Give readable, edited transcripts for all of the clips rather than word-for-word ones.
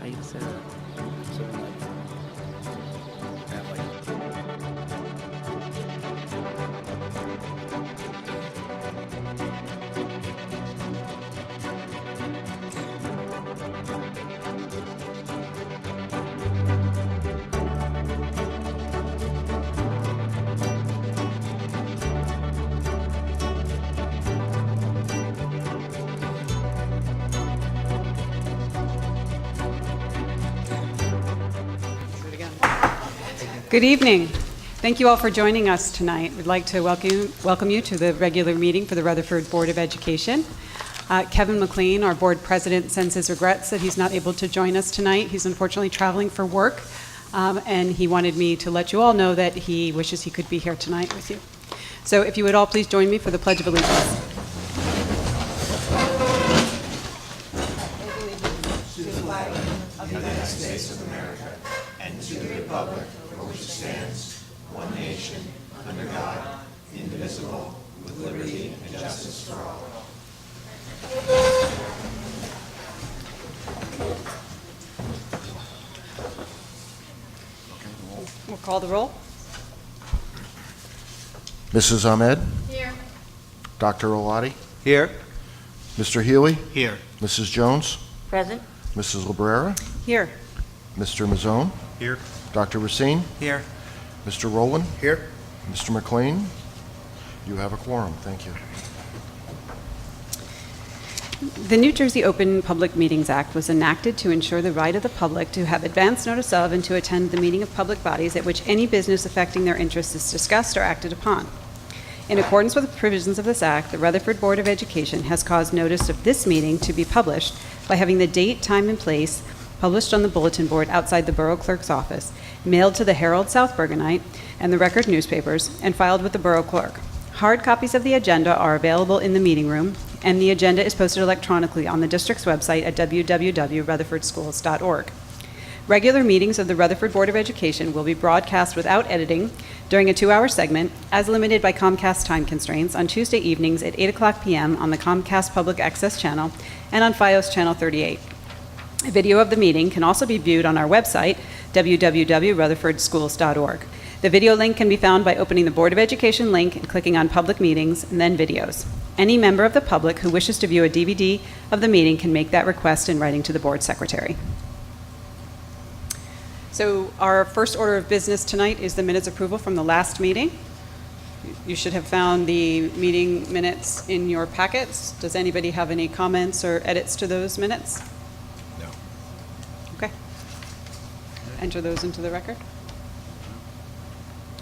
Ahí se ve. Good evening. Thank you all for joining us tonight. We'd like to welcome you to the regular meeting for the Rutherford Board of Education. Kevin McLean, our board president, sends his regrets that he's not able to join us tonight. He's unfortunately traveling for work, and he wanted me to let you all know that he wishes he could be here tonight with you. So if you would all please join me for the Pledge of Allegiance. To the flag of the United States of America and to the republic for which it stands, one nation, under God, indivisible, with liberty and justice for all. We'll call the roll. Mrs. Ahmed? Here. Dr. Olati? Here. Mr. Healy? Here. Mrs. Jones? Present. Mrs. Librera? Here. Mr. Mazzone? Here. Dr. Racine? Here. Mr. Rowland? Here. Mr. McLean? You have a quorum. Thank you. The New Jersey Open Public Meetings Act was enacted to ensure the right of the public to have advance notice of and to attend the meeting of public bodies at which any business affecting their interests is discussed or acted upon. In accordance with the provisions of this act, the Rutherford Board of Education has caused notice of this meeting to be published by having the date, time, and place published on the bulletin board outside the Borough Clerk's office, mailed to the Herald South Bergenite and the Record newspapers, and filed with the Borough Clerk. Hard copies of the agenda are available in the meeting room, and the agenda is posted electronically on the district's website at www.rutherfordschools.org. Regular meetings of the Rutherford Board of Education will be broadcast without editing during a 2-hour segment, as limited by Comcast time constraints, on Tuesday evenings at 8 o'clock p.m. on the Comcast Public Access Channel and on FiOS Channel 38. A video of the meeting can also be viewed on our website, www.rutherfordschools.org. The video link can be found by opening the Board of Education link and clicking on Public Meetings and then Videos. Any member of the public who wishes to view a DVD of the meeting can make that request in writing to the board secretary. So our first order of business tonight is the minutes approval from the last meeting. You should have found the meeting minutes in your packets. Does anybody have any comments or edits to those minutes? No. Okay. Enter those into the record.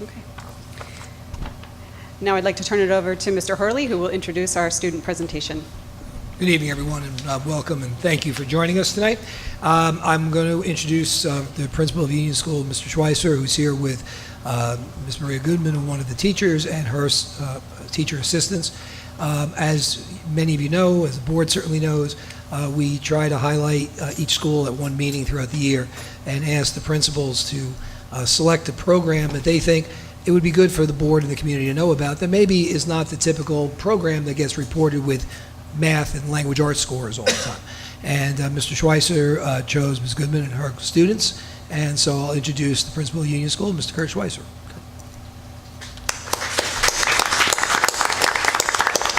Okay. Now I'd like to turn it over to Mr. Hurley, who will introduce our student presentation. Good evening, everyone, and welcome, and thank you for joining us tonight. I'm going to introduce the principal of Union School, Mr. Schweitzer, who's here with Ms. Maria Goodman, one of the teachers, and her teacher assistants. As many of you know, as the board certainly knows, we try to highlight each school at one meeting throughout the year and ask the principals to select a program that they think it would be good for the board and the community to know about that maybe is not the typical program that gets reported with math and language arts scores all the time. And Mr. Schweitzer chose Ms. Goodman and her students, and so I'll introduce the principal of Union School, Mr. Kurt Schweitzer.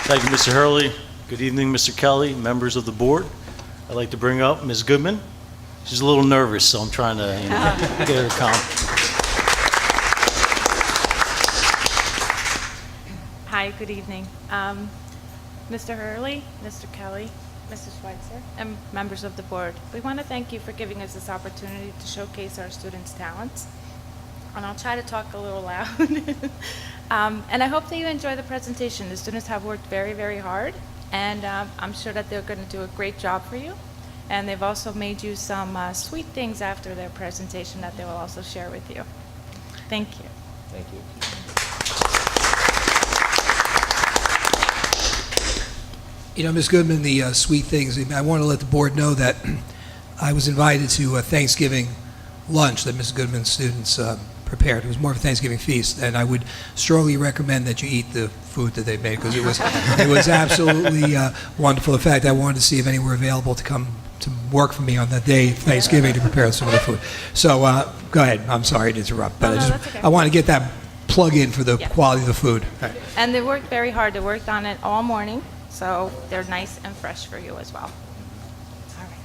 Thank you, Mr. Hurley. Good evening, Mr. Kelly, members of the board. I'd like to bring up Ms. Goodman. She's a little nervous, so I'm trying to get her calm. Hi, good evening. Mr. Hurley, Mr. Kelly, Mr. Schweitzer, and members of the board, we want to thank you for giving us this opportunity to showcase our students' talents. And I'll try to talk a little loud. And I hope that you enjoy the presentation. The students have worked very, very hard, and I'm sure that they're going to do a great job for you. And they've also made you some sweet things after their presentation that they will also share with you. Thank you. Thank you. You know, Ms. Goodman, the sweet things, I want to let the board know that I was invited to a Thanksgiving lunch that Ms. Goodman's students prepared. It was more of a Thanksgiving feast, and I would strongly recommend that you eat the food that they made because it was absolutely wonderful. In fact, I wanted to see if any were available to come to work for me on the day of Thanksgiving to prepare some of the food. So go ahead. I'm sorry to interrupt, but No, that's okay. I want to get that plug in for the Yeah. quality of the food. Okay. And they worked very hard. They worked on it all morning, so they're nice and fresh for you as well. All right.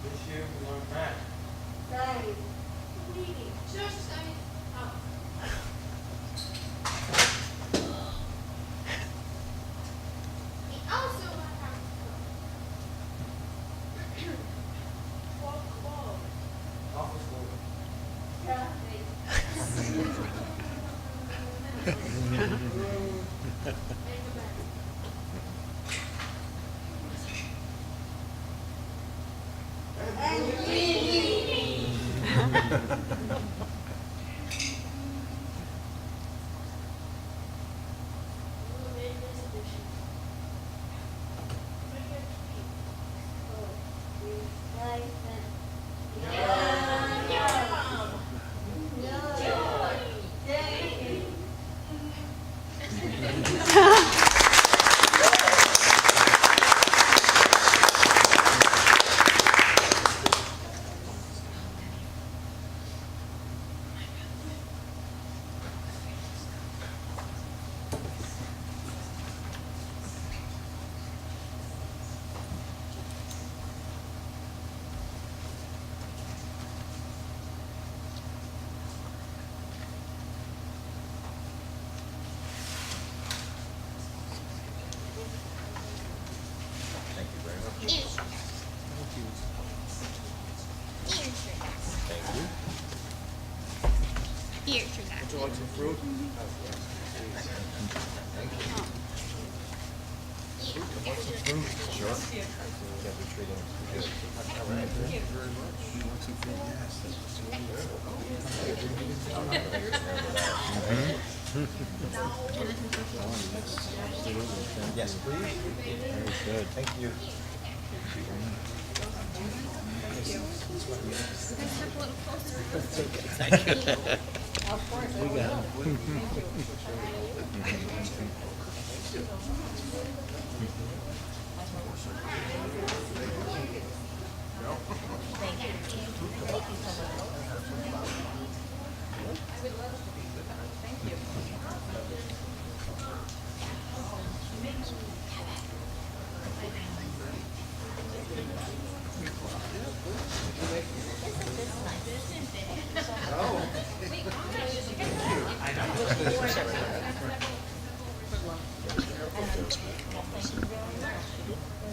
This year we learned math. Office work. Yes, please. Very good. Thank you.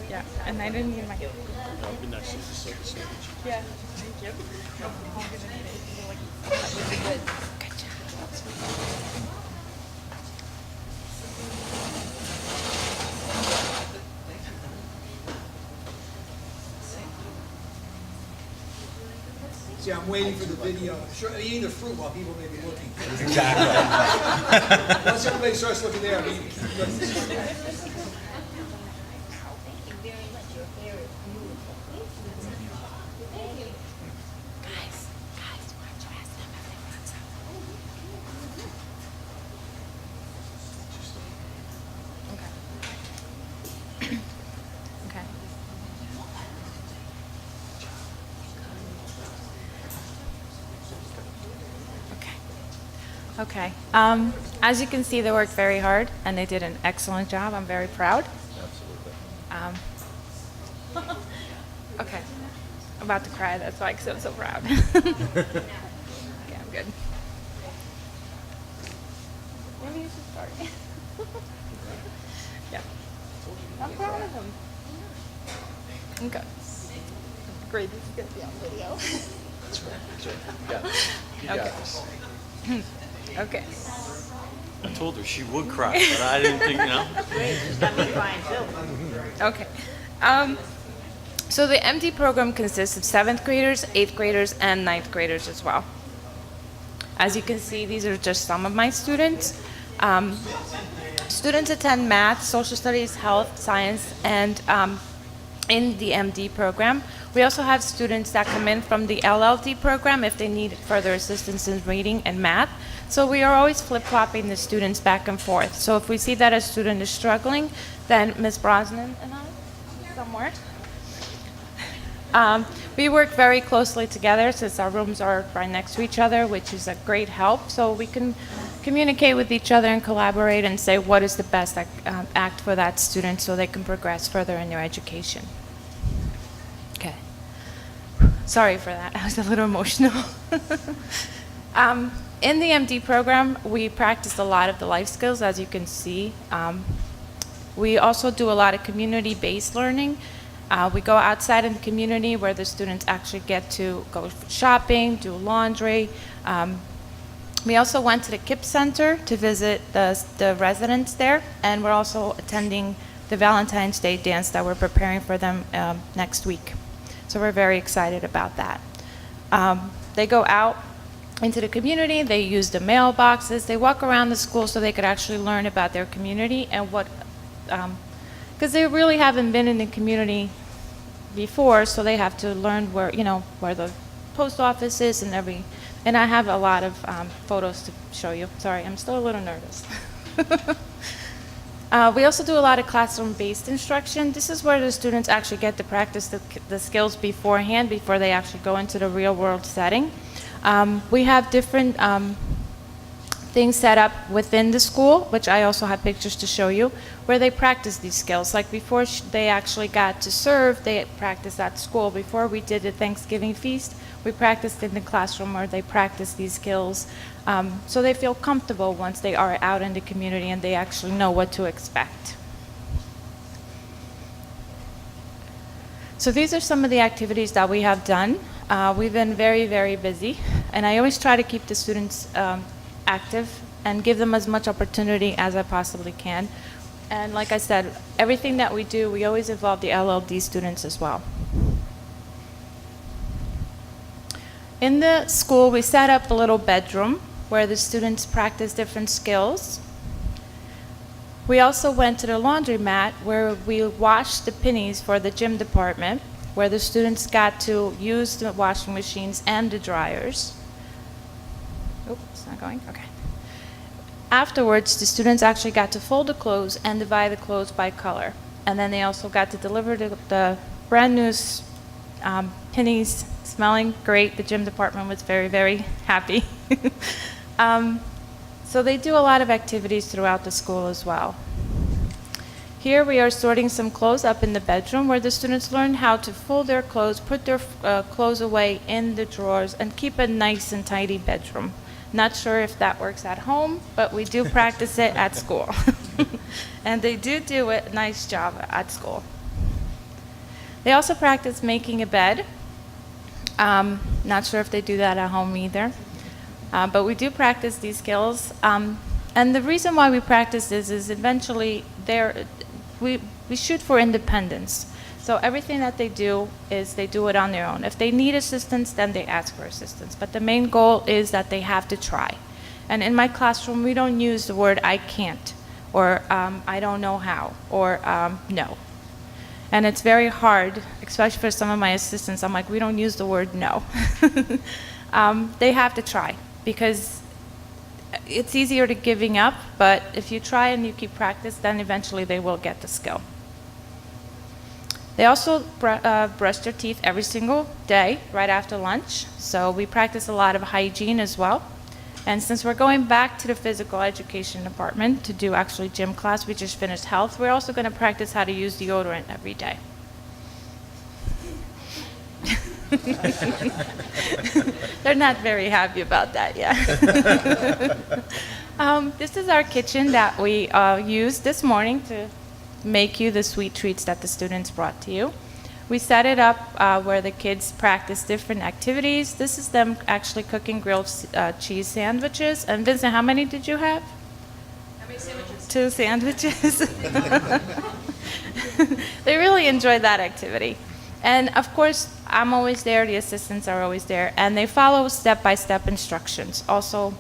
Yeah, and I didn't need my. I'll be next to you, just so the stage. Yeah, thank you. I'm gonna need it. You're like, that was good. Good job. See, I'm waiting for the video. Sure, eating the fruit while people may be looking. Exactly. Once everybody starts looking there, I'm eating. Okay. Okay. As you can see, they worked very hard, and they did an excellent job. I'm very proud. Absolutely. Okay. I'm about to cry. That's why, because I'm so proud. Okay, I'm good. Maybe you should start. Yeah. I'm proud of them. Okay. Great. This is going to be on video. That's right. You got this. You got this. Okay. I told her she would cry, but I didn't think, Okay. So the MD program consists of 7th graders, 8th graders, and 9th graders as well. As you can see, these are just some of my students. Students attend math, social studies, health, science, and in the MD program. We also have students that come in from the LLD program if they need further assistance in reading and math. So we are always flip-flopping the students back and forth. So if we see that a student is struggling, then Ms. Brosnan and I, somewhere, we work very closely together since our rooms are right next to each other, which is a great help. So we can communicate with each other and collaborate and say what is the best act for that student so they can progress further in their education. Okay. Sorry for that. I was a little emotional. In the MD program, we practice a lot of the life skills, as you can see. We also do a lot of community-based learning. We go outside in the community where the students actually get to go shopping, do laundry. We also went to the KIPP Center to visit the residents there, and we're also attending the Valentine's Day dance that we're preparing for them next week. So we're very excited about that. They go out into the community, they use the mailboxes, they walk around the school so they could actually learn about their community and what, because they really haven't been in the community before, so they have to learn where, where the post office is and I have a lot of photos to show you. Sorry, I'm still a little nervous. We also do a lot of classroom-based instruction. This is where the students actually get to practice the skills beforehand, before they actually go into the real-world setting. We have different things set up within the school, which I also have pictures to show you, where they practice these skills. Like before they actually got to serve, they practiced at school. Before we did the Thanksgiving feast, we practiced in the classroom where they practice these skills. So they feel comfortable once they are out in the community and they actually know what to expect. So these are some of the activities that we have done. We've been very, very busy, and I always try to keep the students active and give them as much opportunity as I possibly can. And like I said, everything that we do, we always involve the LLD students as well. In the school, we set up a little bedroom where the students practice different skills. We also went to the laundromat where we washed the pennies for the gym department, where the students got to use the washing machines and the dryers. Oh, it's not going? Okay. Afterwards, the students actually got to fold the clothes and divide the clothes by color. And then they also got to deliver the brand new pennies, smelling great. The gym department was very, very happy. So they do a lot of activities throughout the school as well. Here we are sorting some clothes up in the bedroom where the students learn how to fold their clothes, put their clothes away in the drawers, and keep a nice and tidy bedroom. Not sure if that works at home, but we do practice it at school. And they do a nice job at school. They also practice making a bed. Not sure if they do that at home either. But we do practice these skills. And the reason why we practice this is eventually we shoot for independence. So everything that they do is they do it on their own. If they need assistance, then they ask for assistance. But the main goal is that they have to try. And in my classroom, we don't use the word I can't, or I don't know how, or no. And it's very hard, especially for some of my assistants. I'm like, we don't use the word no. They have to try, because it's easier to giving up, but if you try and you keep practice, then eventually they will get the skill. They also brush their teeth every single day right after lunch, so we practice a lot of hygiene as well. And since we're going back to the physical education department to do actually gym class, we just finished health, we're also going to practice how to use deodorant every day. They're not very happy about that yet. This is our kitchen that we used this morning to make you the sweet treats that the students brought to you. We set it up where the kids practice different activities. This is them actually cooking grilled cheese sandwiches. And Vincent, how many did you have? How many sandwiches? 2 sandwiches. They really enjoyed that activity. And of course, I'm always there, the assistants are always there, and they follow step-by-step instructions. Also,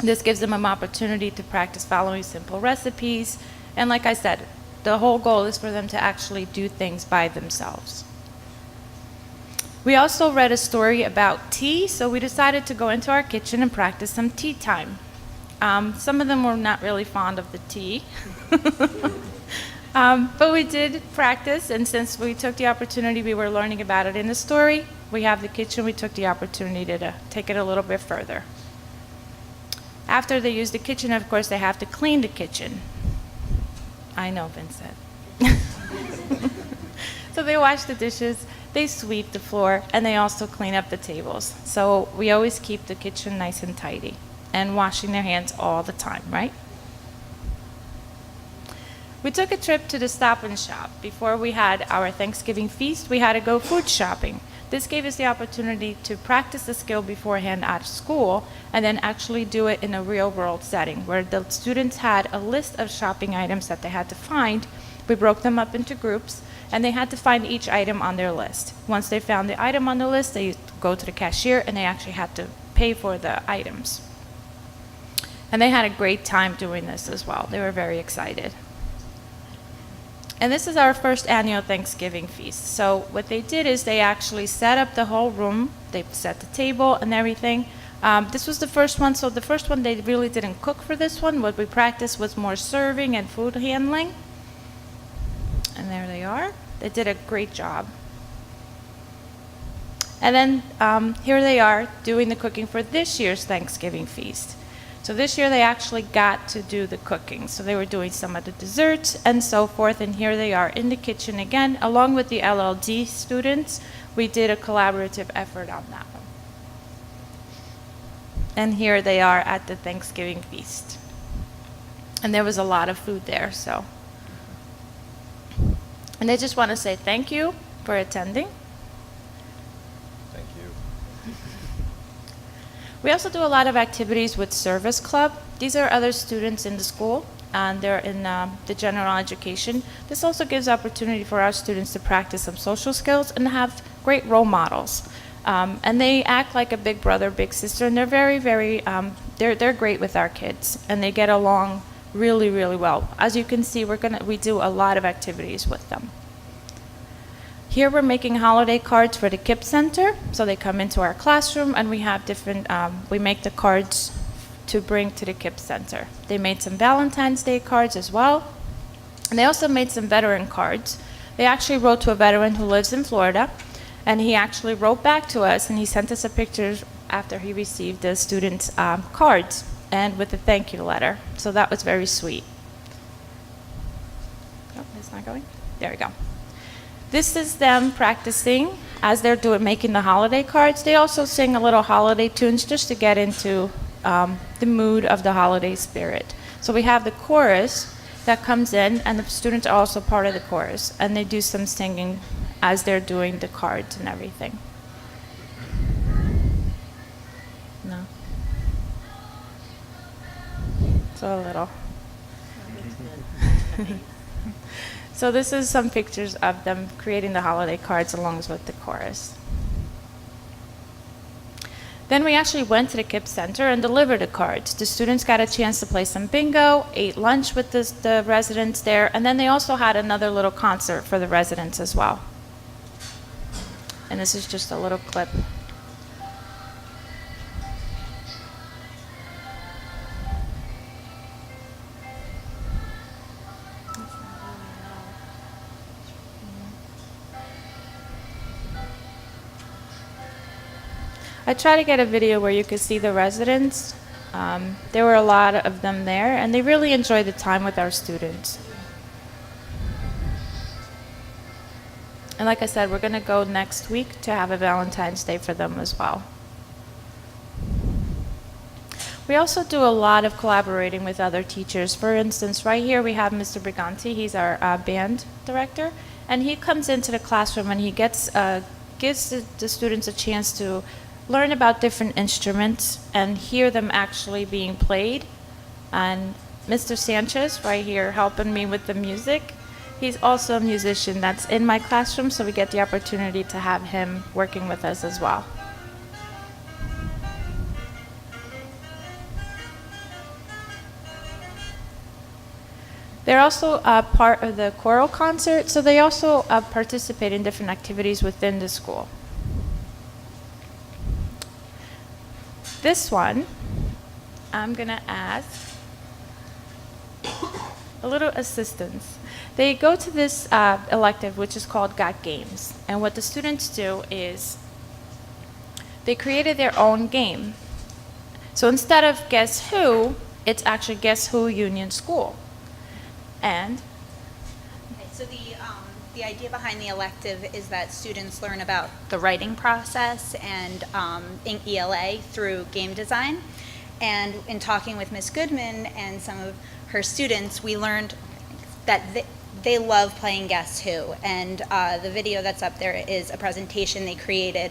this gives them an opportunity to practice following simple recipes. And like I said, the whole goal is for them to actually do things by themselves. We also read a story about tea, so we decided to go into our kitchen and practice some tea time. Some of them were not really fond of the tea. But we did practice, and since we took the opportunity, we were learning about it in the story, we have the kitchen, we took the opportunity to take it a little bit further. After they use the kitchen, of course, they have to clean the kitchen. I know, Vincent. So they wash the dishes, they sweep the floor, and they also clean up the tables. So we always keep the kitchen nice and tidy, and washing their hands all the time, right? We took a trip to the Stop and Shop. Before we had our Thanksgiving feast, we had to go food shopping. This gave us the opportunity to practice the skill beforehand at school and then actually do it in a real-world setting where the students had a list of shopping items that they had to find. We broke them up into groups, and they had to find each item on their list. Once they found the item on the list, they go to the cashier, and they actually had to pay for the items. And they had a great time doing this as well. They were very excited. And this is our first annual Thanksgiving feast. So what they did is they actually set up the whole room. They set the table and everything. This was the first one. So the first one, they really didn't cook for this one. What we practiced was more serving and food handling. And there they are. They did a great job. And then here they are doing the cooking for this year's Thanksgiving feast. So this year they actually got to do the cooking. So they were doing some of the desserts and so forth. And here they are in the kitchen again, along with the LLD students. We did a collaborative effort on that one. And here they are at the Thanksgiving feast. And there was a lot of food there, so. And I just want to say thank you for attending. Thank you. We also do a lot of activities with Service Club. These are other students in the school, and they're in the general education. This also gives opportunity for our students to practice some social skills and have great role models. And they act like a big brother, big sister, and they're very, they're great with our kids, and they get along really, really well. As you can see, we do a lot of activities with them. Here we're making holiday cards for the KIPP Center. So they come into our classroom and we have different, we make the cards to bring to the KIPP Center. They made some Valentine's Day cards as well. And they also made some veteran cards. They actually wrote to a veteran who lives in Florida, and he actually wrote back to us and he sent us a picture after he received the students' cards and with a thank you letter. So that was very sweet. Oh, it's not going? There we go. This is them practicing as they're making the holiday cards. They also sing a little holiday tunes just to get into the mood of the holiday spirit. So we have the chorus that comes in, and the students are also part of the chorus, and they do some singing as they're doing the cards and everything. No. So a little. So this is some pictures of them creating the holiday cards along with the chorus. Then we actually went to the KIPP Center and delivered the cards. The students got a chance to play some bingo, ate lunch with the residents there, and then they also had another little concert for the residents as well. And this is just a little clip. I try to get a video where you can see the residents There were a lot of them there, and they really enjoyed the time with our students. And like I said, we're going to go next week to have a Valentine's Day for them as well. We also do a lot of collaborating with other teachers. For instance, right here we have Mr. Briganti. He's our band director, and he comes into the classroom and he gives the students a chance to learn about different instruments and hear them actually being played. And Mr. Sanchez, right here, helping me with the music. He's also a musician that's in my classroom, so we get the opportunity to have him working with us as well. They're also part of the choral concert, so they also participate in different activities within the school. This one, I'm going to ask a little assistance. They go to this elective, which is called Got Games. And what the students do is they created their own game. So instead of Guess Who, it's actually Guess Who Union School. And Okay, so the idea behind the elective is that students learn about the writing process and in ELA through game design. And in talking with Ms. Goodman and some of her students, we learned that they love playing Guess Who. And the video that's up there is a presentation they created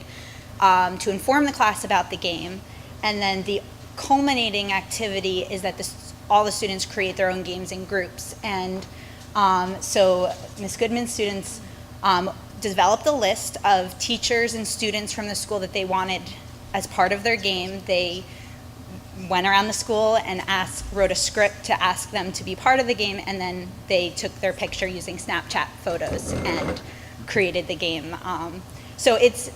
to inform the class about the game. And then the culminating activity is that all the students create their own games in groups. And so Ms. Goodman's students developed a list of teachers and students from the school that they wanted as part of their game. They went around the school and wrote a script to ask them to be part of the game, and then they took their picture using Snapchat photos and created the game. So it's,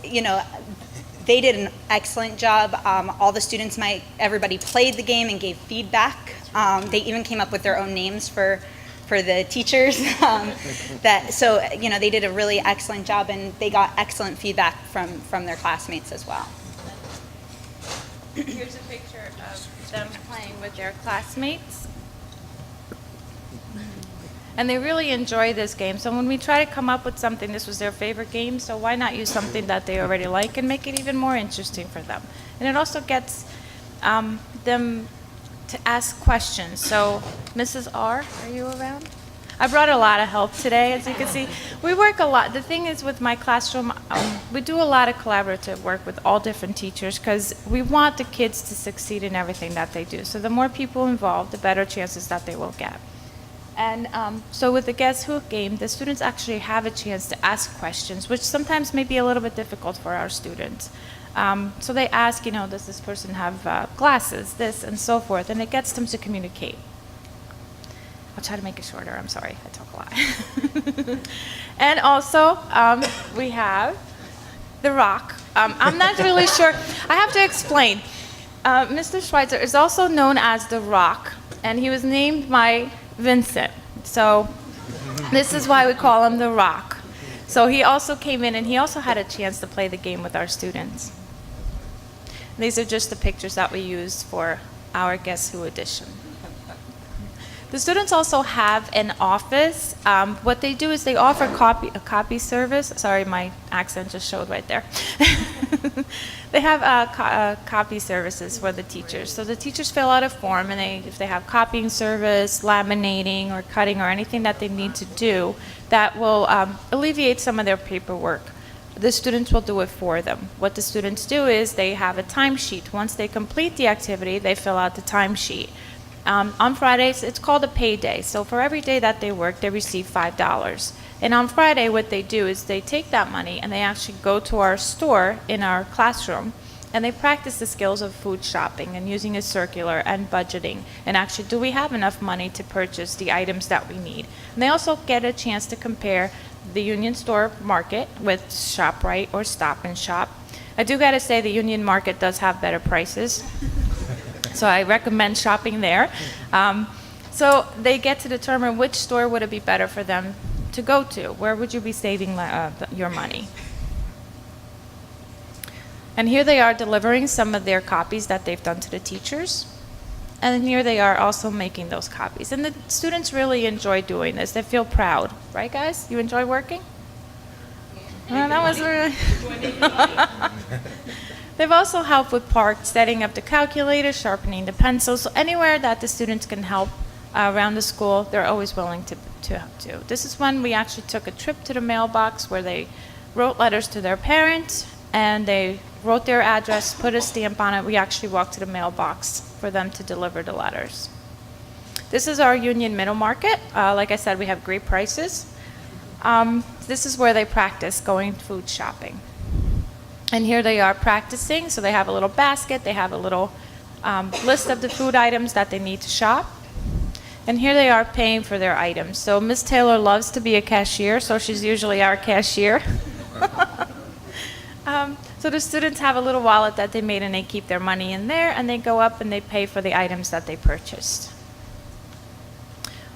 they did an excellent job. All the students, everybody played the game and gave feedback. They even came up with their own names for the teachers. They did a really excellent job, and they got excellent feedback from their classmates as well. here's a picture of them playing with their classmates. And they really enjoy this game. So when we try to come up with something, this was their favorite game, so why not use something that they already like and make it even more interesting for them? And it also gets them to ask questions. So Mrs. R, are you around? I brought a lot of help today, as you can see. We work a lot. The thing is with my classroom, we do a lot of collaborative work with all different teachers because we want the kids to succeed in everything that they do. So the more people involved, the better chances that they will get. And so with the Guess Who game, the students actually have a chance to ask questions, which sometimes may be a little bit difficult for our students. So they ask, does this person have glasses, this, and so forth, and it gets them to communicate. I'll try to make it shorter. I'm sorry, I talk a lot. And also, we have The Rock. I'm not really sure. I have to explain. Mr. Schweitzer is also known as The Rock, and he was named by Vincent. So this is why we call him The Rock. So he also came in, and he also had a chance to play the game with our students. These are just the pictures that we used for our Guess Who edition. The students also have an office. What they do is they offer a copy service. Sorry, my accent just showed right there. They have copy services for the teachers. So the teachers fill out a form, and if they have copying service, laminating, or cutting, or anything that they need to do, that will alleviate some of their paperwork. The students will do it for them. What the students do is they have a timesheet. Once they complete the activity, they fill out the timesheet. On Fridays, it's called a payday. So for every day that they work, they receive $5. And on Friday, what they do is they take that money and they actually go to our store in our classroom, and they practice the skills of food shopping and using a circular and budgeting. And actually, do we have enough money to purchase the items that we need? And they also get a chance to compare the Union Store Market with ShopRite or Stop and Shop. I do gotta say the Union Market does have better prices. So I recommend shopping there. So they get to determine which store would it be better for them to go to. Where would you be saving your money? And here they are delivering some of their copies that they've done to the teachers. and here they are also making those copies. And the students really enjoy doing this. They feel proud. Right, guys? You enjoy working? Well, that was really... They've also helped with parts, setting up the calculator, sharpening the pencils. So anywhere that the students can help around the school, they're always willing to do. This is when we actually took a trip to the mailbox where they wrote letters to their parents, and they wrote their address, put a stamp on it. We actually walked to the mailbox for them to deliver the letters. This is our Union Middle Market. Like I said, we have great prices. This is where they practice going food shopping. And here they are practicing. So they have a little basket. They have a little list of the food items that they need to shop. And here they are paying for their items. So Ms. Taylor loves to be a cashier, so she's usually our cashier. So the students have a little wallet that they made, and they keep their money in there, and they go up and they pay for the items that they purchased.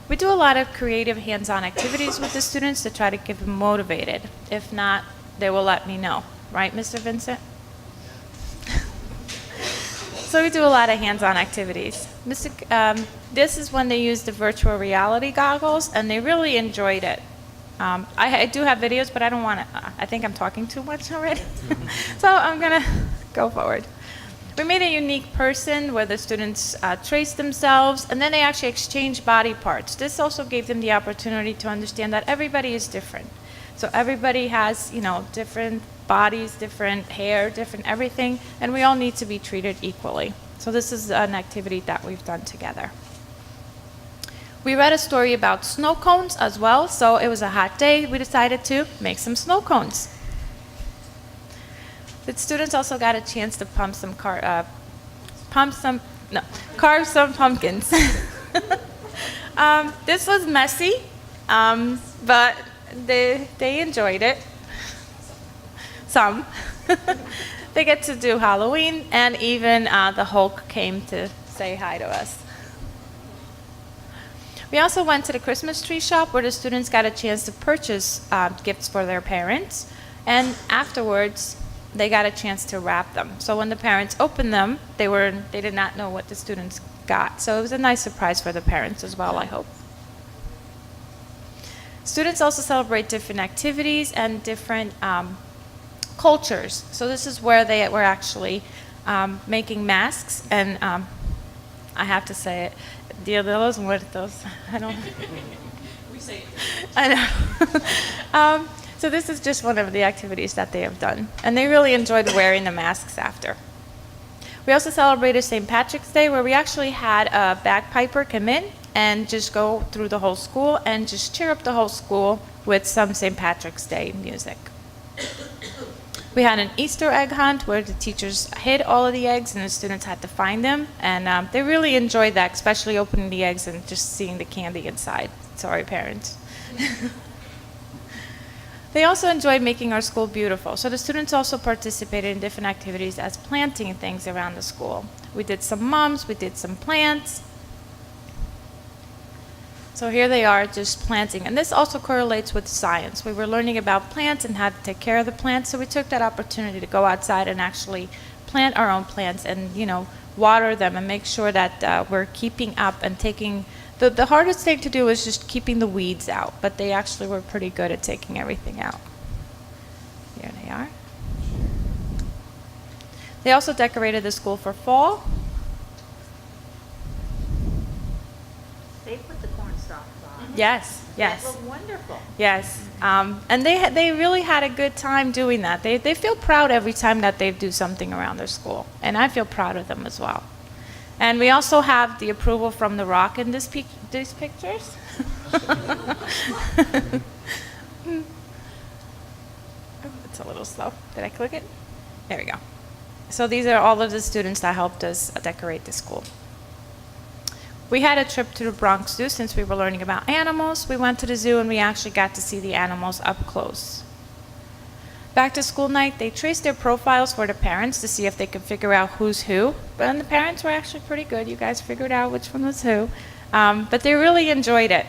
We do a lot of creative hands-on activities with the students to try to keep them motivated. If not, they will let me know. Right, Mr. Vincent? So we do a lot of hands-on activities. This is when they use the virtual reality goggles, and they really enjoyed it. I do have videos, but I don't want to. I think I'm talking too much already. So I'm going to go forward. We made a unique person where the students traced themselves, and then they actually exchanged body parts. This also gave them the opportunity to understand that everybody is different. So everybody has, different bodies, different hair, different everything, and we all need to be treated equally. So this is an activity that we've done together. We read a story about snow cones as well, so it was a hot day. We decided to make some snow cones. The students also got a chance to carve some pumpkins. This was messy, but they enjoyed it. Some. They get to do Halloween, and even the Hulk came to say hi to us. We also went to the Christmas tree shop where the students got a chance to purchase gifts for their parents, and afterwards they got a chance to wrap them. So when the parents opened them, they did not know what the students got. So it was a nice surprise for the parents as well, I hope. Students also celebrate different activities and different cultures. So this is where they were actually making masks, and I have to say it, Dia de los Muertos. I don't. We say it. I know. So this is just one of the activities that they have done, and they really enjoyed wearing the masks after. We also celebrated St. Patrick's Day, where we actually had a bagpiper come in and just go through the whole school and just cheer up the whole school with some St. Patrick's Day music. We had an Easter egg hunt where the teachers hid all of the eggs and the students had to find them. And they really enjoyed that, especially opening the eggs and just seeing the candy inside. Sorry, parents. They also enjoyed making our school beautiful. So the students also participated in different activities as planting things around the school. We did some mums, we did some plants. So here they are just planting. And this also correlates with science. We were learning about plants and how to take care of the plants. So we took that opportunity to go outside and actually plant our own plants and, water them and make sure that we're keeping up and taking... The hardest thing to do is just keeping the weeds out. But they actually were pretty good at taking everything out. Here they are. They also decorated the school for fall. They put the cornstalks on. Yes, yes. They look wonderful. Yes, and they really had a good time doing that. They feel proud every time that they do something around their school, and I feel proud of them as well. And we also have the approval from The Rock in these pictures. It's a little slow. Did I click it? There we go. So these are all of the students that helped us decorate the school. We had a trip to the Bronx Zoo since we were learning about animals. We went to the zoo and we actually got to see the animals up close. Back to school night, they traced their profiles for the parents to see if they could figure out who's who. But the parents were actually pretty good. You guys figured out which one was who. But they really enjoyed it.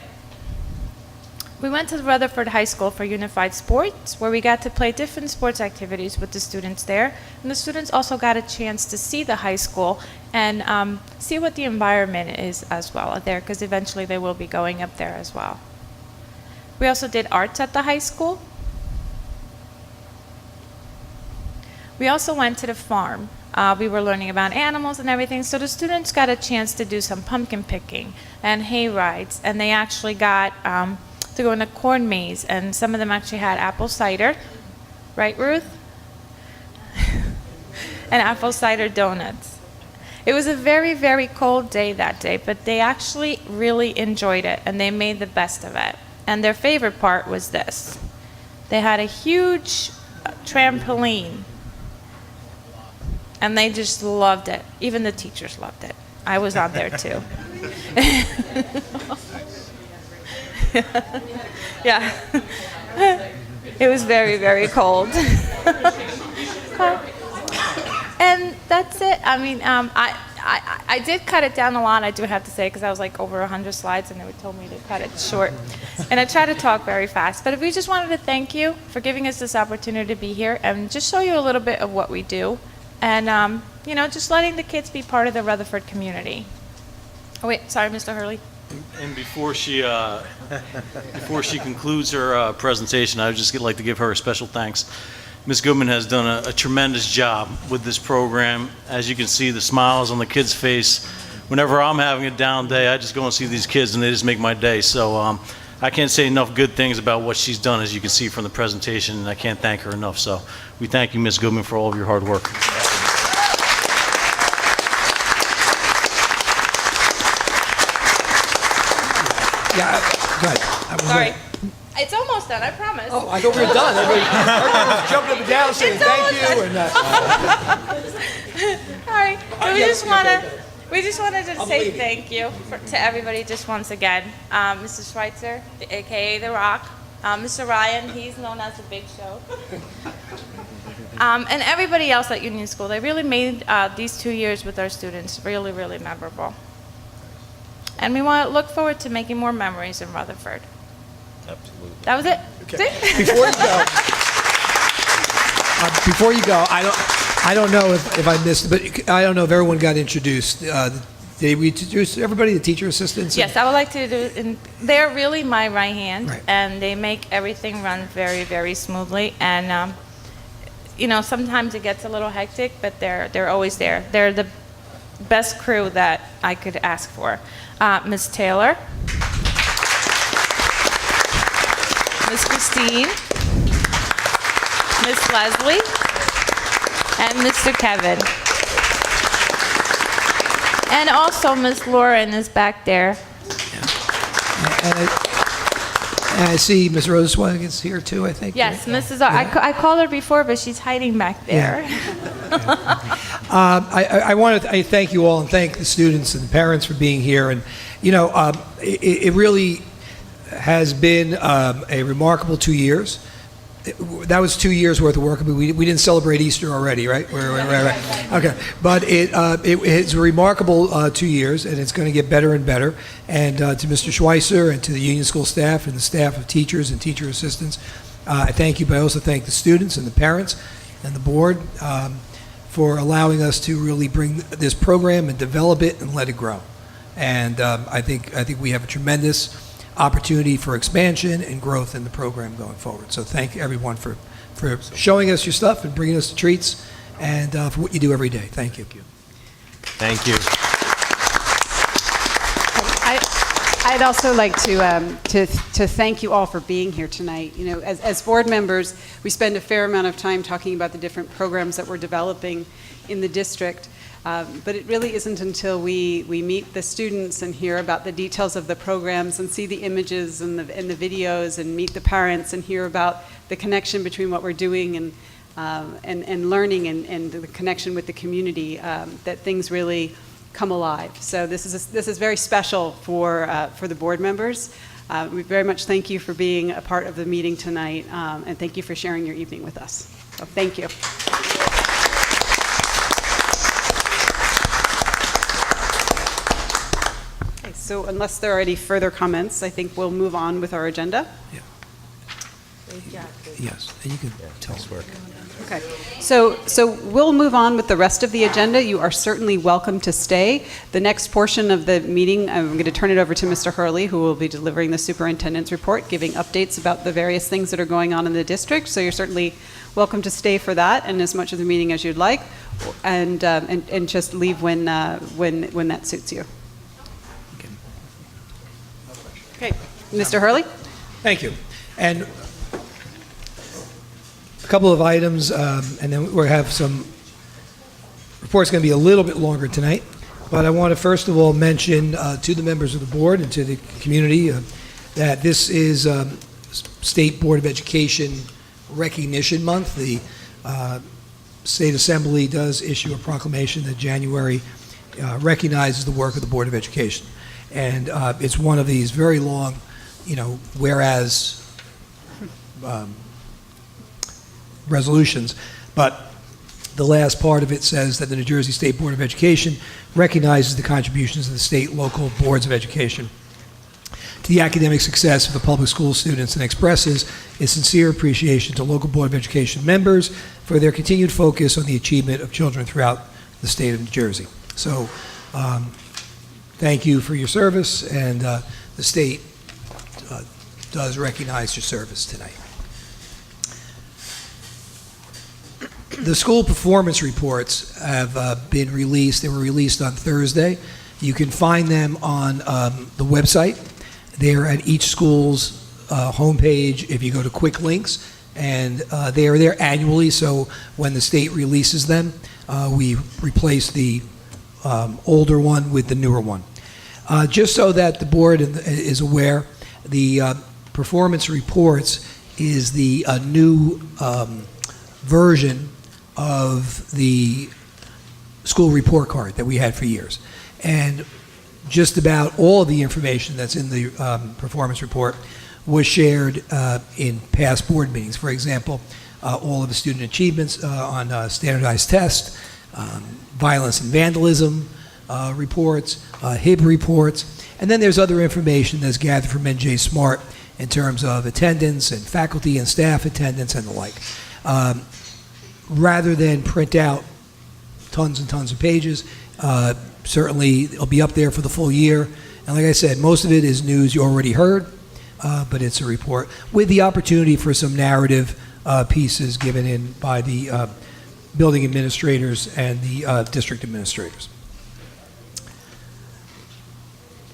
We went to Rutherford High School for Unified Sports, where we got to play different sports activities with the students there. And the students also got a chance to see the high school and see what the environment is as well there, because eventually they will be going up there as well. We also did arts at the high school. We also went to the farm. We were learning about animals and everything, so the students got a chance to do some pumpkin picking and hay rides, and they actually got to go in a corn maze, and some of them actually had apple cider, right, Ruth? And apple cider donuts. It was a very, very cold day that day, but they actually really enjoyed it, and they made the best of it. And their favorite part was this. They had a huge trampoline, and they just loved it. Even the teachers loved it. I was on there too. Yeah. It was very, very cold. And that's it. I mean, I did cut it down a lot, I do have to say, because I was like over 100 slides, and they told me to cut it short. And I try to talk very fast. But we just wanted to thank you for giving us this opportunity to be here and just show you a little bit of what we do. And, you know, just letting the kids be part of the Rutherford community. Oh, wait, sorry, Mr. Hurley. And before she concludes her presentation, I would just like to give her a special thanks. Ms. Goodman has done a tremendous job with this program. As you can see, the smiles on the kids' face. Whenever I'm having a down day, I just go and see these kids, and they just make my day. So I can't say enough good things about what she's done, as you can see from the presentation, and I can't thank her enough. So we thank you, Ms. Goodman, for all of your hard work. Yeah, go ahead. Sorry. It's almost done, I promise. Oh, I thought we were done. Everybody was jumping up and down saying thank you. All right. So we just wanted to say thank you to everybody just once again. Mr. Schweitzer, aka The Rock. Mr. Ryan, he's known as the Big Show. And everybody else at Union School. They really made these 2 years with our students really, really memorable. And we want to look forward to making more memories in Rutherford. Absolutely. That was it. Okay. Before you go, I don't know if I missed, but I don't know if everyone got introduced. Did we introduce everybody, the teacher assistants? Yes, I would like to do. And they're really my right hand, Right. and they make everything run very, very smoothly. And you know, sometimes it gets a little hectic, but they're always there. They're the best crew that I could ask for. Ms. Taylor, Ms. Christine, Ms. Leslie, and Mr. Kevin. And also Ms. Lauren is back there. And I see Ms. Rosewag is here too, I think. Yes, right? Mrs. I called her before, but she's hiding back there. I want to thank you all and thank the students and the parents for being here. And, you know, it really has been a remarkable 2 years. That was 2 years worth of work. I mean, we didn't celebrate Easter already, right? Right. Okay. But it's a remarkable 2 years, and it's going to get better and better. And to Mr. Schweitzer and to the Union School staff and the staff of teachers and teacher assistants, I thank you, but I also thank the students and the parents and the board for allowing us to really bring this program and develop it and let it grow. And I think we have a tremendous opportunity for expansion and growth in the program going forward. So thank everyone for showing us your stuff and bringing us the treats, and for what you do every day. Thank you. Thank you. I'd also like to thank you all for being here tonight. You know, as board members, we spend a fair amount of time talking about the different programs that we're developing in the district. But it really isn't until we meet the students and hear about the details of the programs and see the images and the videos and meet the parents and hear about the connection between what we're doing and learning and the connection with the community that things really come alive. So this is very special for the board members. We very much thank you for being a part of the meeting tonight, and thank you for sharing your evening with us. So thank you. So unless there are any further comments, I think we'll move on with our agenda. Yes, and you can tell us where. Okay, so we'll move on with the rest of the agenda. You are certainly welcome to stay. The next portion of the meeting, I'm going to turn it over to Mr. Hurley, who will be delivering the superintendent's report, giving updates about the various things that are going on in the district. So you're certainly welcome to stay for that and as much of the meeting as you'd like, and just leave when that suits you. Okay, Mr. Hurley? Thank you. And a couple of items, and then we'll have some reports going to be a little bit longer tonight. But I want to first of all mention to the members of the board and to the community that this is State Board of Education Recognition Month. The State Assembly does issue a proclamation that January recognizes the work of the Board of Education. And it's one of these very long, whereas resolutions, but the last part of it says that the New Jersey State Board of Education recognizes the contributions of the state local boards of education to the academic success of the public school students and expresses its sincere appreciation to local Board of Education members for their continued focus on the achievement of children throughout the state of New Jersey. So thank you for your service, and the state does recognize your service tonight. The school performance reports have been released. They were released on Thursday. You can find them on the website. They're at each school's homepage if you go to Quick Links, and they are there annually, so when the state releases them, we replace the older one with the newer one. Just so that the board is aware, the performance reports is the new version of the school report card that we had for years. And just about all of the information that's in the performance report was shared in past board meetings. For example, all of the student achievements on standardized tests, violence and vandalism reports, HIB reports, and then there's other information that's gathered from NJ Smart in terms of attendance and faculty and staff attendance and the like. Rather than print out tons and tons of pages, certainly it'll be up there for the full year. And like I said, most of it is news you already heard, but it's a report with the opportunity for some narrative pieces given in by the building administrators and the district administrators.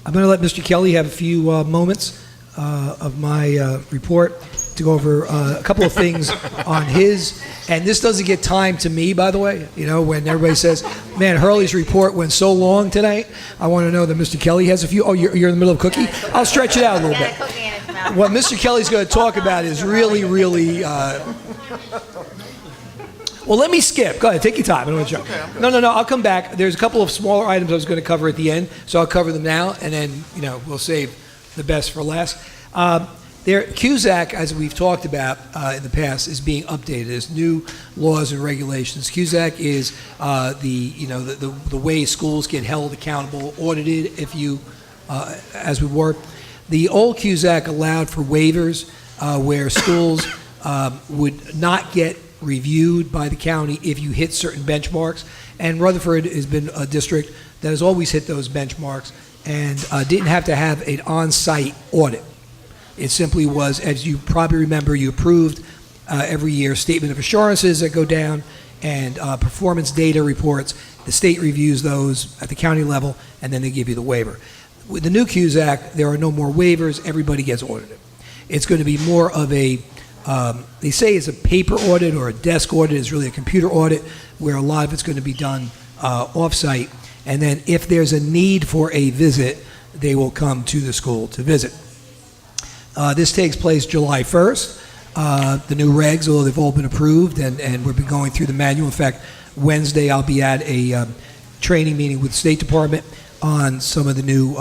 I'm going to let Mr. Kelly have a few moments of my report to go over a couple of things on his, and this doesn't get time to me, by the way, when everybody says, man, Hurley's report went so long tonight, I want to know that Mr. Kelly has a few. Oh, you're in the middle of cookie? I'll stretch it out a little bit. What Mr. Kelly's going to talk about is really, really, well, let me skip. Go ahead, take your time. I don't want to jump. No, I'll come back. There's a couple of smaller items I was going to cover at the end, so I'll cover them now, and then, we'll save the best for last. CUSAC, as we've talked about in the past, is being updated. There's new laws and regulations. CUSAC is the way schools get held accountable, audited, if you, as we were. The old CUSAC allowed for waivers where schools would not get reviewed by the county if you hit certain benchmarks. And Rutherford has been a district that has always hit those benchmarks and didn't have to have an on-site audit. It simply was, as you probably remember, you approved every year statement of assurances that go down and performance data reports. The state reviews those at the county level, and then they give you the waiver. With the new CUSAC, there are no more waivers. Everybody gets audited. It's going to be more of a, they say it's a paper audit or a desk audit. It's really a computer audit where a lot of it's going to be done off-site. And then if there's a need for a visit, they will come to the school to visit. This takes place July 1st. The new regs, although they've all been approved, and we've been going through the manual. In fact, Wednesday I'll be at a training meeting with the State Department on some of the new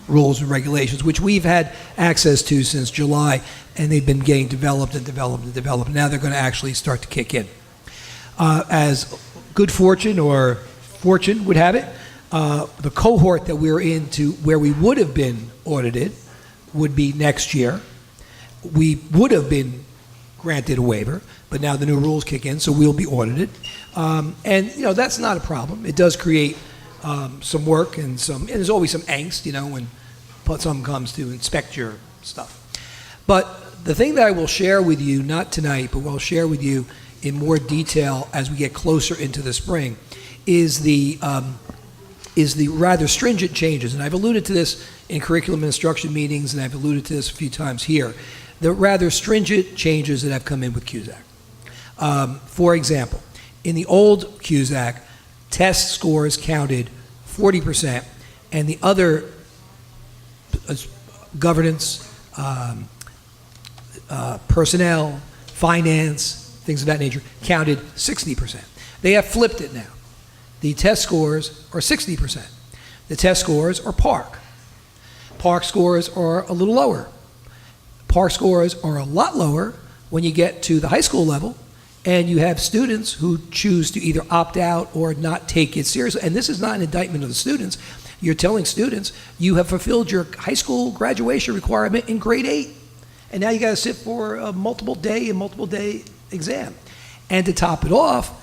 rules and regulations, which we've had access to since July, and they've been getting developed and developed and developed. Now they're going to actually start to kick in. As good fortune or fortune would have it, The cohort that we're in to where we would have been audited would be next year. We would have been granted a waiver, but now the new rules kick in, so we'll be audited. And that's not a problem. It does create some work and there's always some angst, when someone comes to inspect your stuff. But the thing that I will share with you, not tonight, but we'll share with you in more detail as we get closer into the spring, is the rather stringent changes. And I've alluded to this in curriculum and instruction meetings, and I've alluded to this a few times here. The rather stringent changes that have come in with CUSAC. For example, in the old CUSAC, test scores counted 40%, and the other governance, personnel, finance, things of that nature, counted 60%. They have flipped it now. The test scores are 60%. The test scores are PARC. PARC scores are a little lower. PARC scores are a lot lower when you get to the high school level and you have students who choose to either opt out or not take it seriously. And this is not an indictment of the students. You're telling students you have fulfilled your high school graduation requirement in grade 8, and now you got to sit for a multiple day exam. And to top it off,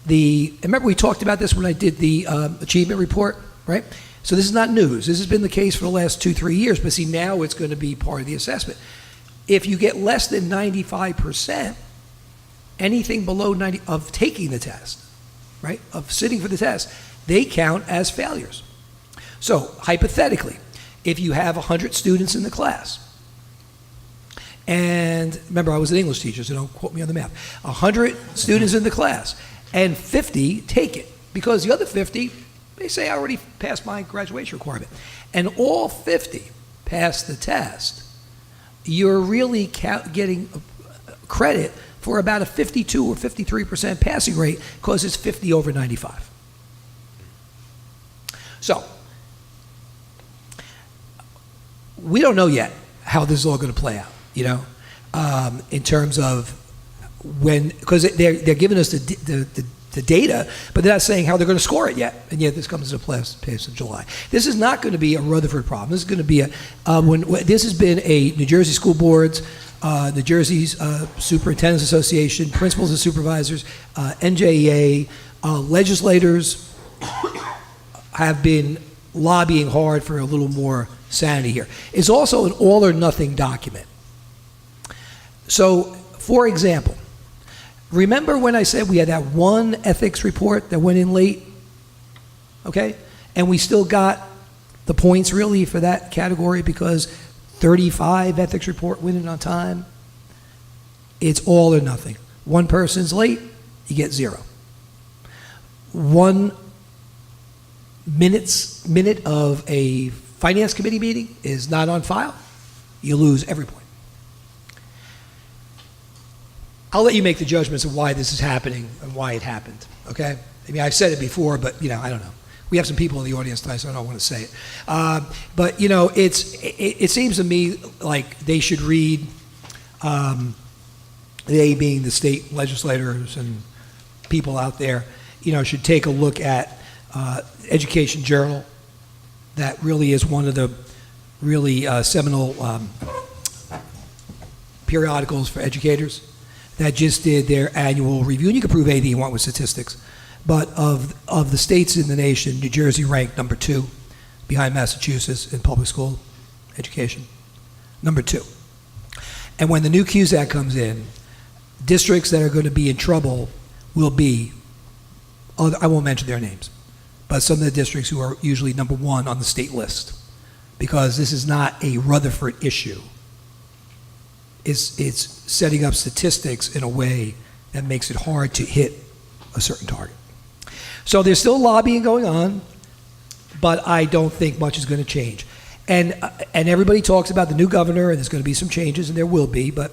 remember we talked about this when I did the achievement report, right? So this is not news. This has been the case for the last 2-3 years, but see, now it's going to be part of the assessment. If you get less than 95%, anything below 90 of taking the test, right, of sitting for the test, they count as failures. So hypothetically, if you have 100 students in the class, and remember I was an English teacher, so don't quote me on the math, 100 students in the class, and 50 take it, because the other 50, they say I already passed my graduation requirement, and all 50 pass the test, you're really getting credit for about a 52 or 53% passing rate because it's 50 over 95. So, we don't know yet how this is all going to play out, in terms of when, because they're giving us the data, but they're not saying how they're going to score it yet, and yet this comes into place in July. This is not going to be a Rutherford problem. This is going to be this has been a New Jersey School Boards, New Jersey's Superintendents Association, Principals and Supervisors, NJEA, legislators have been lobbying hard for a little more sanity here. It's also an all or nothing document. So, for example, remember when I said we had that one ethics report that went in late? Okay? And we still got the points really for that category because 35 ethics report went in on time. It's all or nothing. One person's late, you get 0. 1 minute of a finance committee meeting is not on file, you lose every point. I'll let you make the judgments of why this is happening and why it happened, okay? I mean, I've said it before, but, I don't know. We have some people in the audience tonight, so I don't want to say it. But, it seems to me like they should read, they being the state legislators and people out there, should take a look at Education Journal. That really is one of the really seminal periodicals for educators that just did their annual review. And you can prove anything you want with statistics. But of the states in the nation, New Jersey ranked number 2 behind Massachusetts in public school education. Number 2. And when the new CUSAC comes in, districts that are going to be in trouble will be, I won't mention their names, but some of the districts who are usually number 1 on the state list, because this is not a Rutherford issue. It's setting up statistics in a way that makes it hard to hit a certain target. So there's still lobbying going on, but I don't think much is going to change. And everybody talks about the new governor, and there's going to be some changes, and there will be, but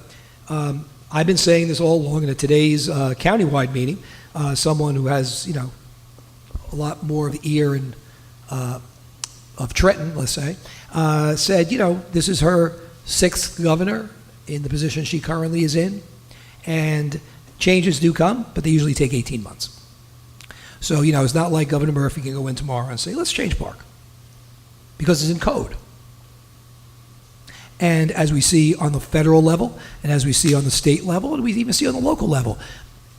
I've been saying this all along in today's countywide meeting. Someone who has, a lot more of the ear and of Trenton, let's say, said, this is her 6th governor in the position she currently is in, and changes do come, but they usually take 18 months. So, it's not like Governor Murphy can go in tomorrow and say, let's change park, because it's in code. And as we see on the federal level, and as we see on the state level, and we even see on the local level,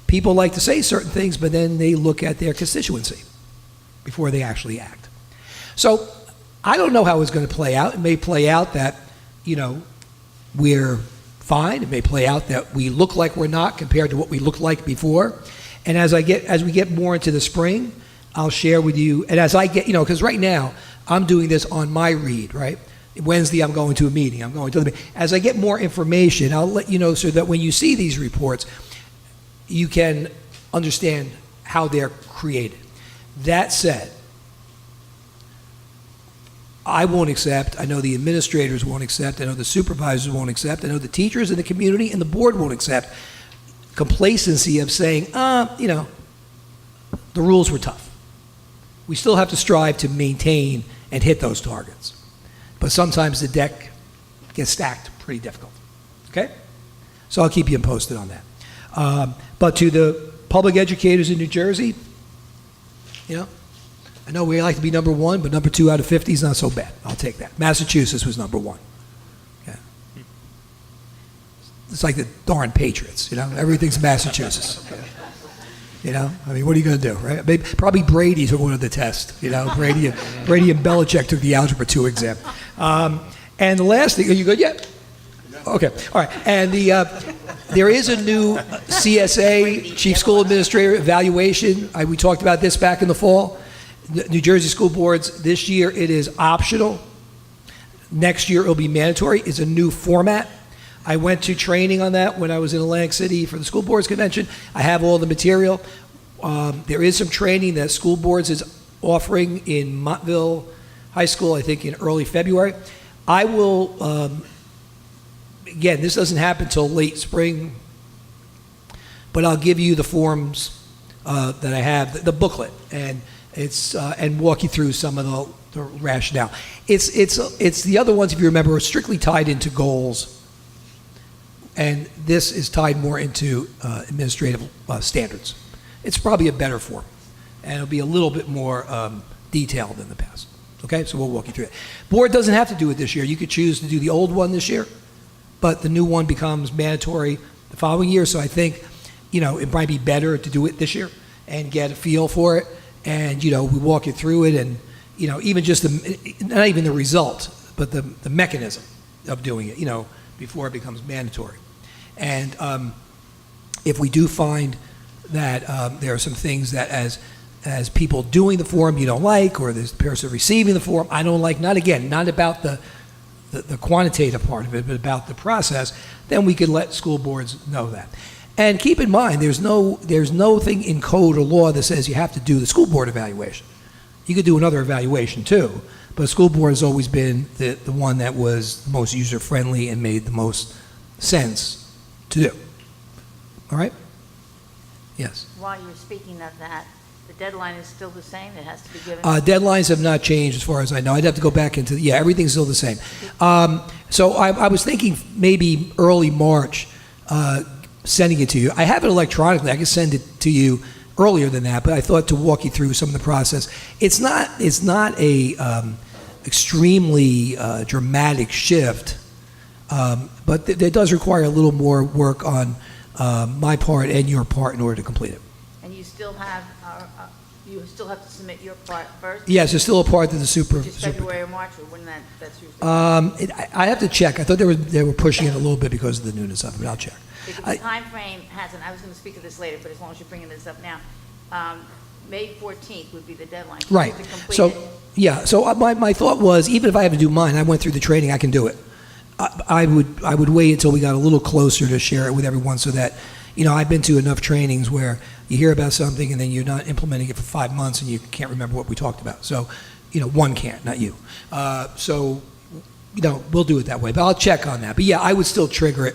people like to say certain things, but then they look at their constituency before they actually act. So I don't know how it's going to play out. It may play out that, we're fine. It may play out that we look like we're not compared to what we looked like before. And as we get more into the spring, I'll share with you. And as I get, because right now I'm doing this on my read, right? Wednesday I'm going to a meeting. I'm going to the meeting. As I get more information, I'll let you know so that when you see these reports, you can understand how they're created. That said, I won't accept, I know the administrators won't accept, I know the supervisors won't accept, I know the teachers and the community and the board won't accept complacency of saying, the rules were tough. We still have to strive to maintain and hit those targets. But sometimes the deck gets stacked pretty difficult, okay? So I'll keep you posted on that. But to the public educators in New Jersey, I know we like to be number one, but number 2 out of 50 is not so bad. I'll take that. Massachusetts was number 1. Yeah. It's like the darn Patriots, everything's Massachusetts. I mean, what are you going to do, right? Maybe, probably Brady took one of the tests, Brady and Belichick took the Algebra 2 exam. And the last thing, are you good yet? Okay, all right. And there is a new CSA, Chief School Administrator evaluation. We talked about this back in the fall. New Jersey school boards, this year it is optional. Next year it'll be mandatory. It's a new format. I went to training on that when I was in Atlantic City for the school boards convention. I have all the material. There is some training that school boards is offering in Montville High School, I think in early February. I will, again, this doesn't happen until late spring, but I'll give you the forms that I have, the booklet, and walk you through some of the rationale. It's the other ones, if you remember, are strictly tied into goals. And this is tied more into administrative standards. It's probably a better form, and it'll be a little bit more detailed than the past. Okay, so we'll walk you through it. Board doesn't have to do it this year. You could choose to do the old one this year, but the new one becomes mandatory the following year. So I think, it might be better to do it this year and get a feel for it. And, we walk you through it, and, even just not even the result, but the mechanism of doing it, before it becomes mandatory. And if we do find that there are some things that as people doing the form you don't like, or there's the person receiving the form I don't like, not about the quantitative part of it, but about the process, then we could let school boards know that. And keep in mind, there's no thing in code or law that says you have to do the school board evaluation. You could do another evaluation too, but school board has always been the one that was the most user-friendly and made the most sense to do. All right? Yes? While you're speaking of that, the deadline is still the same? It has to be given? Deadlines have not changed as far as I know. I'd have to go back into, everything's still the same. So I was thinking maybe early March, sending it to you. I have it electronically. I can send it to you earlier than that, but I thought to walk you through some of the process. It's not a extremely dramatic shift, but it does require a little more work on my part and your part in order to complete it. And you still have to submit your part first? Yes, there's still a part that the Which is February or March, or when that's usually? I have to check. I thought they were pushing it a little bit because of the newness of it, but I'll check. Because the time frame hasn't, I was going to speak of this later, but as long as you're bringing this up now, May 14th would be the deadline. Right. To complete So, it. So my thought was, even if I have to do mine, I went through the training, I can do it. I would wait until we got a little closer to share it with everyone, so that, I've been to enough trainings where you hear about something and then you're not implementing it for 5 months and you can't remember what we talked about. So, one can't, not you. So, we'll do it that way. But I'll check on that. But I would still trigger it.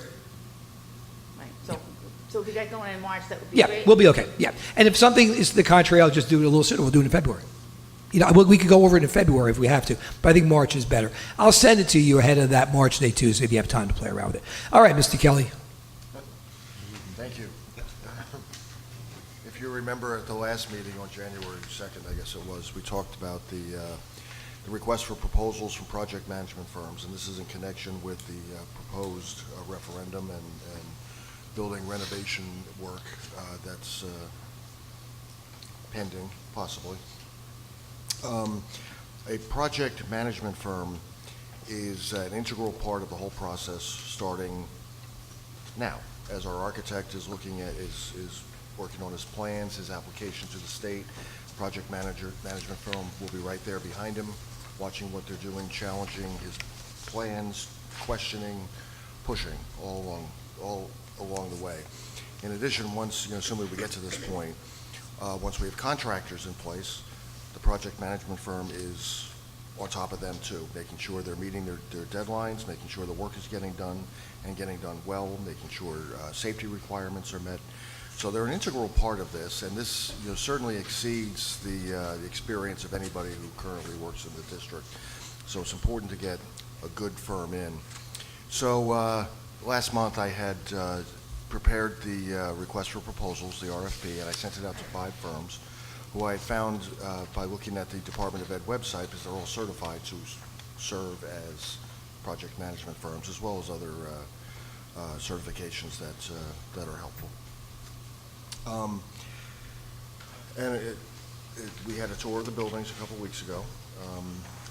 Right. So if you got going in March, that would be great? Yeah, we'll be okay. Yeah. And if something is to the contrary, I'll just do it a little sooner. We'll do it in February. We could go over it in February if we have to, but I think March is better. I'll send it to you ahead of that March day Tuesday if you have time to play around with it. All right, Mr. Kelly. Thank you. If you're remember at the last meeting on January 2nd, I guess it was, we talked about the request for proposals from project management firms, and this is in connection with the proposed referendum and building renovation work that's pending, possibly. A project management firm is an integral part of the whole process starting now, as our architect is looking at, is working on his plans, his application to the state. Project management firm will be right there behind him, watching what they're doing, challenging his plans, questioning, pushing all along the way. In addition, once, assuming we get to this point, once we have contractors in place, the project management firm is on top of them too, making sure they're meeting their deadlines, making sure the work is getting done and getting done well, making sure safety requirements are met. So they're an integral part of this, and this certainly exceeds the experience of anybody who currently works in the district. So it's important to get a good firm in. So last month I had prepared the request for proposals, the RFP, and I sent it out to 5 firms who I had found by looking at the Department of Ed website, because they're all certified to serve as project management firms, as well as other certifications that are helpful. We had a tour of the buildings a couple weeks ago,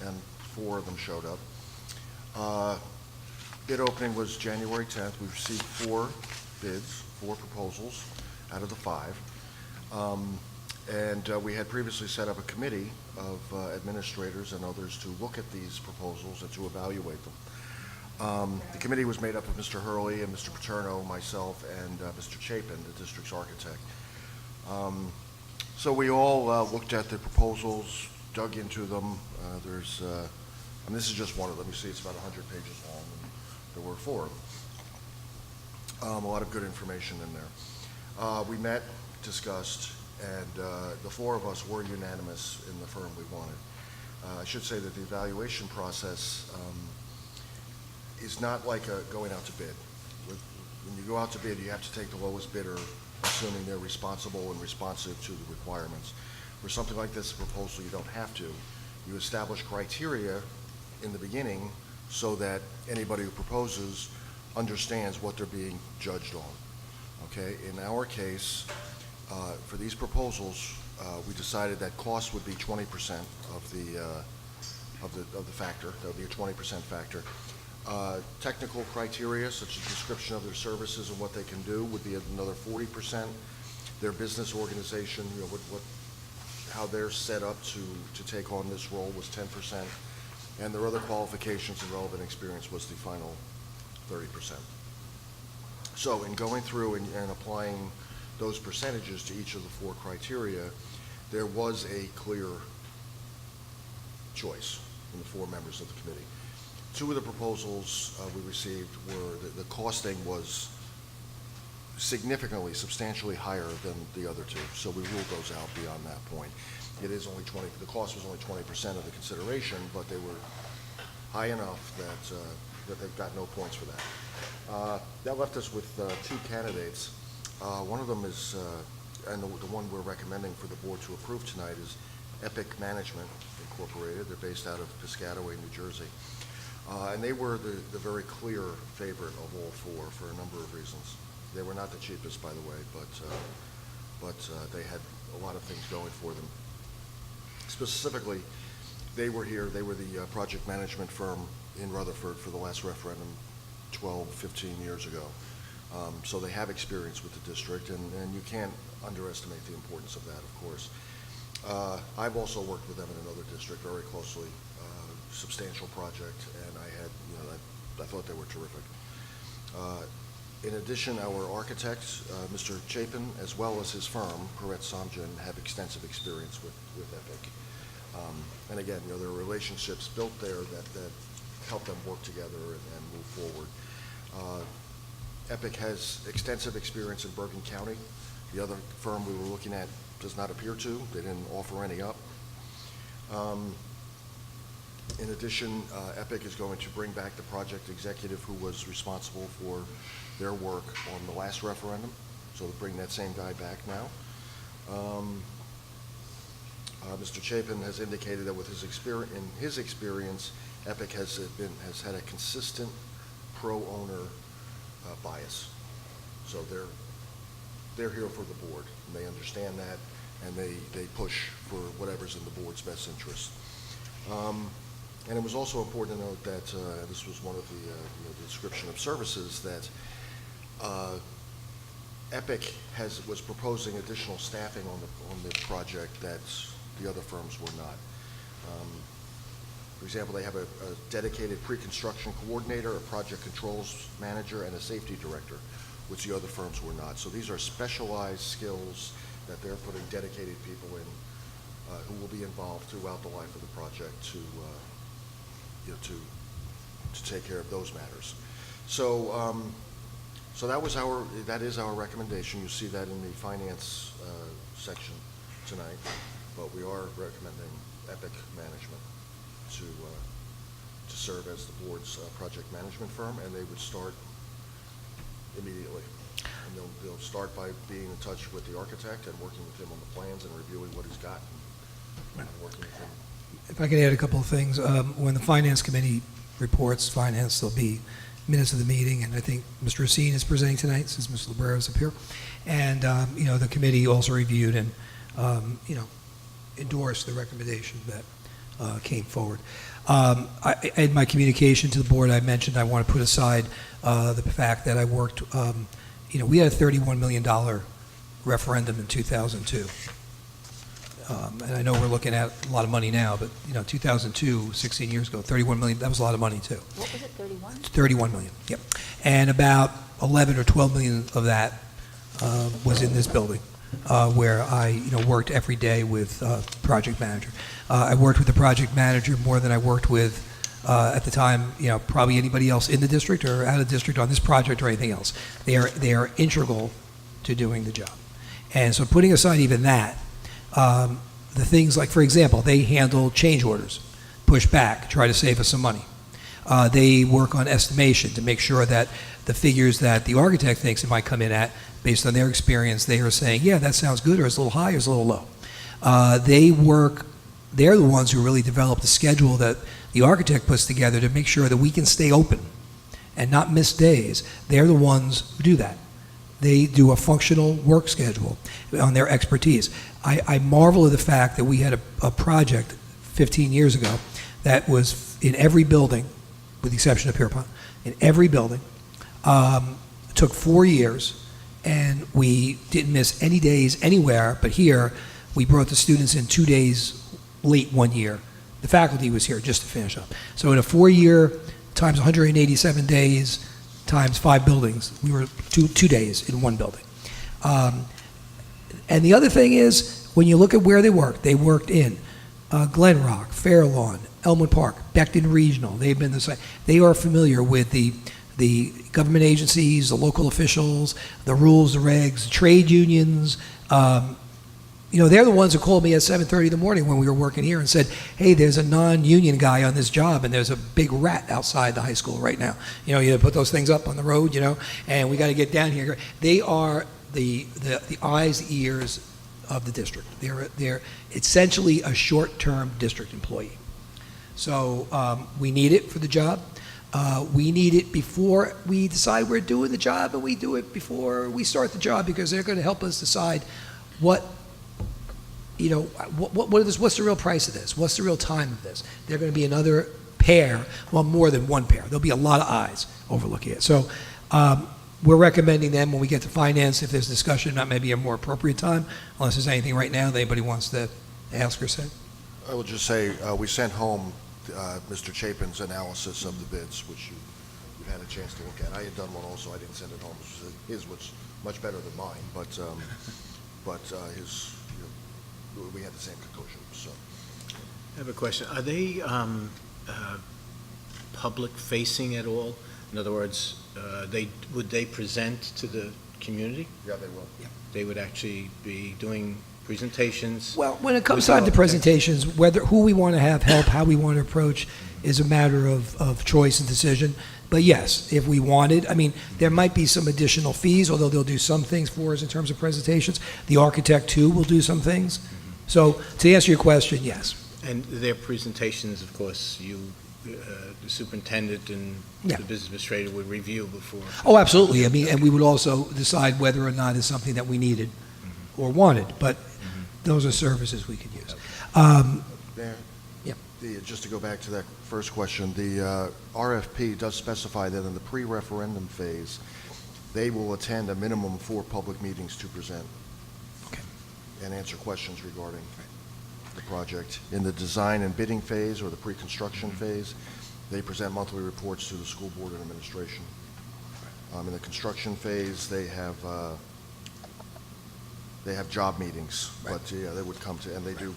and 4 of them showed up. Bid opening was January 10th. We received 4 bids, 4 proposals out of the 5. We had previously set up a committee of administrators and others to look at these proposals and to evaluate them. The committee was made up of Mr. Hurley and Mr. Paterno, myself, and Mr. Chapin, the district's architect. So we all looked at the proposals, dug into them. And this is just one of them. You see it's about 100 pages long, and there were 4 of them. A lot of good information in there. We met, discussed, and the 4 of us were unanimous in the firm we wanted. I should say that the evaluation process is not like going out to bid. When you go out to bid, you have to take the lowest bidder, assuming they're responsible and responsive to the requirements. For something like this proposal, you don't have to. You establish criteria in the beginning so that anybody who proposes understands what they're being judged on. Okay, in our case, for these proposals, we decided that cost would be 20% of the factor. That would be a 20% factor. Technical criteria, such as description of their services and what they can do, would be another 40%. Their business organization, how they're set up to take on this role, was 10%, and their other qualifications and relevant experience was the final 30%. So in going through and applying those percentages to each of the 4 criteria, there was a clear choice in the 4 members of the committee. 2 of the proposals we received were, the costing was significantly, substantially higher than the other 2, so we ruled those out beyond that point. It is only the cost was only 20% of the consideration, but they were high enough that they got no points for that. That left us with 2 candidates. One of them is, and the one we're recommending for the board to approve tonight, is Epic Management Incorporated. They're based out of Piscataway, New Jersey. And they were the very clear favorite of all 4 for a number of reasons. They were not the cheapest, by the way, but they had a lot of things going for them. Specifically, they were here. They were the project management firm in Rutherford for the last referendum 12, 15 years ago. So they have experience with the district, and you can't underestimate the importance of that, of course. I've also worked with them in another district very closely, substantial project, and I thought they were terrific. In addition, our architect, Mr. Chapin, as well as his firm, Perret Samjan, have extensive experience with Epic. And again, there are relationships built there that help them work together and move forward. Epic has extensive experience in Bergen County. The other firm we were looking at does not appear to. They didn't offer any up. In addition, Epic is going to bring back the project executive who was responsible for their work on the last referendum. So they'll bring that same guy back now. Mr. Chapin has indicated that with his experience, Epic has had a consistent pro-owner bias. So they're here for the board, and they understand that, and they push for whatever's in the board's best interest. And it was also important to note that this was one of the description of services that Epic was proposing additional staffing on the project that the other firms were not. For example, they have a dedicated pre-construction coordinator, a project controls manager, and a safety director, which the other firms were not. So these are specialized skills that they're putting dedicated people in who will be involved throughout the life of the project to take care of those matters. So so that is our recommendation. You see that in the finance section tonight, but we are recommending Epic Management to serve as the board's project management firm, and they would start immediately. And they'll start by being in touch with the architect and working with him on the plans and reviewing what he's got and working with him. If I can add a couple of things. When the Finance Committee reports finance, there'll be minutes of the meeting, and I think Mr. Racine is presenting tonight since Mr. Libero is up here. And, the committee also reviewed and, endorsed the recommendation that came forward. In my communication to the board, I mentioned I want to put aside the fact that I worked, we had a $31 million referendum in 2002. And I know we're looking at a lot of money now, but 2002, 16 years ago, 31 million, that was a lot of money too. What was it, 31? 31 million, yep. And about 11 or 12 million of that was in this building, where I worked every day with project manager. I worked with the project manager more than I worked with at the time, probably anybody else in the district or out of the district on this project or anything else. They are integral to doing the job. And so putting aside even that, the things like, for example, they handle change orders, push back, try to save us some money. They work on estimation to make sure that the figures that the architect thinks it might come in at, based on their experience, they are saying, yeah, that sounds good, or it's a little high, or it's a little low. They're the ones who really develop the schedule that the architect puts together to make sure that we can stay open and not miss days. They're the ones who do that. They do a functional work schedule on their expertise. I marvel at the fact that we had a project 15 years ago that was in every building, with the exception of Pierpont, in every building. It took 4 years, and we didn't miss any days anywhere, but here we brought the students in 2 days late 1 year. The faculty was here just to finish up. So in a 4-year times 187 days, times 5 buildings, we were 2 days in one building. And the other thing is, when you look at where they worked in Glen Rock, Fair Lawn, Elmwood Park, Becton Regional. They've been the same. They are familiar with the government agencies, the local officials, the rules, the regs, trade unions. They're the ones who called me at 7:30 in the morning when we were working here and said, hey, there's a non-union guy on this job, and there's a big rat outside the high school right now. You put those things up on the road, and we got to get down here. They are the eyes, ears of the district. They're essentially a short-term district employee. So we need it for the job. We need it before we decide we're doing the job, and we do it before we start the job, because they're going to help us decide what's the real price of this? What's the real time of this? They're going to be another pair, well, more than one pair. There'll be a lot of eyes overlooking it. So we're recommending them when we get to finance, if there's discussion, that may be a more appropriate time, unless there's anything right now that anybody wants to ask or say. I will just say, we sent home Mr. Chapin's analysis of the bids, which you had a chance to look at. I had done one also. I didn't send it home. His was much better than mine, but his, we had the same conclusion. So, I have a question. Are they public-facing at all? In other words, would they present to the community? Yeah, they will. Yeah. They would actually be doing presentations? Well, when it comes time to presentations, who we want to have help, how we want to approach, is a matter of choice and decision. But yes, if we wanted, I mean, there might be some additional fees, although they'll do some things for us in terms of presentations. The architect, too, will do some things. So to answer your question, yes. And their presentations, of course, the superintendent and Yeah. the business administrator would review before. Oh, absolutely. I mean, and we would also decide whether or not it's something that we needed or wanted, but those are services we could use. There. Yep. Just to go back to that first question, the RFP does specify that in the pre-referendum phase, they will attend a minimum 4 public meetings to present and answer questions regarding the project. In the design and bidding phase or the pre-construction phase, they present monthly reports to the school board and administration. In the construction phase, they have job meetings, but yeah, they would come to, and they do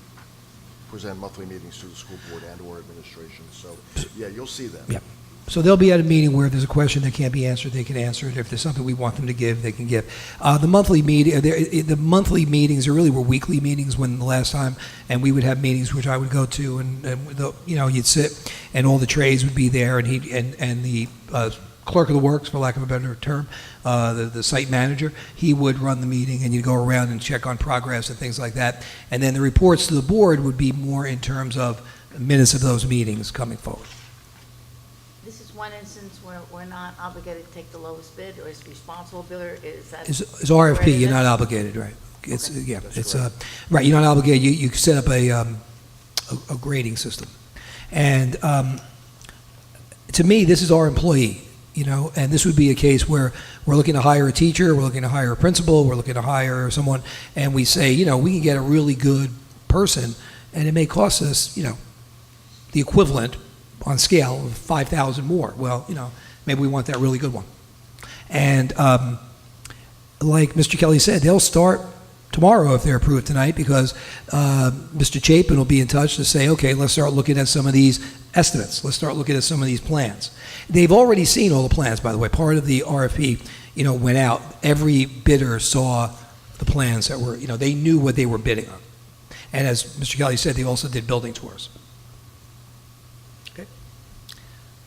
present monthly meetings to the school board and or administration. So yeah, you'll see them. Yep. So they'll be at a meeting where if there's a question that can't be answered, they can answer it. If there's something we want them to give, they can give. The monthly meetings are really were weekly meetings when the last time, and we would have meetings which I would go to, and you'd sit, and all the trades would be there, and the clerk of the works, for lack of a better term, the site manager, he would run the meeting, and you'd go around and check on progress and things like that. And then the reports to the board would be more in terms of minutes of those meetings coming forward. This is one instance where we're not obligated to take the lowest bid, or is responsible bidder, is that? It's RFP, where it you're is? not obligated, right? It's, Okay. yeah, That's it's, correct. right, you're not obligated, you set up a grading system. And to me, this is our employee, and this would be a case where we're looking to hire a teacher, we're looking to hire a principal, we're looking to hire someone, and we say, we can get a really good person, and it may cost us, the equivalent on scale of 5,000 more. Well, maybe we want that really good one. And like Mr. Kelly said, they'll start tomorrow if they're approved tonight, because Mr. Chapin will be in touch to say, okay, let's start looking at some of these estimates. Let's start looking at some of these plans. They've already seen all the plans, by the way. Part of the RFP, went out. Every bidder saw the plans that were, they knew what they were bidding on. And as Mr. Kelly said, they also did building tours. Okay.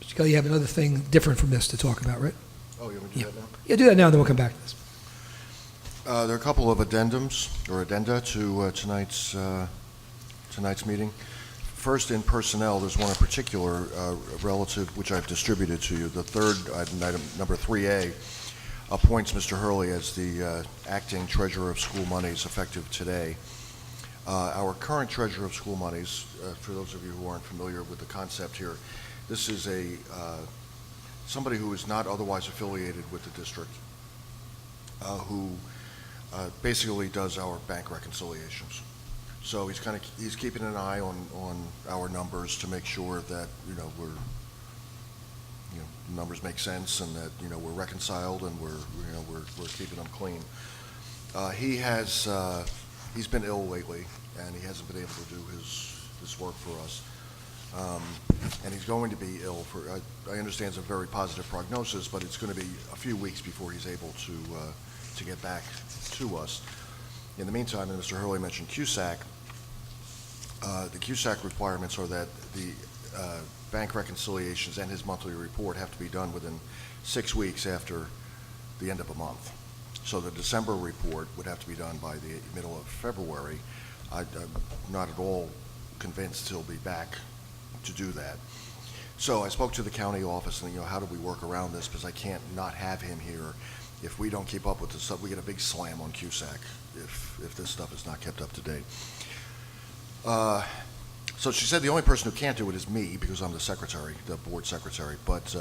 Mr. Kelly, you have another thing different from this to talk about, right? Oh, you want me to do that now? Yeah, do that now, then we'll come back to this. There are a couple of addendums or addenda to tonight's meeting. First, in personnel, there's one in particular relative, which I've distributed to you. The third item, number 3A, appoints Mr. Hurley as the acting treasurer of school monies effective today. Our current treasurer of school monies, for those of you who aren't familiar with the concept here, this is somebody who is not otherwise affiliated with the district, who basically does our bank reconciliations. So he's keeping an eye on our numbers to make sure that numbers make sense and that we're reconciled and we're keeping them clean. He's been ill lately and he hasn't been able to do his work for us. And he's going to be ill for, I understand it's a very positive prognosis, but it's going to be a few weeks before he's able to get back to us. In the meantime, and Mr. Hurley mentioned CUSAC, the CUSAC requirements are that the bank reconciliations and his monthly report have to be done within 6 weeks after the end of a month. So the December report would have to be done by the middle of February. I'm not at all convinced he'll be back to do that. So I spoke to the county office and, how do we work around this? Because I can't not have him here. If we don't keep up with this stuff, we get a big slam on CUSAC if this stuff is not kept up to date. So she said the only person who can't do it is me because I'm the secretary, the board secretary. But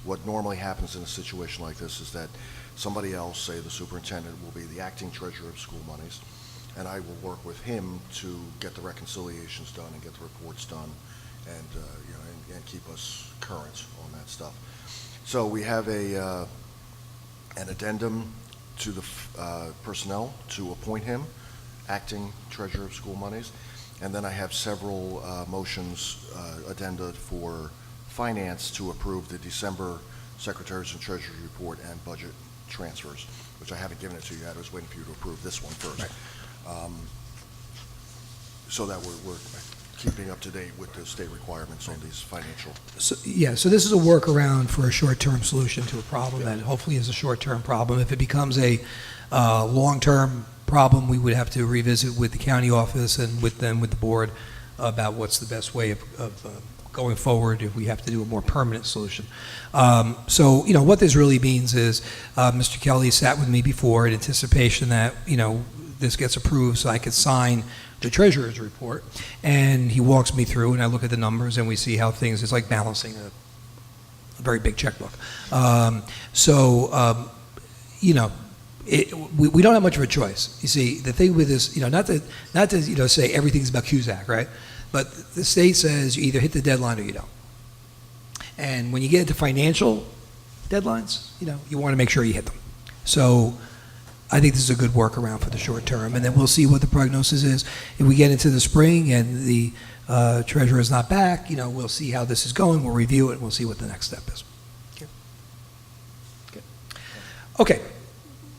what normally happens in a situation like this is that somebody else, say the superintendent, will be the acting treasurer of school monies, and I will work with him to get the reconciliations done and get the reports done, and and keep us current on that stuff. So we have an addendum to the personnel to appoint him acting treasurer of school monies. And then I have several motions, addenda for finance to approve the December secretaries and treasurers report and budget transfers, which I haven't given it to you yet. I was waiting for you to approve this one first. Right. So that we're keeping up to date with the state requirements on these financial. So, yeah, so this is a workaround for a short-term solution to a problem that hopefully is a short-term problem. If it becomes a long-term problem, we would have to revisit with the county office and with the board about what's the best way of going forward if we have to do a more permanent solution. So, what this really means is Mr. Kelly sat with me before in anticipation that, this gets approved so I could sign the treasurer's report, and he walks me through and I look at the numbers and we see how things, it's like balancing a very big checkbook. We don't have much of a choice. You see, the thing with this, not to say everything's about Cusack, right? But the state says you either hit the deadline or you don't. And when you get into financial deadlines, you want to make sure you hit them. So I think this is a good workaround for the short term, and then we'll see what the prognosis is. If we get into the spring and the treasurer is not back, we'll see how this is going. We'll review it, and we'll see what the next step is. Okay.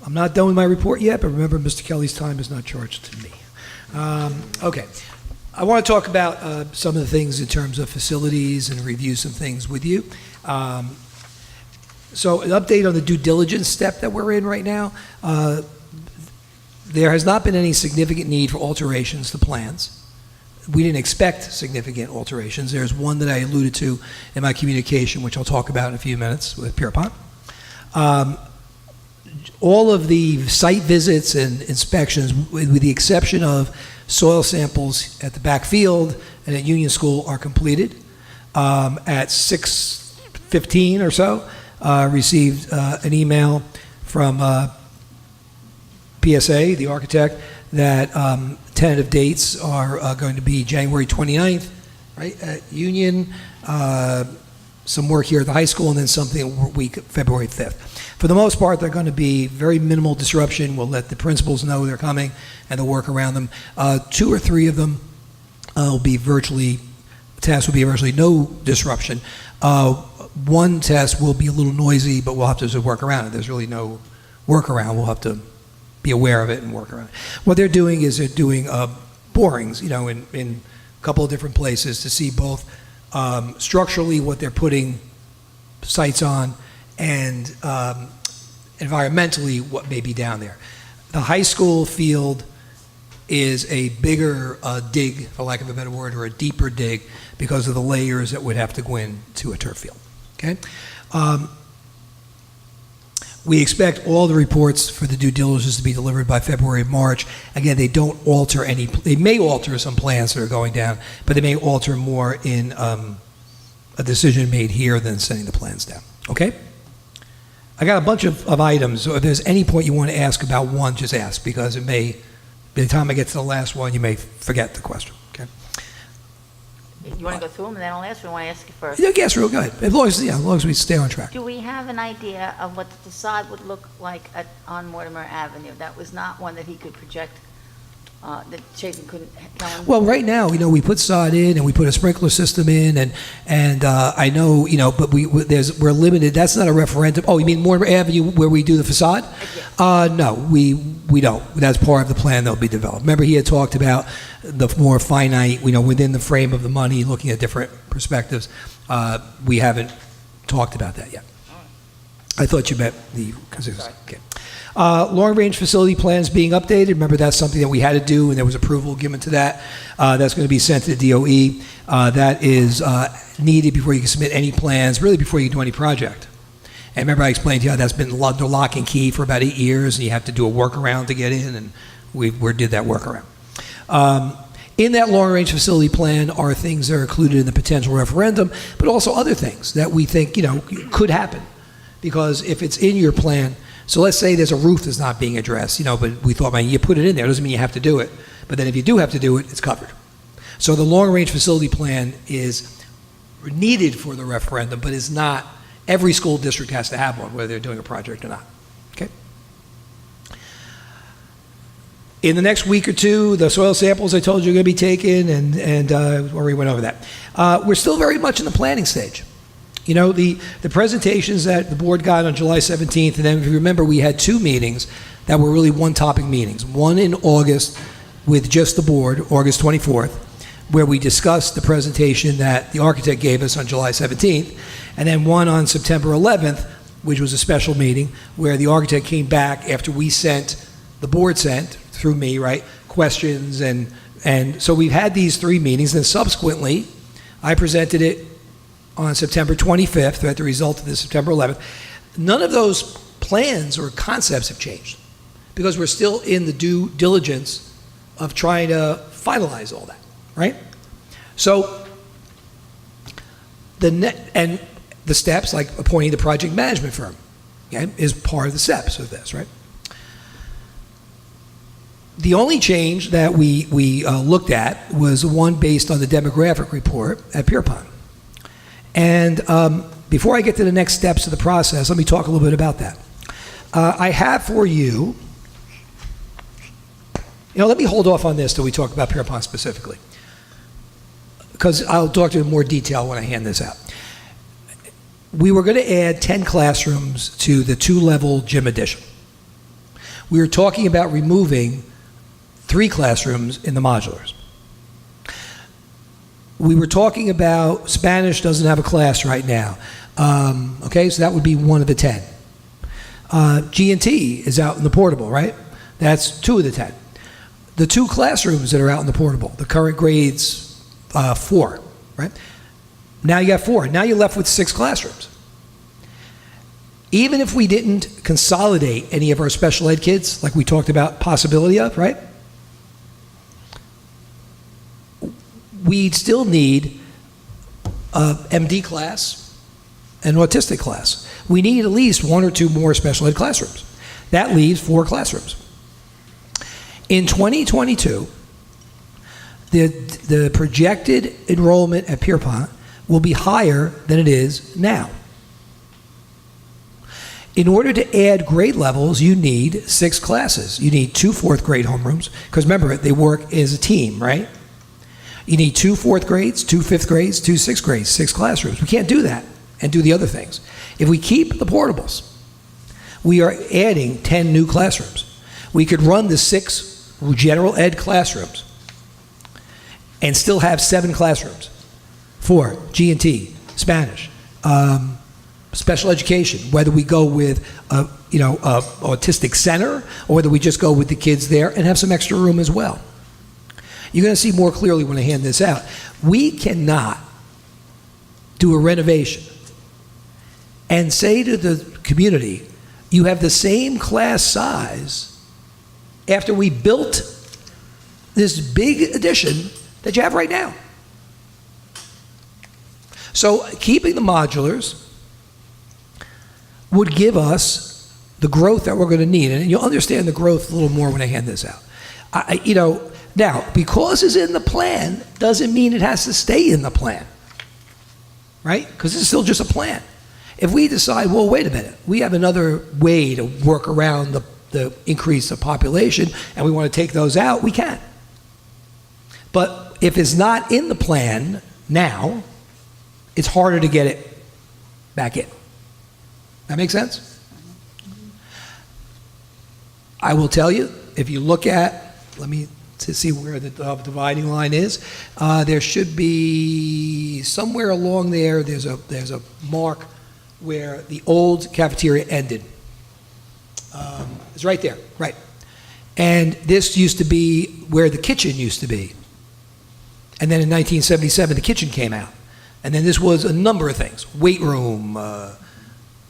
I'm not done with my report yet, but remember, Mr. Kelly's time is not charged to me. Okay. I want to talk about some of the things in terms of facilities and review some things with you. So an update on the due diligence step that we're in right now. There has not been any significant need for alterations to plans. We didn't expect significant alterations. There's one that I alluded to in my communication, which I'll talk about in a few minutes with Pierpont. All of the site visits and inspections, with the exception of soil samples at the back field and at Union School, are completed. At 6:15 or so, received an email from PSA, the architect, that tentative dates are going to be January 29th, right, at Union, some work here at the high school, and then something week February 5th. For the most part, they're going to be very minimal disruption. We'll let the principals know they're coming, and they'll work around them. 2 or 3 of them will be virtually no disruption. One test will be a little noisy, but we'll have to work around it. There's really no workaround. We'll have to be aware of it and work around it. What they're doing is they're doing borings, in a couple of different places to see both structurally what they're putting sites on and environmentally what may be down there. The high school field is a bigger dig, for lack of a better word, or a deeper dig because of the layers that would have to go into a turf field. Okay? We expect all the reports for the due diligence to be delivered by February, March. Again, they don't alter they may alter some plans that are going down, but they may alter more in a decision made here than sending the plans down. Okay? I got a bunch of items. So if there's any point you want to ask about one, just ask, because it may, by the time I get to the last one, you may forget the question. Okay? You want to go through them and then I'll ask, or I want to ask you first? Yeah, guess real good. As long as we stay on track. Do we have an idea of what the facade would look like on Mortimer Avenue? That was not one that he could project, that Chapin couldn't tell him? Well, right now, we put sod in and we put a sprinkler system in, and I know, but we're limited. That's not a referendum. Oh, you mean Mortimer Avenue where we do the facade? No, we don't. That's part of the plan that'll be developed. Remember, he had talked about the more finite, within the frame of the money, looking at different perspectives. We haven't talked about that yet. I thought you meant okay. Long-range facility plans being updated. Remember, that's something that we had to do, and there was approval given to that. That's going to be sent to the DOE. That is needed before you can submit any plans, really before you do any project. And remember, I explained to you how that's been under lock and key for about 8 years, and you have to do a workaround to get in, and we did that workaround. In that long-range facility plan are things that are included in the potential referendum, but also other things that we think, could happen. Because if it's in your plan, so let's say there's a roof that's not being addressed, but we thought, you put it in there, doesn't mean you have to do it. But then if you do have to do it, it's covered. So the long-range facility plan is needed for the referendum, but is not, every school district has to have one, whether they're doing a project or not. Okay? In the next week or two, the soil samples I told you are going to be taken, and already went over that. We're still very much in the planning stage. The presentations that the board got on July 17th, and then if you remember, we had 2 meetings that were really one-topic meetings. One in August with just the board, August 24th, where we discussed the presentation that the architect gave us on July 17th, and then one on September 11th, which was a special meeting, where the architect came back after the board sent, through me, right, questions, and so we've had these 3 meetings, and subsequently, I presented it on September 25th, at the result of the September 11th. None of those plans or concepts have changed, because we're still in the due diligence of trying to finalize all that, right? So, and the steps, like appointing the project management firm, okay, is part of the steps of this, right? The only change that we looked at was one based on the demographic report at Pierpont. And before I get to the next steps of the process, let me talk a little bit about that. I have for you, let me hold off on this till we talk about Pierpont specifically, because I'll talk to you in more detail when I hand this out. We were going to add 10 classrooms to the 2-level gym addition. We were talking about removing 3 classrooms in the modulars. We were talking about Spanish doesn't have a class right now. Okay, so that would be one of the 10. G&T is out in the portable, right? That's 2 of the 10. The 2 classrooms that are out in the portable, the current grade's 4, right? Now you got 4. Now you're left with 6 classrooms. Even if we didn't consolidate any of our special ed kids, like we talked about possibility of, right? We'd still need a MD class and an autistic class. We need at least 1 or 2 more special ed classrooms. That leaves 4 classrooms. In 2022, the projected enrollment at Pierpont will be higher than it is now. In order to add grade levels, you need 6 classes. You need 2 4th grade homerooms, because remember, they work as a team, right? You need 2 4th grades, 2 5th grades, 2 6th grades, 6 classrooms. We can't do that and do the other things. If we keep the portables, we are adding 10 new classrooms. We could run the 6 general ed classrooms and still have 7 classrooms for G&T, Spanish, special education, whether we go with a autistic center or whether we just go with the kids there and have some extra room as well. You're going to see more clearly when I hand this out. We cannot do a renovation and say to the community, you have the same class size after we built this big addition that you have right now. So keeping the modulars would give us the growth that we're going to need, and you'll understand the growth a little more when I hand this out. Now, because it's in the plan doesn't mean it has to stay in the plan, right? Because it's still just a plan. If we decide, well, wait a minute, we have another way to work around the increase of population and we want to take those out, we can. But if it's not in the plan now, it's harder to get it back in. That make sense? I will tell you, if you look at, to see where the dividing line is, there should be somewhere along there, there's a mark where the old cafeteria ended. It's right there, right. And this used to be where the kitchen used to be. And then in 1977, the kitchen came out. And then this was a number of things: weight room,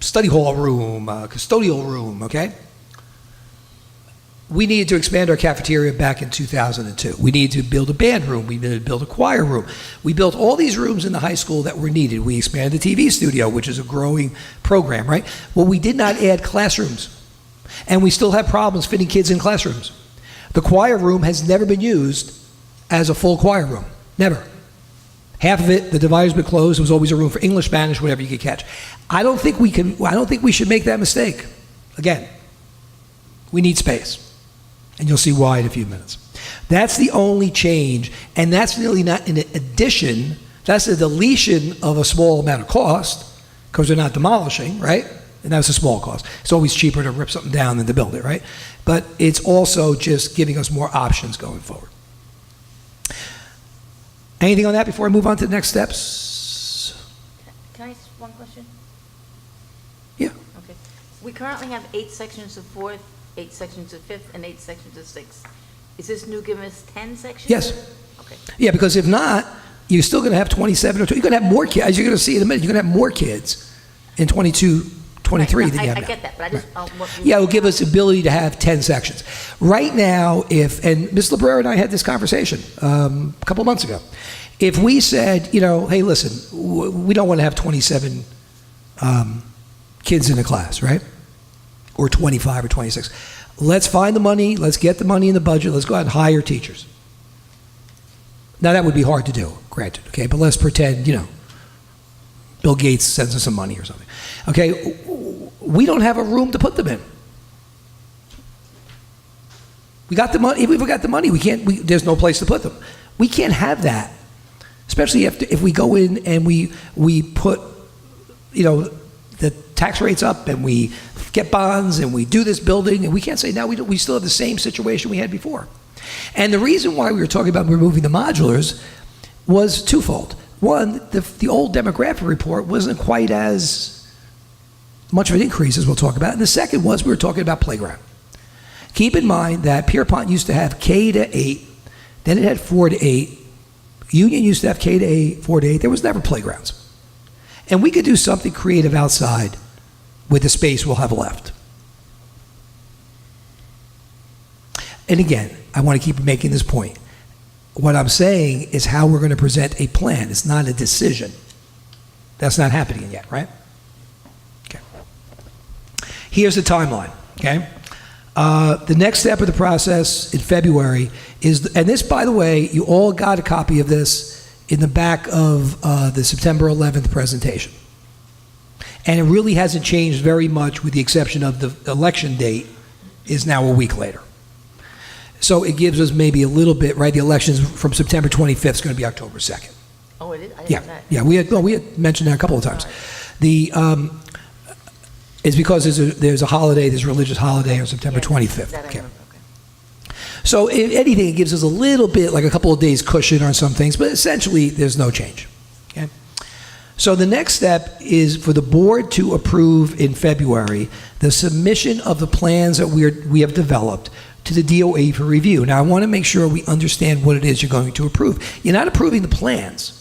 study hall room, custodial room, okay? We needed to expand our cafeteria back in 2002. We needed to build a band room. We needed to build a choir room. We built all these rooms in the high school that were needed. We expanded the TV studio, which is a growing program, right? Well, we did not add classrooms. And we still have problems fitting kids in classrooms. The choir room has never been used as a full choir room. Never. Half of it, the divider's been closed. There was always a room for English, Spanish, whatever you could catch. I don't think we should make that mistake. Again, we need space. And you'll see why in a few minutes. That's the only change, and that's really not an addition. That's a deletion of a small amount of cost, because they're not demolishing, right? And that's a small cost. It's always cheaper to rip something down than to build it, right? But it's also just giving us more options going forward. Anything on that before I move on to the next steps? Can I ask one question? Yeah. Okay. We currently have 8 sections of 4th, 8 sections of 5th, and 8 sections of 6th. Is this new giving us 10 sections? Yes. Okay. Yeah, because if not, you're still going to have 27 or 20. You're going to have more kids. As you're going to see in a minute, you're going to have more kids in 22, 23 Right, than no, you have I now. get that, but I just... Yeah, it will give us the ability to have 10 sections. Right now, and Ms. LeBreur and I had this conversation a couple of months ago. If we said, hey, listen, we don't want to have 27 kids in a class, right? Or 25 or 26. Let's find the money. Let's get the money in the budget. Let's go out and hire teachers. Now, that would be hard to do, granted, okay? But let's pretend, Bill Gates sends us some money or something. Okay, we don't have a room to put them in. We got the money. If we got the money, there's no place to put them. We can't have that, especially if we go in and we put, the tax rates up and we get bonds and we do this building, and we can't say now we still have the same situation we had before. And the reason why we were talking about removing the modulars was twofold. One, the old demographic report wasn't quite as much of an increase as we'll talk about. And the second was we were talking about playground. Keep in mind that Pierpont used to have K to 8, then it had 4 to 8. Union used to have K to 8, 4 to 8. There was never playgrounds. And we could do something creative outside with the space we'll have left. And again, I want to keep making this point. What I'm saying is how we're going to present a plan. It's not a decision. That's not happening yet, right? Okay. Here's the timeline, okay? The next step of the process in February is, and this, by the way, you all got a copy of this in the back of the September 11th presentation. And it really hasn't changed very much with the exception of the election date is now a week later. So it gives us maybe a little bit, right? The elections from September 25th is going to be October 2nd. Oh, it is? I didn't know that. Yeah, we had mentioned that a couple of times. The it's because there's a holiday, there's a religious holiday on September 25th. That I Okay. remember, okay. So if anything, it gives us a little bit, like a couple of days cushion on some things, but essentially there's no change. Okay. So the next step is for the board to approve in February the submission of the plans that we have developed to the DOE for review. Now, I want to make sure we understand what it is you're going to approve. You're not approving the plans.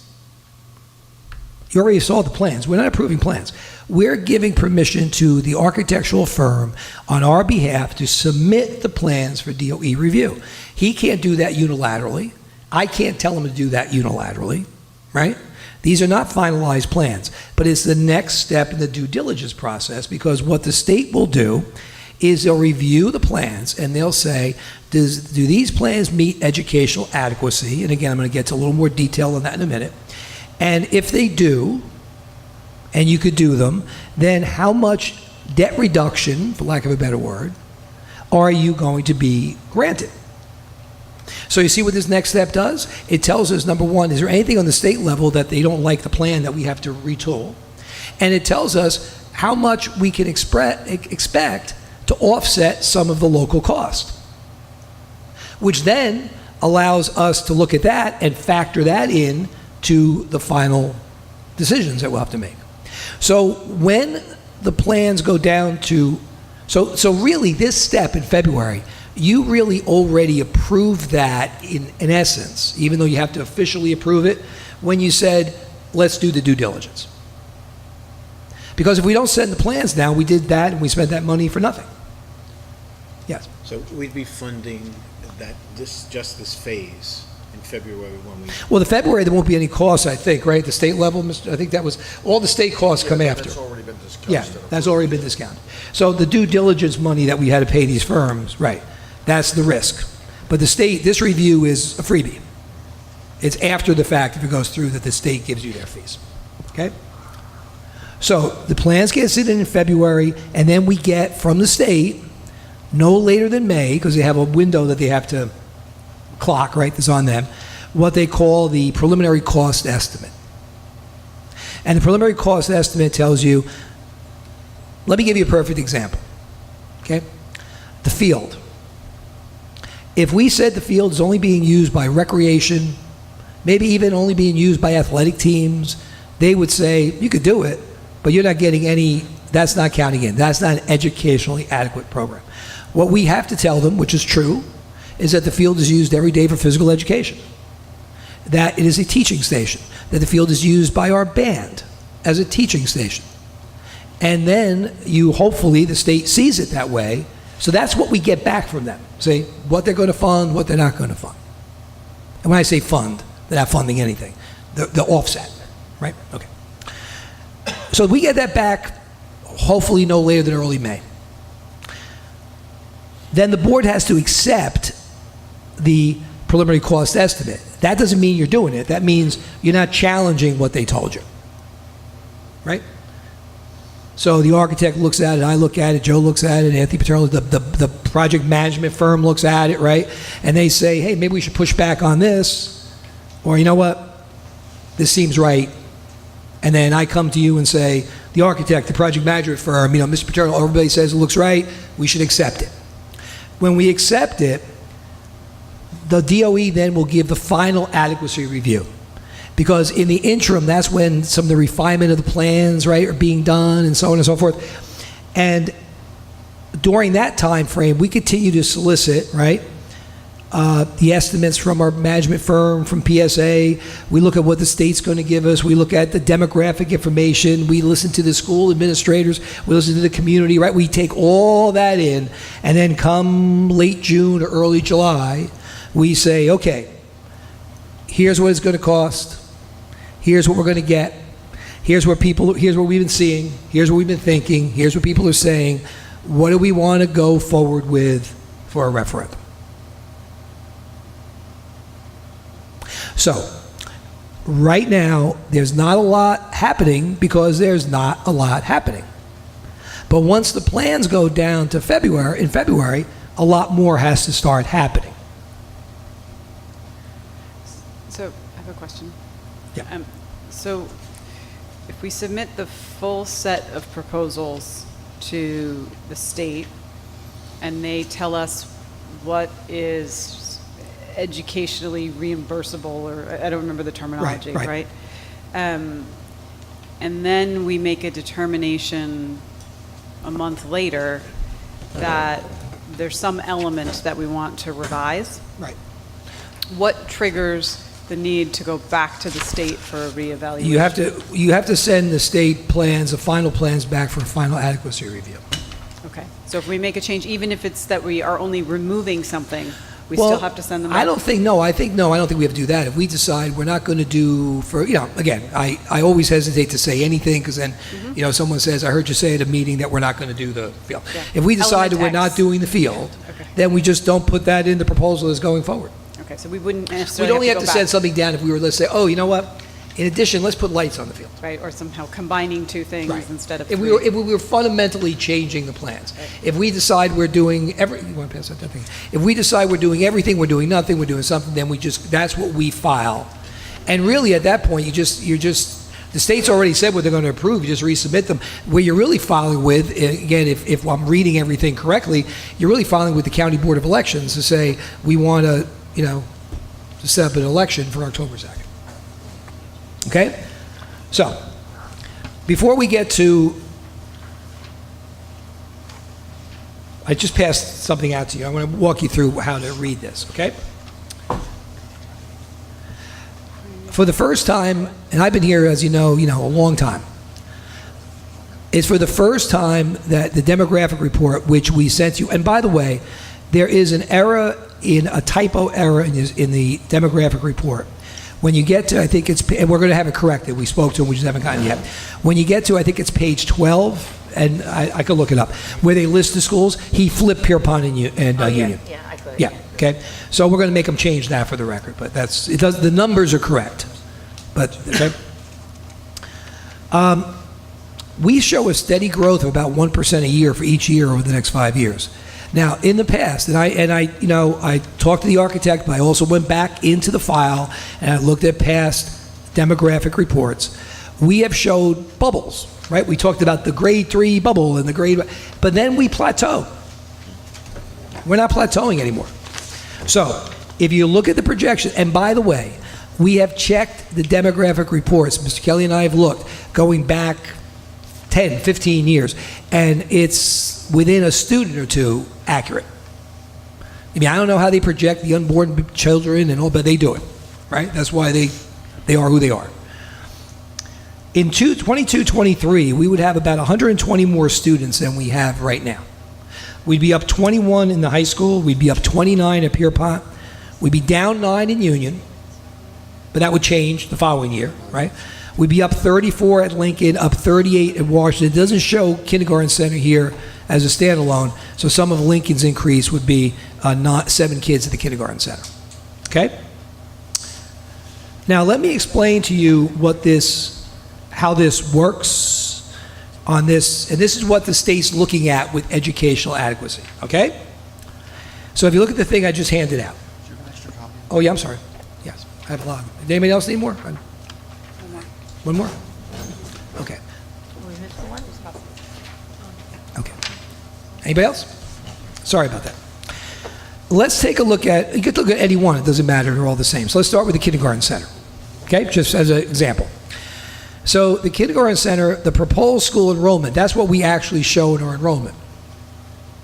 You already saw the plans. We're not approving plans. We're giving permission to the architectural firm on our behalf to submit the plans for DOE review. He can't do that unilaterally. I can't tell him to do that unilaterally, right? These are not finalized plans, but it's the next step in the due diligence process, because what the state will do is they'll review the plans and they'll say, do these plans meet educational adequacy? And again, I'm going to get to a little more detail on that in a minute. And if they do, and you could do them, then how much debt reduction, for lack of a better word, are you going to be granted? So you see what this next step does? It tells us, number one, is there anything on the state level that they don't like the plan that we have to retool? And it tells us how much we can expect to offset some of the local cost, which then allows us to look at that and factor that in to the final decisions that we'll have to make. So when the plans go down to, so really this step in February, you really already approved that in essence, even though you have to officially approve it, when you said, let's do the due diligence. Because if we don't send the plans down, we did that and we spent that money for nothing. Yes. So we'd be funding just this phase in February when we... Well, the February, there won't be any costs, I think, right? At the state level, I think that was, all the state costs come after. That's already been discussed. Yeah, that's already been discounted. So the due diligence money that we had to pay these firms, right, that's the risk. But the state, this review is a freebie. It's after the fact, if it goes through, that the state gives you their fees. Okay? So the plans get sent in February, and then we get from the state, no later than May, because they have a window that they have to clock, right, that's on them, what they call the preliminary cost estimate. And the preliminary cost estimate tells you, let me give you a perfect example, okay? The field. If we said the field is only being used by recreation, maybe even only being used by athletic teams, they would say, you could do it, but you're not getting any, that's not counting in. That's not an educationally adequate program. What we have to tell them, which is true, is that the field is used every day for physical education, that it is a teaching station, that the field is used by our band as a teaching station. And then hopefully the state sees it that way. So that's what we get back from them. Say what they're going to fund, what they're not going to fund. And when I say fund, they're not funding anything. The offset, right? Okay. So we get that back hopefully no later than early May. Then the board has to accept the preliminary cost estimate. That doesn't mean you're doing it. That means you're not challenging what they told you, right? So the architect looks at it, I look at it, Joe looks at it, Anthony Paterno, the project management firm looks at it, right? And they say, hey, maybe we should push back on this, or you know what, this seems right. And then I come to you and say, the architect, the project management firm, Mr. Paterno, everybody says it looks right, we should accept it. When we accept it, the DOE then will give the final adequacy review. Because in the interim, that's when some of the refinement of the plans, right, are being done and so on and so forth. And during that time frame, we continue to solicit, right, the estimates from our management firm, from PSA. We look at what the state's going to give us. We look at the demographic information. We listen to the school administrators. We listen to the community, right? We take all that in, and then come late June or early July, we say, okay, here's what it's going to cost. Here's what we're going to get. Here's what we've been seeing. Here's what we've been thinking. Here's what people are saying. What do we want to go forward with for a referendum? So, right now, there's not a lot happening because there's not a lot happening. But once the plans go down to in February, a lot more has to start happening. So I have a question. Yeah. So if we submit the full set of proposals to the state and they tell us what is educationally reimbursable, or I don't remember the terminology, right? And then we make a determination a month later that there's some element that we want to revise. Right. What triggers the need to go back to the state for a reevaluation? You have to send the state plans, the final plans, back for a final adequacy review. Okay. So if we make a change, even if it's that we are only removing something, we still have to send them back? I don't think we have to do that. If we decide we're not going to do, again, I always hesitate to say anything because then, someone says, I heard you say at a meeting that we're not going to do the field. Yeah. If we decide that we're not doing the field, then we just don't put that in the proposal as going forward. Okay, so we wouldn't necessarily We'd only have to send something down if we were, let's say, oh, you know what? In addition, let's put lights on the field. Right, or somehow combining two things instead of if three. we were fundamentally changing the plans. Right. If we decide we're doing you want to pass that thing? If we decide we're doing everything, we're doing nothing, we're doing something, then that's what we file. And really at that point, the state's already said what they're going to approve, you just resubmit them. Where you're really filing with, again, if I'm reading everything correctly, you're really filing with the County Board of Elections to say, we want to, to set up an election for October 2nd. Okay? So, before we get to, I just passed something out to you. I'm going to walk you through how to read this, okay? For the first time, and I've been here, as you know, a long time. It's for the first time that the demographic report, which we sent you, and by the way, there is a typo error in the demographic report. When you get to, I think it's, and we're going to have it corrected. We spoke to him, we just haven't gotten it yet. When you get to, I think it's page 12, and I could look it up, where they list the schools, he flipped Pierpont and Union. Yeah, I could. Yeah, okay. So we're going to make them change that for the record, but the numbers are correct. But, okay. We show a steady growth of about 1% a year for each year over the next 5 years. Now, in the past, and I talked to the architect, but I also went back into the file and I looked at past demographic reports. We have showed bubbles, right? We talked about the grade 3 bubble and the grade, but then we plateau. We're not plateauing anymore. So, if you look at the projection, and by the way, We have checked the demographic reports. Mr. Kelly and I have looked, going back 10, 15 years, and it's within a student or two accurate. I mean, I don't know how they project the unborn children and all, but they do it, right? That's why they are who they are. In 22-23, we would have about 120 more students than we have right now. We'd be up 21 in the high school. We'd be up 29 at Pierpont. We'd be down 9 in Union, but that would change the following year, right? We'd be up 34 at Lincoln, up 38 at Washington. It doesn't show kindergarten center here as a standalone, so some of Lincoln's increase would be not 7 kids at the kindergarten center, okay? Now, let me explain to you how this works on this, and this is what the state's looking at with educational adequacy, okay? So if you look at the thing I just handed out. Do you have an extra copy? Oh, yeah, I'm sorry. Yes, I have a lot. Does anybody else need more? One more? Okay. We missed the one? Okay. Anybody else? Sorry about that. Let's take a look at, you could look at any one, it doesn't matter, they're all the same. So let's start with the kindergarten center, okay, just as an example. So the kindergarten center, the proposed school enrollment, that's what we actually show in our enrollment,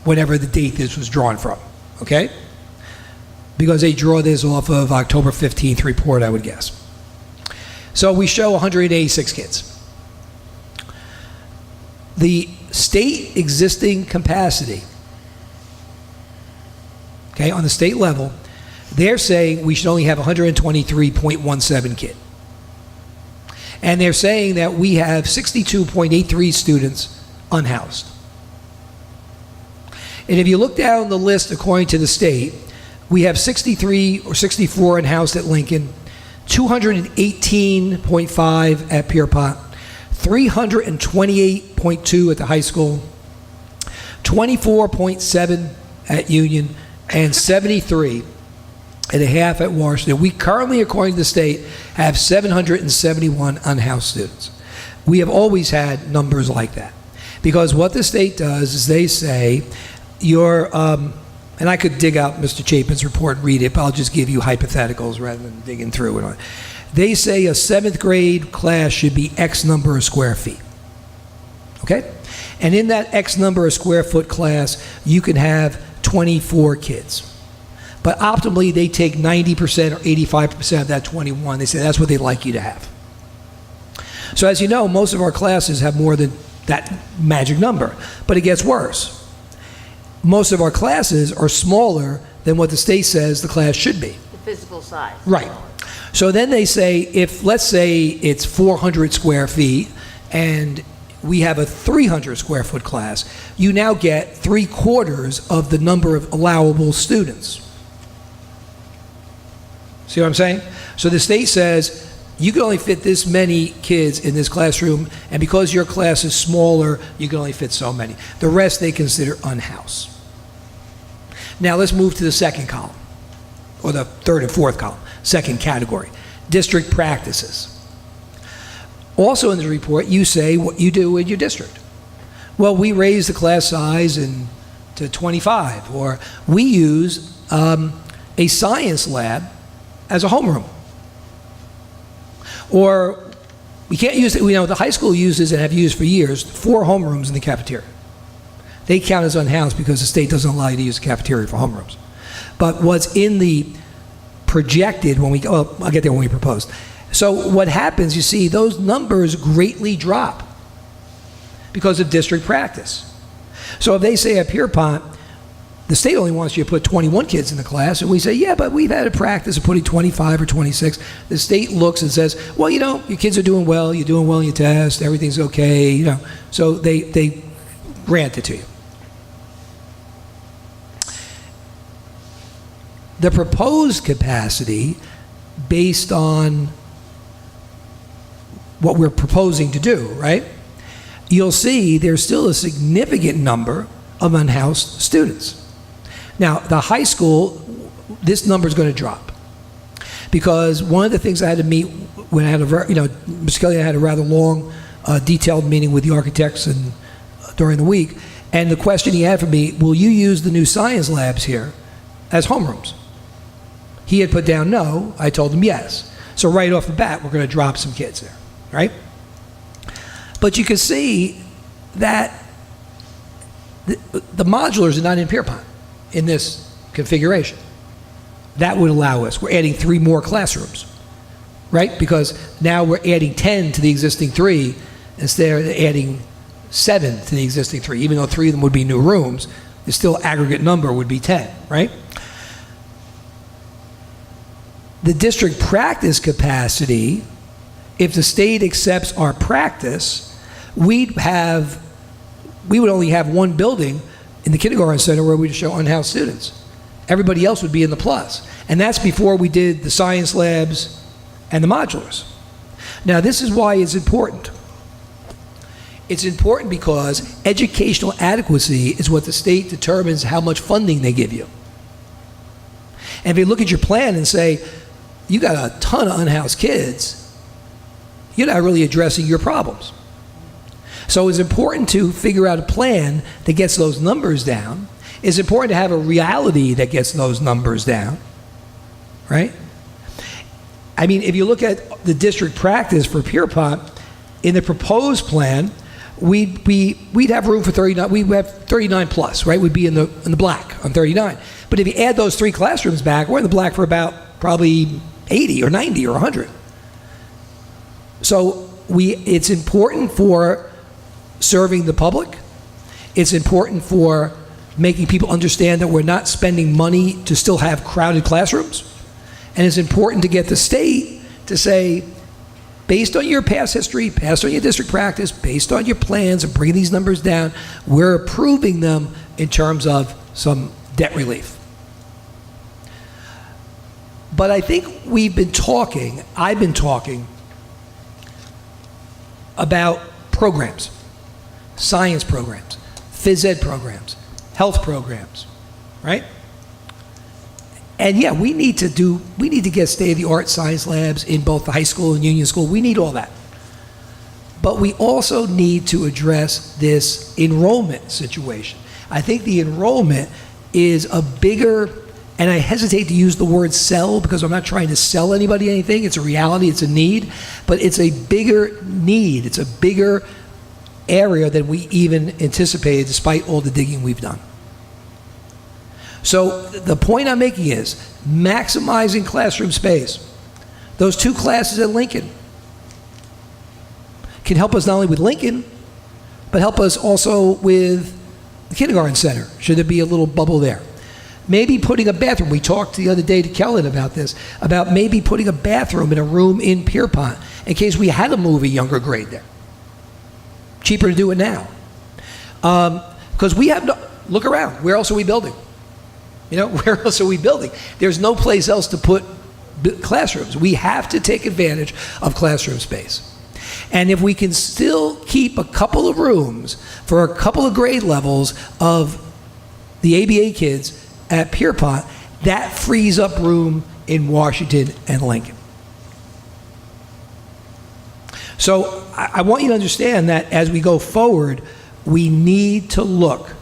whatever the date this was drawn from, okay? Because they draw this off of October 15th report, I would guess. So we show 186 kids. The state existing capacity, okay, on the state level, they're saying we should only have 123.17 kids. And they're saying that we have 62.83 students unhoused. And if you look down the list according to the state, we have 63 or 64 unhoused at Lincoln, 218.5 at Pierpont, 328.2 at the high school, 24.7 at Union, and 73.5 at Washington. We currently, according to the state, have 771 unhoused students. We have always had numbers like that. Because what the state does is they say, and I could dig out Mr. Chapin's report and read it, but I'll just give you hypotheticals rather than digging through it. They say a 7th grade class should be X number of square feet. Okay? And in that X number of square foot class, you can have 24 kids. But optimally, they take 90% or 85% of that 21. They say that's what they'd like you to have. So as you know, most of our classes have more than that magic number, but it gets worse. Most of our classes are smaller than what the state says the class should be. The physical size. Right. So then they say, if let's say it's 400 square feet and we have a 300 square foot class, you now get 3/4 of the number of allowable students. See what I'm saying? So the state says, you can only fit this many kids in this classroom, and because your class is smaller, you can only fit so many. The rest they consider unhoused. Now let's move to the second column, or the third and fourth column, second category, district practices. Also in the report, you say what you do in your district. Well, we raise the class size to 25, or we use a science lab as a homeroom. Or we can't use it, the high school uses and have used for years 4 homerooms in the cafeteria. They count as unhoused because the state doesn't allow you to use the cafeteria for homerooms. But what's in the projected I'll get there when we propose. So what happens, you see, those numbers greatly drop because of district practice. So if they say at Pierpont, the state only wants you to put 21 kids in the class, and we say, yeah, but we've had a practice of putting 25 or 26. The state looks and says, well, your kids are doing well, you're doing well in your test, everything's okay, so they grant it to you. The proposed capacity, based on what we're proposing to do, right? You'll see there's still a significant number of unhoused students. Now, the high school, this number is going to drop. Because one of the things I had to meet when I had Mr. Kelly and I had a rather long, detailed meeting with the architects during the week, and the question he had for me, will you use the new science labs here as homerooms? He had put down no. I told him yes. So right off the bat, we're going to drop some kids there, right? But you can see that the modulars are not in Pierpont in this configuration. That would allow us, we're adding 3 more classrooms, right? Because now we're adding 10 to the existing 3 instead of adding 7 to the existing 3. Even though 3 of them would be new rooms, the still aggregate number would be 10, right? The district practice capacity, if the state accepts our practice, we would only have 1 building in the kindergarten center where we'd show unhoused students. Everybody else would be in the plus. And that's before we did the science labs and the modulars. Now, this is why it's important. It's important because educational adequacy is what the state determines how much funding they give you. And if you look at your plan and say, you got a ton of unhoused kids, you're not really addressing your problems. So it's important to figure out a plan that gets those numbers down. It's important to have a reality that gets those numbers down, right? I mean, if you look at the district practice for Pierpont, in the proposed plan, we'd have room for 39. We'd have 39 plus, right? We'd be in the black on 39. But if you add those 3 classrooms back, we're in the black for about probably 80 or 90 or 100. So it's important for serving the public. It's important for making people understand that we're not spending money to still have crowded classrooms. And it's important to get the state to say, based on your past history, based on your district practice, based on your plans of bringing these numbers down, we're approving them in terms of some debt relief. But I think I've been talking about programs, science programs, phys ed programs, health programs, right? And yeah, we need to get state-of-the-art science labs in both the high school and union school. We need all that. But we also need to address this enrollment situation. I think the enrollment is a bigger, and I hesitate to use the word sell because I'm not trying to sell anybody anything. It's a reality, it's a need, but it's a bigger need. It's a bigger area than we even anticipated despite all the digging we've done. So the point I'm making is maximizing classroom space. Those 2 classes at Lincoln can help us not only with Lincoln, but help us also with the kindergarten center, should there be a little bubble there. Maybe putting a bathroom, we talked the other day to Kellen about this, about maybe putting a bathroom in a room in Pierpont in case we had to move a younger grade there. Cheaper to do it now. Because we have no, look around, where else are we building? You know, where else are we building? There's no place else to put classrooms. We have to take advantage of classroom space. And if we can still keep a couple of rooms for a couple of grade levels of the ABA kids at Pierpont, that frees up room in Washington and Lincoln. So I want you to understand that as we go forward, we need to look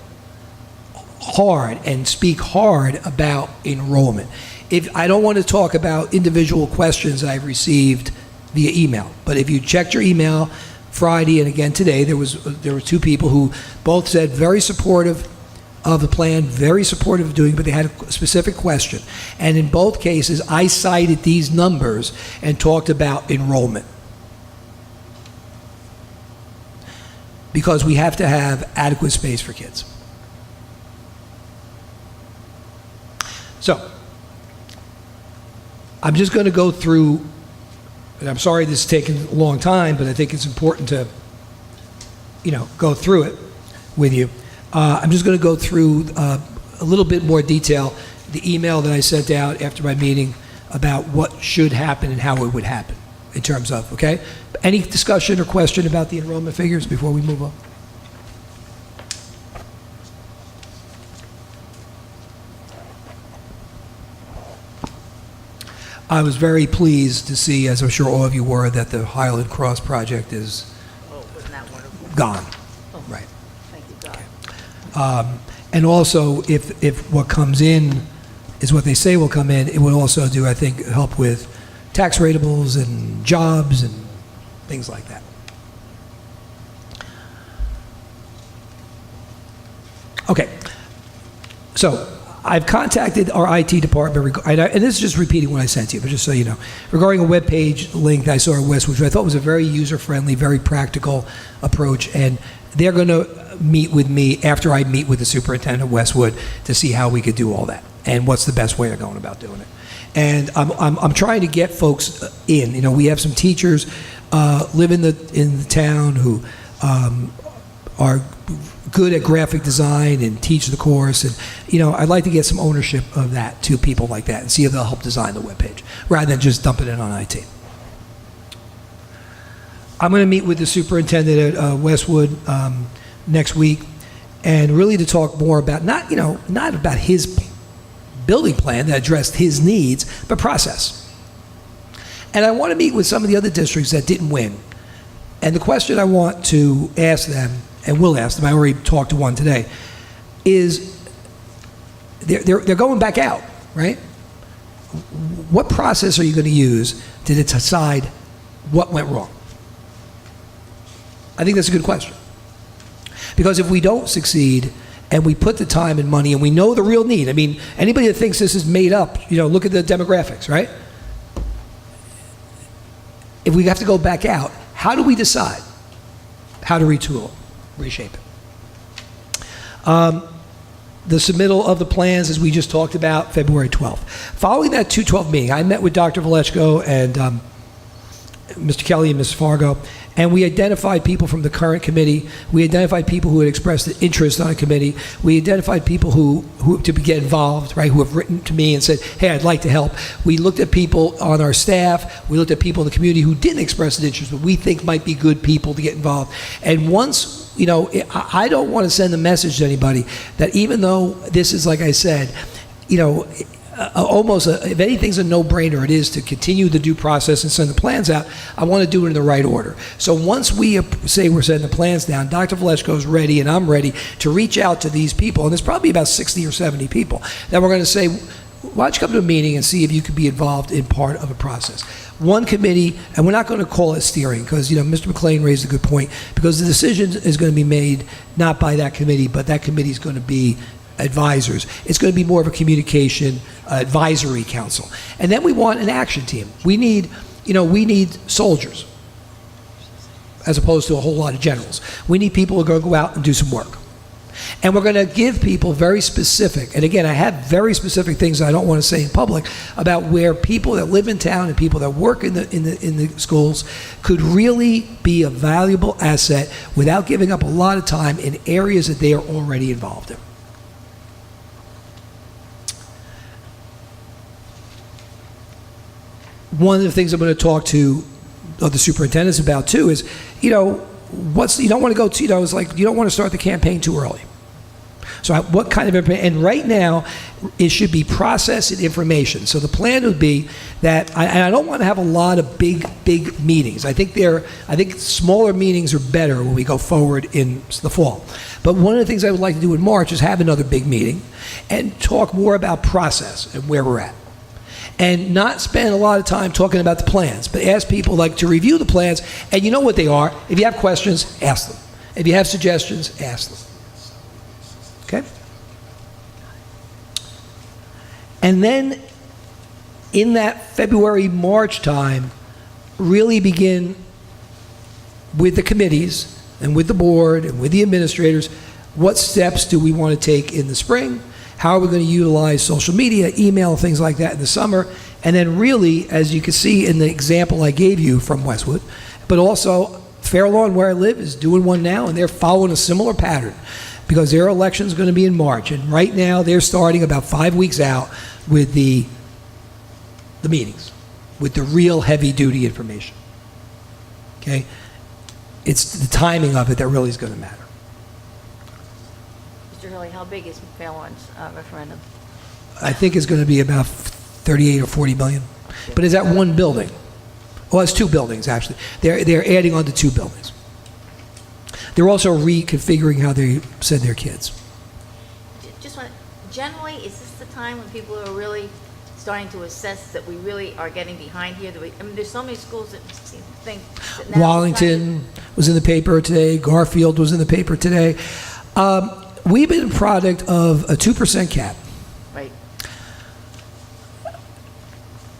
hard and speak hard about enrollment. If I don't want to talk about individual questions I've received via email, but if you checked your email Friday and again today, there were 2 people who both said very supportive of the plan, very supportive of doing it, but they had a specific question. And in both cases, I cited these numbers and talked about enrollment. Because we have to have adequate space for kids. So, I'm just going to go through, and I'm sorry this is taking a long time, but I think it's important to, go through it with you. I'm just going to go through a little bit more detail, the email that I sent out after my meeting about what should happen and how it would happen in terms of, okay? Any discussion or question about the enrollment figures before we move on? I was very pleased to see, as I'm sure all of you were, that the Highland Cross project is Wasn't that wonderful? gone. Oh, Right. Thank you, God. And also, if what comes in is what they say will come in, it would also do, I think, help with tax ratables and jobs and things like that. Okay, so I've contacted our IT department, and this is just repeating what I sent you, but just so you know, regarding a web page link that I saw at Westwood, which I thought was a very user-friendly, very practical approach, and they're going to meet with me after I meet with the superintendent of Westwood to see how we could do all that and what's the best way of going about doing it. And I'm trying to get folks in. You know, we have some teachers live in the town who are good at graphic design and teach the course, and I'd like to get some ownership of that to people like that and see if they'll help design the webpage rather than just dumping it on IT. I'm going to meet with the superintendent at Westwood next week, and really to talk more about not about his building plan that addressed his needs, but process. And I want to meet with some of the other districts that didn't win. And the question I want to ask them, and will ask them, I already talked to one today, is they're going back out, right? What process are you going to use to decide what went wrong? I think that's a good question. Because if we don't succeed and we put the time and money and we know the real need, I mean, anybody that thinks this is made up, look at the demographics, right? If we have to go back out, how do we decide how to retool, reshape it? The submittal of the plans, as we just talked about, February 12th. Following that 212 meeting, I met with Dr. Valechko and Mr. Kelly and Ms. Fargo, and we identified people from the current committee. We identified people who had expressed an interest on a committee. We identified people who to get involved, right, who have written to me and said, hey, I'd like to help. We looked at people on our staff. We looked at people in the community who didn't express an interest, but we think might be good people to get involved. And once, I don't want to send a message to anybody that even though this is, like I said, almost, if anything's a no-brainer, it is to continue the due process and send the plans out. I want to do it in the right order. So once we say we're sending the plans down, Dr. Valechko is ready and I'm ready to reach out to these people, and there's probably about 60 or 70 people that we're going to say, why don't you come to a meeting and see if you could be involved in part of a process. One committee, and we're not going to call it steering because, Mr. McLean raised a good point, because the decision is going to be made not by that committee, but that committee is going to be advisors. It's going to be more of a communication advisory council. And then we want an action team. We need soldiers as opposed to a whole lot of generals. We need people who are going to go out and do some work. And we're going to give people very specific, and again, I have very specific things that I don't want to say in public about where people that live in town and people that work in the schools could really be a valuable asset without giving up a lot of time in areas that they are already involved in. One of the things I'm going to talk to the superintendents about too is, you don't want to go to, it's like you don't want to start the campaign too early. So what kind of information? And right now, it should be process and information. So the plan would be that I don't want to have a lot of big meetings. I think smaller meetings are better when we go forward in the fall. But one of the things I would like to do in March is have another big meeting and talk more about process and where we're at. And not spend a lot of time talking about the plans, but ask people to review the plans, and you know what they are. If you have questions, ask them. If you have suggestions, ask them. Okay? And then in that February, March time, really begin with the committees and with the board and with the administrators, what steps do we want to take in the spring? How are we going to utilize social media, email, things like that in the summer? And then really, as you can see in the example I gave you from Westwood, but also Fair Lawn, where I live, is doing one now, and they're following a similar pattern because their election is going to be in March. And right now, they're starting about 5 weeks out with the meetings, with the real heavy-duty information. Okay? It's the timing of it that really is going to matter. Mr. Hurley, how big is Fair Lawn's referendum? I think it's going to be about 38 or 40 million. But is that one building? Well, it's two buildings, actually. They're adding on to two buildings. They're also reconfiguring how they send their kids. Generally, is this the time when people are really starting to assess that we really are getting behind here? I mean, there's so many schools that think that now Wallington was in the paper today. Garfield was in the paper today. We've been a product of a 2% cap, Right.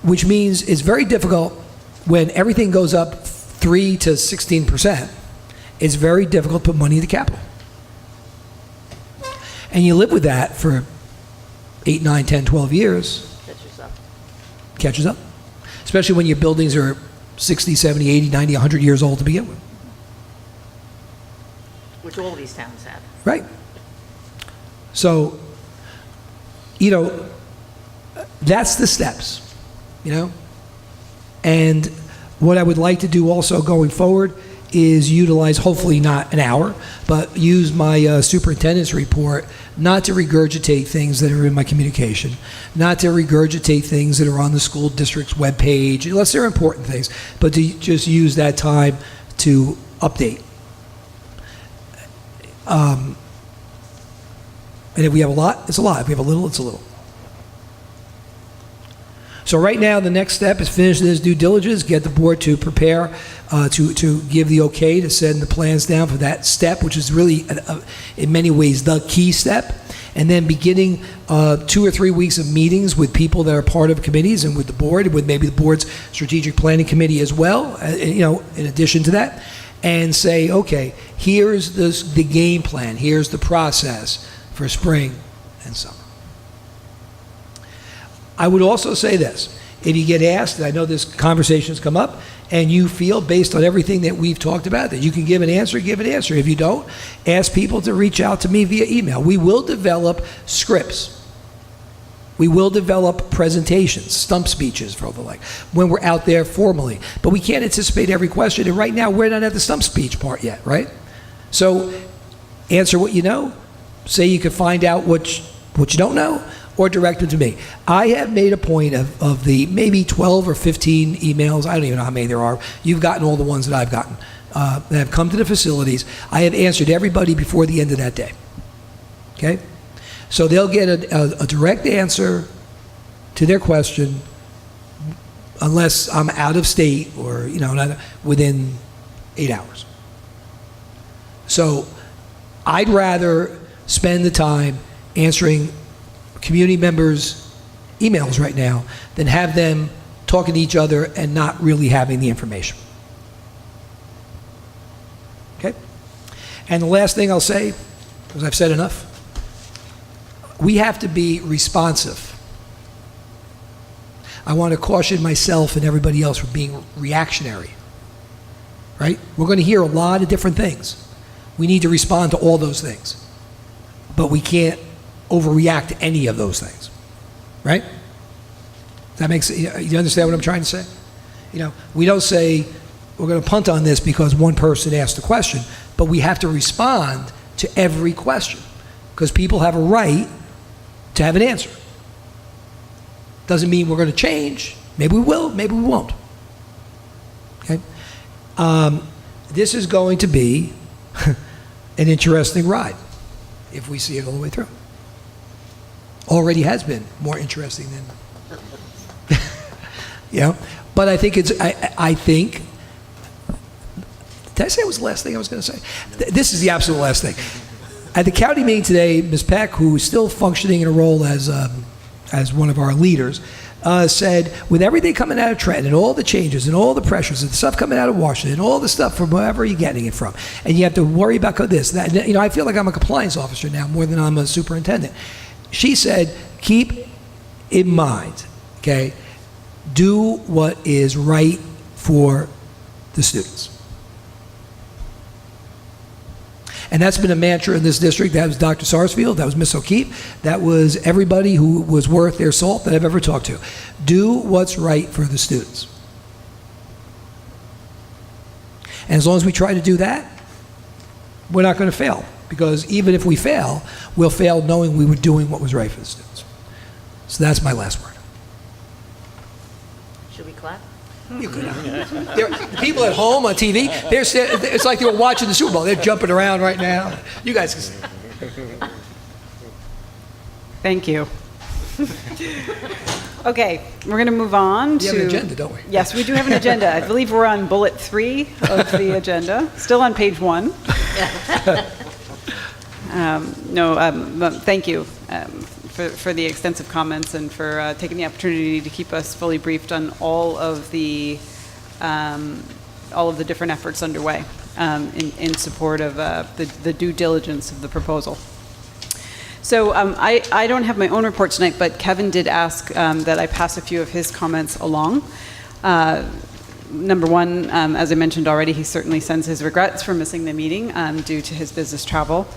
which means it's very difficult when everything goes up 3 to 16%. It's very difficult to put money into capital. And you live with that for 8, 9, 10, 12 years. Catches up. Especially when your buildings are 60, 70, 80, 90, 100 years old to begin with. Which all these towns have. Right. So, that's the steps, And what I would like to do also going forward is utilize, hopefully not an hour, but use my superintendent's report not to regurgitate things that are in my communication, not to regurgitate things that are on the school district's webpage, unless they're important things, but to just use that time to update. And if we have a lot, it's a lot. If we have a little, it's a little. So right now, the next step is finish this due diligence, get the board to prepare, to give the okay to send the plans down for that step, which is really, in many ways, the key step. And then beginning 2 or 3 weeks of meetings with people that are part of committees and with the board, with maybe the board's strategic planning committee as well, in addition to that, and say, okay, here's the game plan, here's the process for spring and summer. I would also say this, if you get asked, and I know this conversation has come up, and you feel, based on everything that we've talked about, that you can give an answer, give an answer. If you don't, ask people to reach out to me via email. We will develop scripts. We will develop presentations, stump speeches, for the like, when we're out there formally. But we can't anticipate every question, and right now, we're not at the stump speech part yet, right? So, answer what you know, say you can find out what you don't know, or direct them to me. I have made a point of the maybe 12 or 15 emails, I don't even know how many there are, you've gotten all the ones that I've gotten, that have come to the facilities. I have answered everybody before the end of that day. Okay? So they'll get a direct answer to their question, unless I'm out of state or, not within 8 hours. So I'd rather spend the time answering community members' emails right now than have them talking to each other and not really having the information. Okay? And the last thing I'll say, because I've said enough, we have to be responsive. I want to caution myself and everybody else from being reactionary. Right? We're going to hear a lot of different things. We need to respond to all those things. But we can't overreact to any of those things, right? That makes, you understand what I'm trying to say? We don't say we're going to punt on this because one person asked the question, but we have to respond to every question because people have a right to have an answer. Doesn't mean we're going to change. Maybe we will, maybe we won't. Okay? This is going to be an interesting ride if we see it all the way through. Already has been more interesting than, But I think I think, did I say it was the last thing I was going to say? This is the absolute last thing. At the county meeting today, Ms. Peck, who is still functioning in a role as one of our leaders, said, with everything coming out of Trenton and all the changes and all the pressures and the stuff coming out of Washington and all the stuff from wherever you're getting it from, and you have to worry about this, that, I feel like I'm a compliance officer now more than I'm a superintendent. She said, keep in mind, okay, do what is right for the students. And that's been a mantra in this district. That was Dr. Sarsfield, that was Ms. O'Keefe, that was everybody who was worth their salt that I've ever talked to. Do what's right for the students. And as long as we try to do that, we're not going to fail. Because even if we fail, we'll fail knowing we were doing what was right for the students. So that's my last word. Should we clap? You could have. The people at home on TV, it's like they were watching the Super Bowl. They're jumping around right now. You guys can see. Thank you. Okay, we're going to move on We to... have an agenda, don't we? Yes, we do have an agenda. I believe we're on bullet 3 of the agenda, still on page 1. Thank you for the extensive comments and for taking the opportunity to keep us fully briefed on all of the different efforts underway in support of the due diligence of the proposal. So I don't have my own report tonight, but Kevin did ask that I pass a few of his comments along. Number one, as I mentioned already, he certainly sends his regrets for missing the meeting due to his business travel.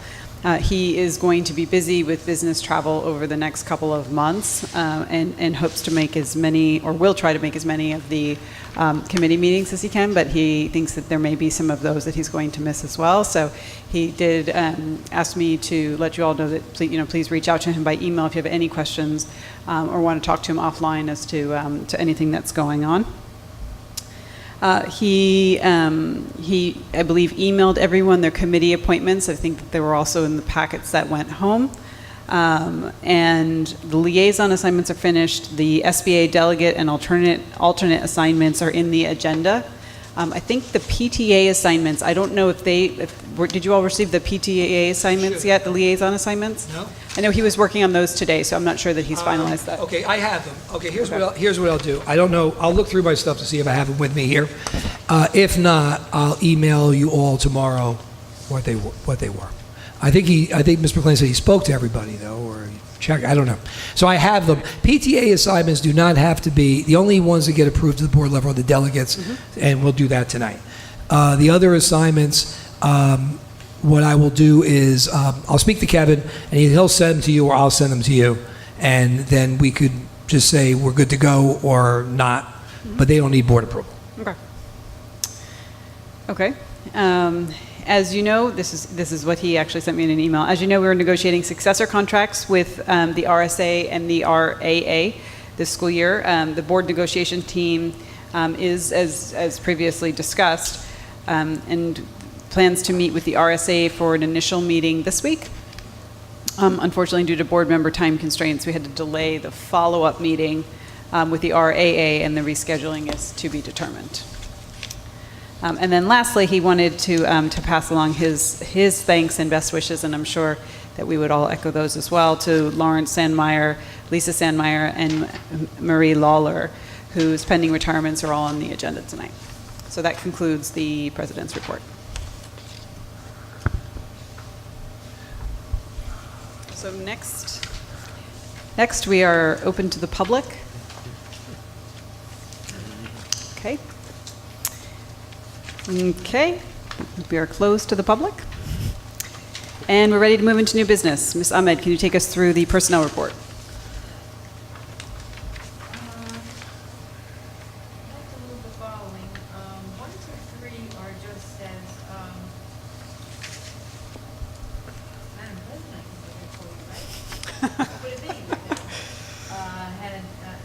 He is going to be busy with business travel over the next couple of months and hopes to make as many, or will try to make as many of the committee meetings as he can, but he thinks that there may be some of those that he's going to miss as well. So he did ask me to let you all know that please reach out to him by email if you have any questions or want to talk to him offline as to anything that's going on. He, I believe, emailed everyone their committee appointments. I think that they were also in the packets that went home. And the liaison assignments are finished. The SBA delegate and alternate assignments are in the agenda. I think the PTA assignments, I don't know if did you all receive the PTA assignments yet, the liaison assignments? No? I know he was working on those today, so I'm not sure that he's finalized that. Okay, I have them. Okay, here's what I'll do. I don't know. I'll look through my stuff to see if I have them with me here. If not, I'll email you all tomorrow what they were. I think Mr. McLean said he spoke to everybody though, or checked. I don't know. So I have them. PTA assignments do not have to be the only ones that get approved at the board level are the delegates, and we'll do that tonight. The other assignments. What I will do is I'll speak to Kevin, and he'll send them to you, or I'll send them to you, and then we could just say we're good to go or not, but they don't need board approval. Okay. As you know, this is what he actually sent me in an email. As you know, we're negotiating successor contracts with the RSA and the RAA this school year. The board negotiation team is, as previously discussed, and plans to meet with the RSA for an initial meeting this week. Unfortunately, due to board member time constraints, we had to delay the follow-up meeting with the RAA, and the rescheduling is to be determined. And then lastly, he wanted to pass along his thanks and best wishes, and I'm sure that we would all echo those as well, to Lawrence Sandmeyer, Lisa Sandmeyer, and Marie Lawler, whose pending retirements are all on the agenda tonight. So that concludes the President's report. So next we are open to the public. Okay. Okay, we are closed to the public. And we're ready to move into new business. Ms. Ahmed, can you take us through the personnel report?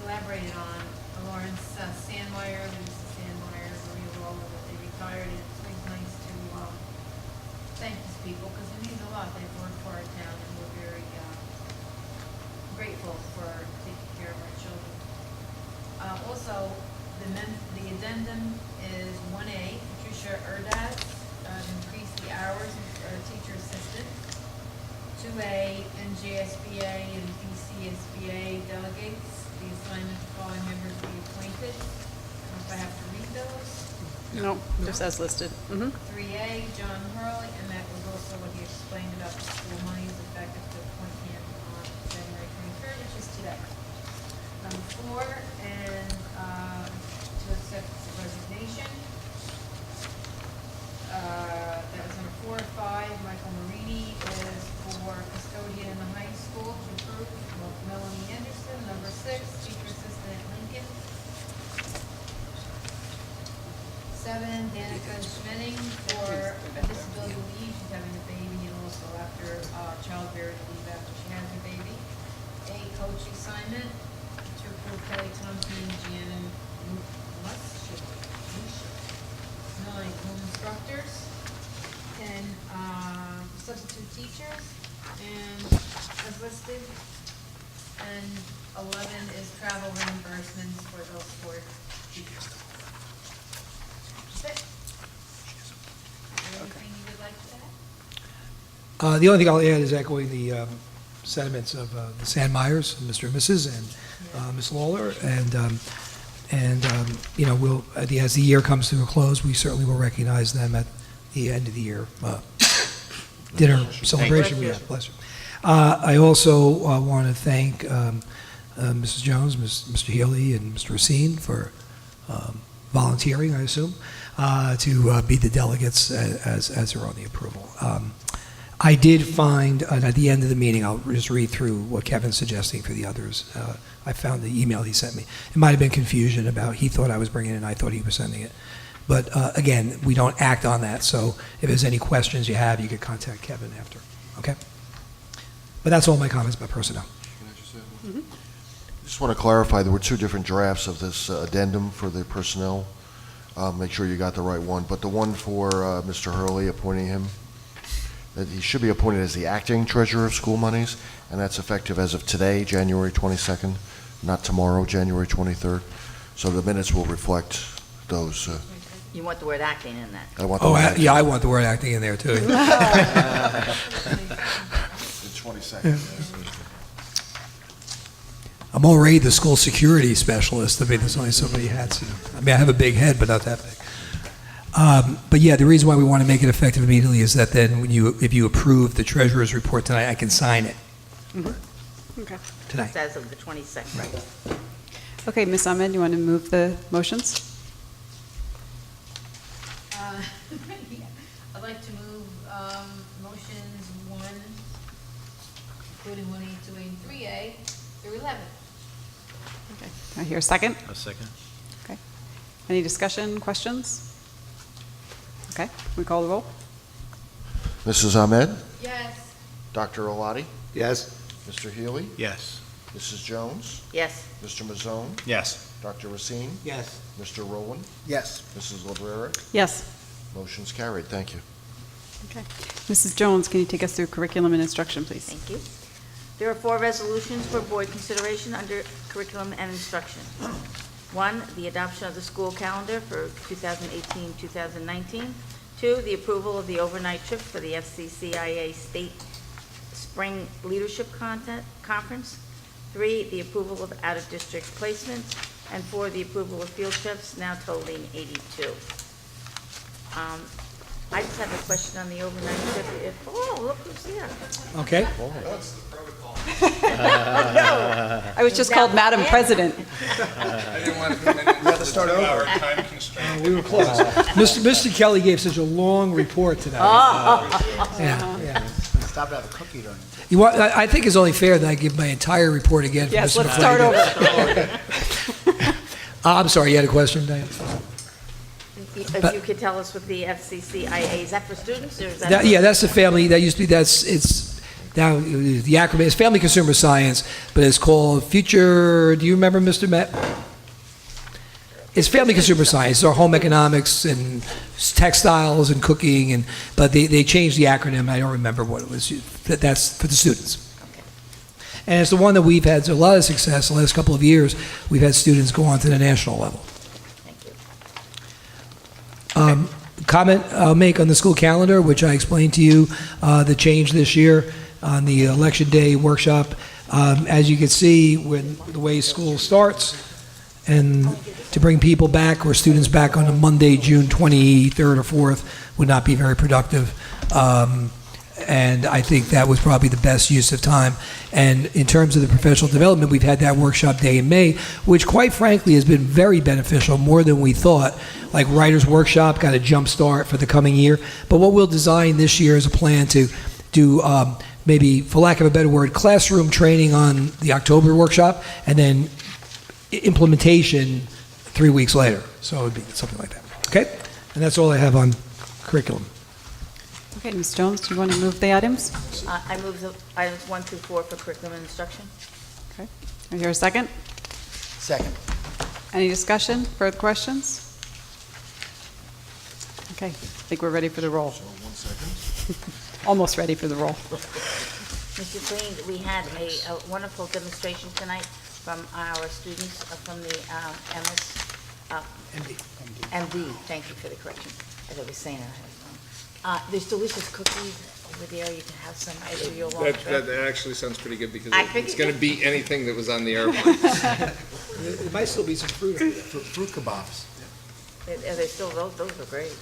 Elaborated on Lawrence Sandmeyer, Lisa Sandmeyer, Maria Lawler, that they retired. It's always nice to thank these people because it means a lot. They've worked for our town, and we're very grateful for taking care of our children. Also, the addendum is 1A, Patricia Erdas, increase the hours of teacher assistant. 2A, NJSBA and DCSBA delegates. The assignment of following members be appointed. I don't know if I have to read those. No, just as listed. 3A, John Hurley, and that was also what he explained about the school money is effective to appoint him on January 23rd, which is today. Number 4, and to accept the resignation. That was number 4. 5, Michael Marini is for custodian in the high school to approve. Melanie Anderson. Number 6, teacher assistant at Lincoln. 7, Danica Schmedding for disability leave. She's having a baby, and also after childbearing leave after she has a baby. 8, coach assignment to approve Kelly Thompson and Gianna Mushik. 9, home instructors. 10, substitute teachers, and as listed. And 11 is travel reimbursements for those four teachers. That's it. Is there anything you would like to add? The only thing I'll add is echoing the sentiments of the Sandmeyers, Mr. and Mrs., and Ms. Lawler, and you know, we'll, as the year comes to a close, we certainly will recognize them at the end of the year dinner celebration we have. Bless you. I also want to thank Mrs. Jones, Mr. Healy, and Mr. Racine for volunteering, I assume, to be the delegates as they're on the approval. I did find, at the end of the meeting, I'll just read through what Kevin's suggesting for the others. I found the email he sent me. It might have been confusion about he thought I was bringing it and I thought he was sending it. But again, we don't act on that, so if there's any questions you have, you could contact Kevin after, okay? But that's all my comments about personnel. Can I just add one? Just want to clarify, there were two different drafts of this addendum for the personnel. Make sure you got the right one. But the one for Mr. Hurley, appointing him, that he should be appointed as the acting treasurer of school monies, and that's effective as of today, January 22nd, not tomorrow, January 23rd. So the minutes will reflect those. You want the word acting in that? I want the word acting. Yeah, I want the word acting in there, too. The 22nd. I'm already the school security specialist. I mean, there's only so many hats. I mean, I have a big head, but not that big. But yeah, the reason why we want to make it effective immediately is that then when if you approve the treasurer's report tonight, I can sign it Okay. tonight. It's as of the 22nd. Right. Okay, Ms. Ahmed, you want to move the motions? Yeah. I'd like to move motions 1, including 1A, 2A, and 3A through 11. Okay. I hear a second. A second. Okay. Any discussion, questions? Okay, we call the roll? Mrs. Ahmed? Yes. Dr. Oladi? Yes. Mr. Healy? Yes. Mrs. Jones? Yes. Mr. Mazzone? Yes. Dr. Racine? Yes. Mr. Rowland? Yes. Mrs. Librera? Yes. Motion's carried. Thank you. Okay. Mrs. Jones, can you take us through curriculum and instruction, please? Thank you. There are 4 resolutions for board consideration under curriculum and instruction. 1, the adoption of the school calendar for 2018-2019. 2, the approval of the overnight trip for the FCCIA State Spring Leadership Conference. 3, the approval of out-of-district placements. And 4, the approval of field trips, now totaling 82. I just have a question on the overnight trip. Oh, look who's here. Okay? I was just called Madam President. We were close. Mr. Kelly gave such a long report today. Yeah. Stop to have a cookie during it. You want, I think it's only fair that I give my entire report again. for Yes, Mr. let's start McFlanagan. over. I'm sorry, you had a question, Diane? If you could tell us what the FCCIA, is that for students or is that? Yeah, that's the family, that used to be, it's now, the acronym is Family Consumer Science, but it's called Future, do you remember, Mr. Met? It's Family Consumer Science, it's our home economics and textiles and cooking, but they changed the acronym, I don't remember what it was, that's for the students. And it's the one that we've had a lot of success the last couple of years. We've had students go on to the national level. Thank you. Comment I'll make on the school calendar, which I explained to you, the change this year on the Election Day workshop. As you can see, when the way school starts, and to bring people back or students back on a Monday, June 23rd or 4th would not be very productive. And I think that was probably the best use of time. And in terms of the professional development, we've had that workshop day in May, which quite frankly has been very beneficial, more than we thought. Like Writer's Workshop got a jump start for the coming year. But what we'll design this year is a plan to do maybe, for lack of a better word, classroom training on the October workshop, and then implementation 3 weeks later. So it would be something like that. Okay? And that's all I have on curriculum. Okay, Ms. Jones, do you want to move the items? I move the items 1 through 4 for curriculum and instruction. Okay. I hear a second. Second. Any discussion, further questions? Okay, I think we're ready for the roll. So 1 second. Almost ready for the roll. Mr. Green, we had a wonderful demonstration tonight from our students from the MS, MD. Thank you for the correction, as I was saying. There's delicious cookies over there. You can have some as you're along. That actually sounds pretty good because I it's figured- going to beat anything that was on the airplane. There might still be some fruit. Fruit kebabs. They still, those are great.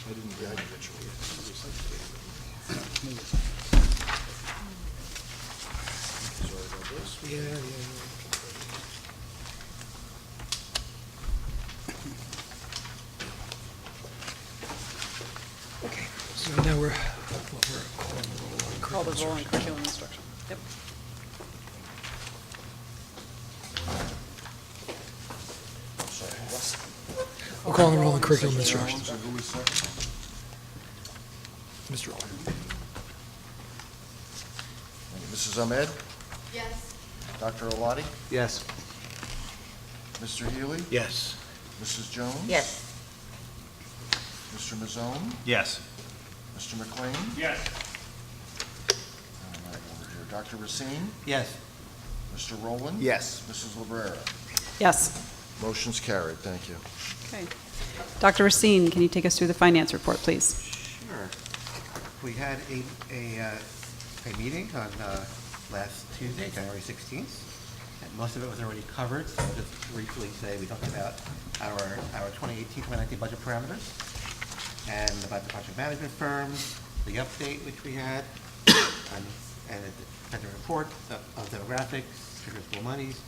I didn't get it. Yeah, yeah. Okay, so now we're Call the roll on curriculum instruction. Yep. we'll call the roll on curriculum instruction. Jones, and who was second? Mr. Roll. Mrs. Ahmed? Yes. Dr. Oladi? Yes. Mr. Healy? Yes. Mrs. Jones? Yes. Mr. Mazzone? Yes. Mr. McLean? Yes. Over here. Dr. Racine? Yes. Mr. Rowland? Yes. Mrs. Cabrera? Yes. Motion's carried. Thank you. Okay. Dr. Racine, can you take us through the finance report, please? Sure. We had a meeting on last Tuesday, January 16th, and most of it was already covered. So I'll just briefly say we talked about our 2018-2019 budget parameters and about the project management firm, the update which we had, and the report of demographics, trigger school monies,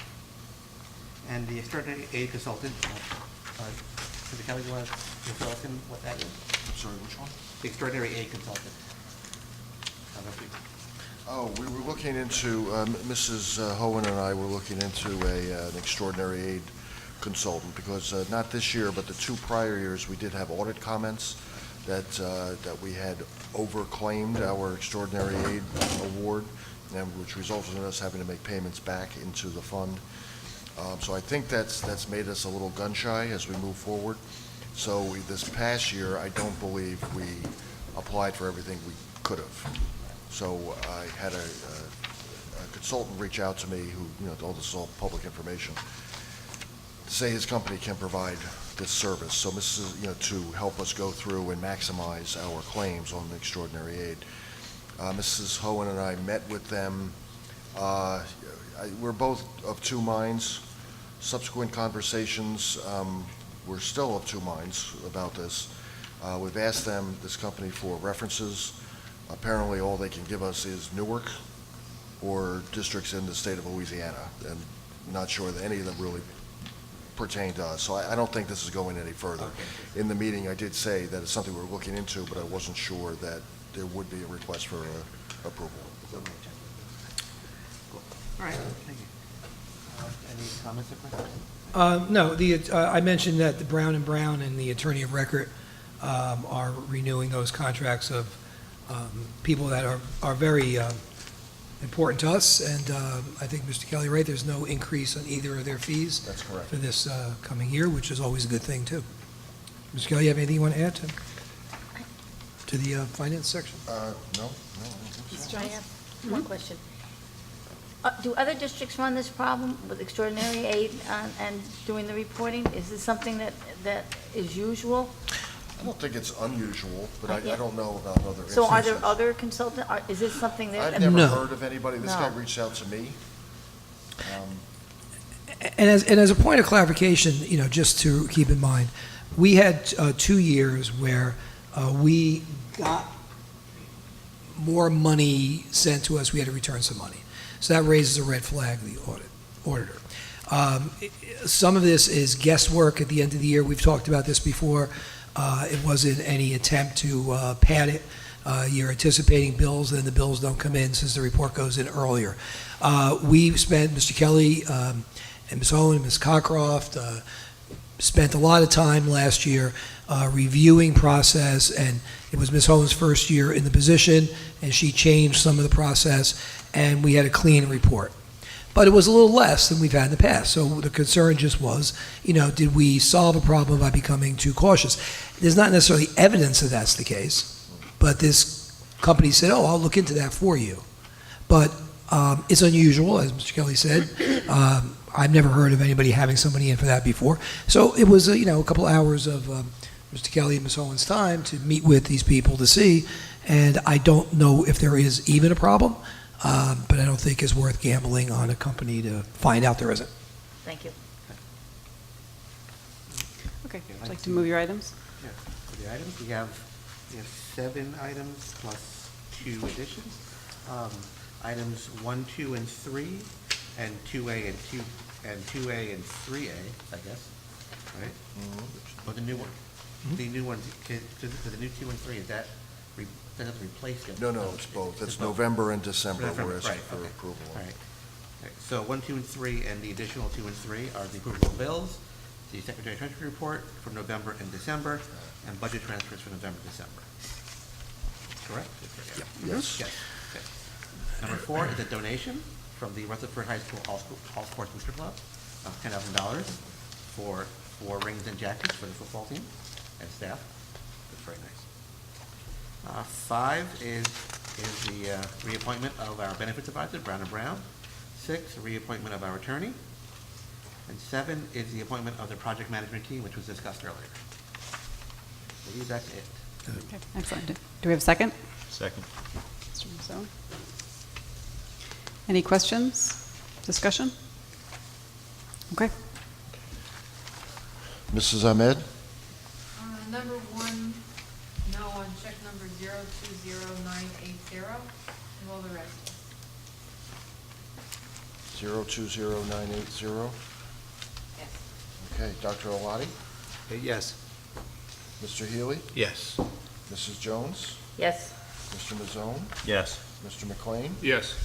and the extraordinary aid consultant. Mr. Kelly, do you want to fill us in what that is? I'm sorry, which one? The extraordinary aid consultant. I don't know if you- Oh, we were looking into, Mrs. Hohen and I were looking into an extraordinary aid consultant, because not this year, but the two prior years, we did have audit comments that we had overclaimed our extraordinary aid award, and which resulted in us having to make payments back into the fund. So I think that's made us a little gun shy as we move forward. So this past year, I don't believe we applied for everything we could have. So I had a consultant reach out to me who, all this is all public information, to say his company can provide this service. So to help us go through and maximize our claims on the extraordinary aid. Mrs. Hohen and I met with them. We're both of two minds. Subsequent conversations, we're still of two minds about this. We've asked them, this company, for references. Apparently, all they can give us is Newark or districts in the state of Louisiana, and not sure that any of them really pertain to us. So I don't think this is going any further. Okay. In the meeting, I did say that it's something we're looking into, but I wasn't sure that there would be a request for approval. Cool. All right, thank you. Any comments or questions? No, I mentioned that the Brown & Brown and the Attorney of Record are renewing those contracts of people that are very important to us, and I think Mr. Kelly, right, there's no increase on either of their fees. That's correct. For this coming year, which is always a good thing, too. Mr. Kelly, you have anything you want to add to the finance section? No, I don't think so. I have one question. Do other districts run this problem with extraordinary aid and doing the reporting? Is this something that is usual? I don't think it's unusual, but I Yeah. don't know about other instances. So are there other consultants, is this something that? I've never No. heard of anybody. This guy No. reached out to me. And as a point of clarification, just to keep in mind, we had 2 years where we got more money sent to us, we had to return some money. So that raises a red flag, the auditor. Some of this is guesswork at the end of the year. We've talked about this before. It wasn't any attempt to pad it. You're anticipating bills, and the bills don't come in since the report goes in earlier. We spent, Mr. Kelly and Ms. Owen and Ms. Cockcroft spent a lot of time last year reviewing process, and it was Ms. Owen's first year in the position, and she changed some of the process, and we had a clean report. but it was a little less than we've had in the past. So the concern just was, did we solve a problem by becoming too cautious? There's not necessarily evidence that that's the case, but this company said, oh, I'll look into that for you. But it's unusual, as Mr. Kelly said. I've never heard of anybody having somebody in for that before. So it was, a couple hours of Mr. Kelly and Ms. Owen's time to meet with these people to see, and I don't know if there is even a problem, but I don't think it's worth gambling on a company to find out there isn't. Thank you. Okay, would you like to move your items? Yeah, for the items, we have 7 items plus 2 additions. Items 1, 2, and 3, and 2A and 2A and 3A, I guess, right? Or the new one. The new one, for the new 2 and 3, is that doesn't replace it? No, it's both. It's November and December we're asking Right, for okay. approval All on. right. Okay, so 1, 2, and 3, and the additional 2 and 3 are the approval of bills, the Secretary Treasury report for November and December, and budget transfers for November, December. Correct? Yes. Yes. Okay. Number 4 is a donation from the Rutherford High School All Sports Booster Club of $10,000 for rings and jackets for the football team and staff. That's very nice. 5 is the reappointment of our benefits advisor, Brown & Brown. 6, reappointment of our attorney. And 7 is the appointment of the project management team, which was discussed earlier. I believe that's it. Okay, excellent. Do we have a second? Second. Mr. Mazzone? Any questions, discussion? Okay. Mrs. Ahmed? Number 1, no on check number 020980, and all the rest. 020980. Yes. Okay, Dr. Olati? Yes. Mr. Healy? Yes. Mrs. Jones? Yes. Mr. Mazzone? Yes. Mr. McLean? Yes.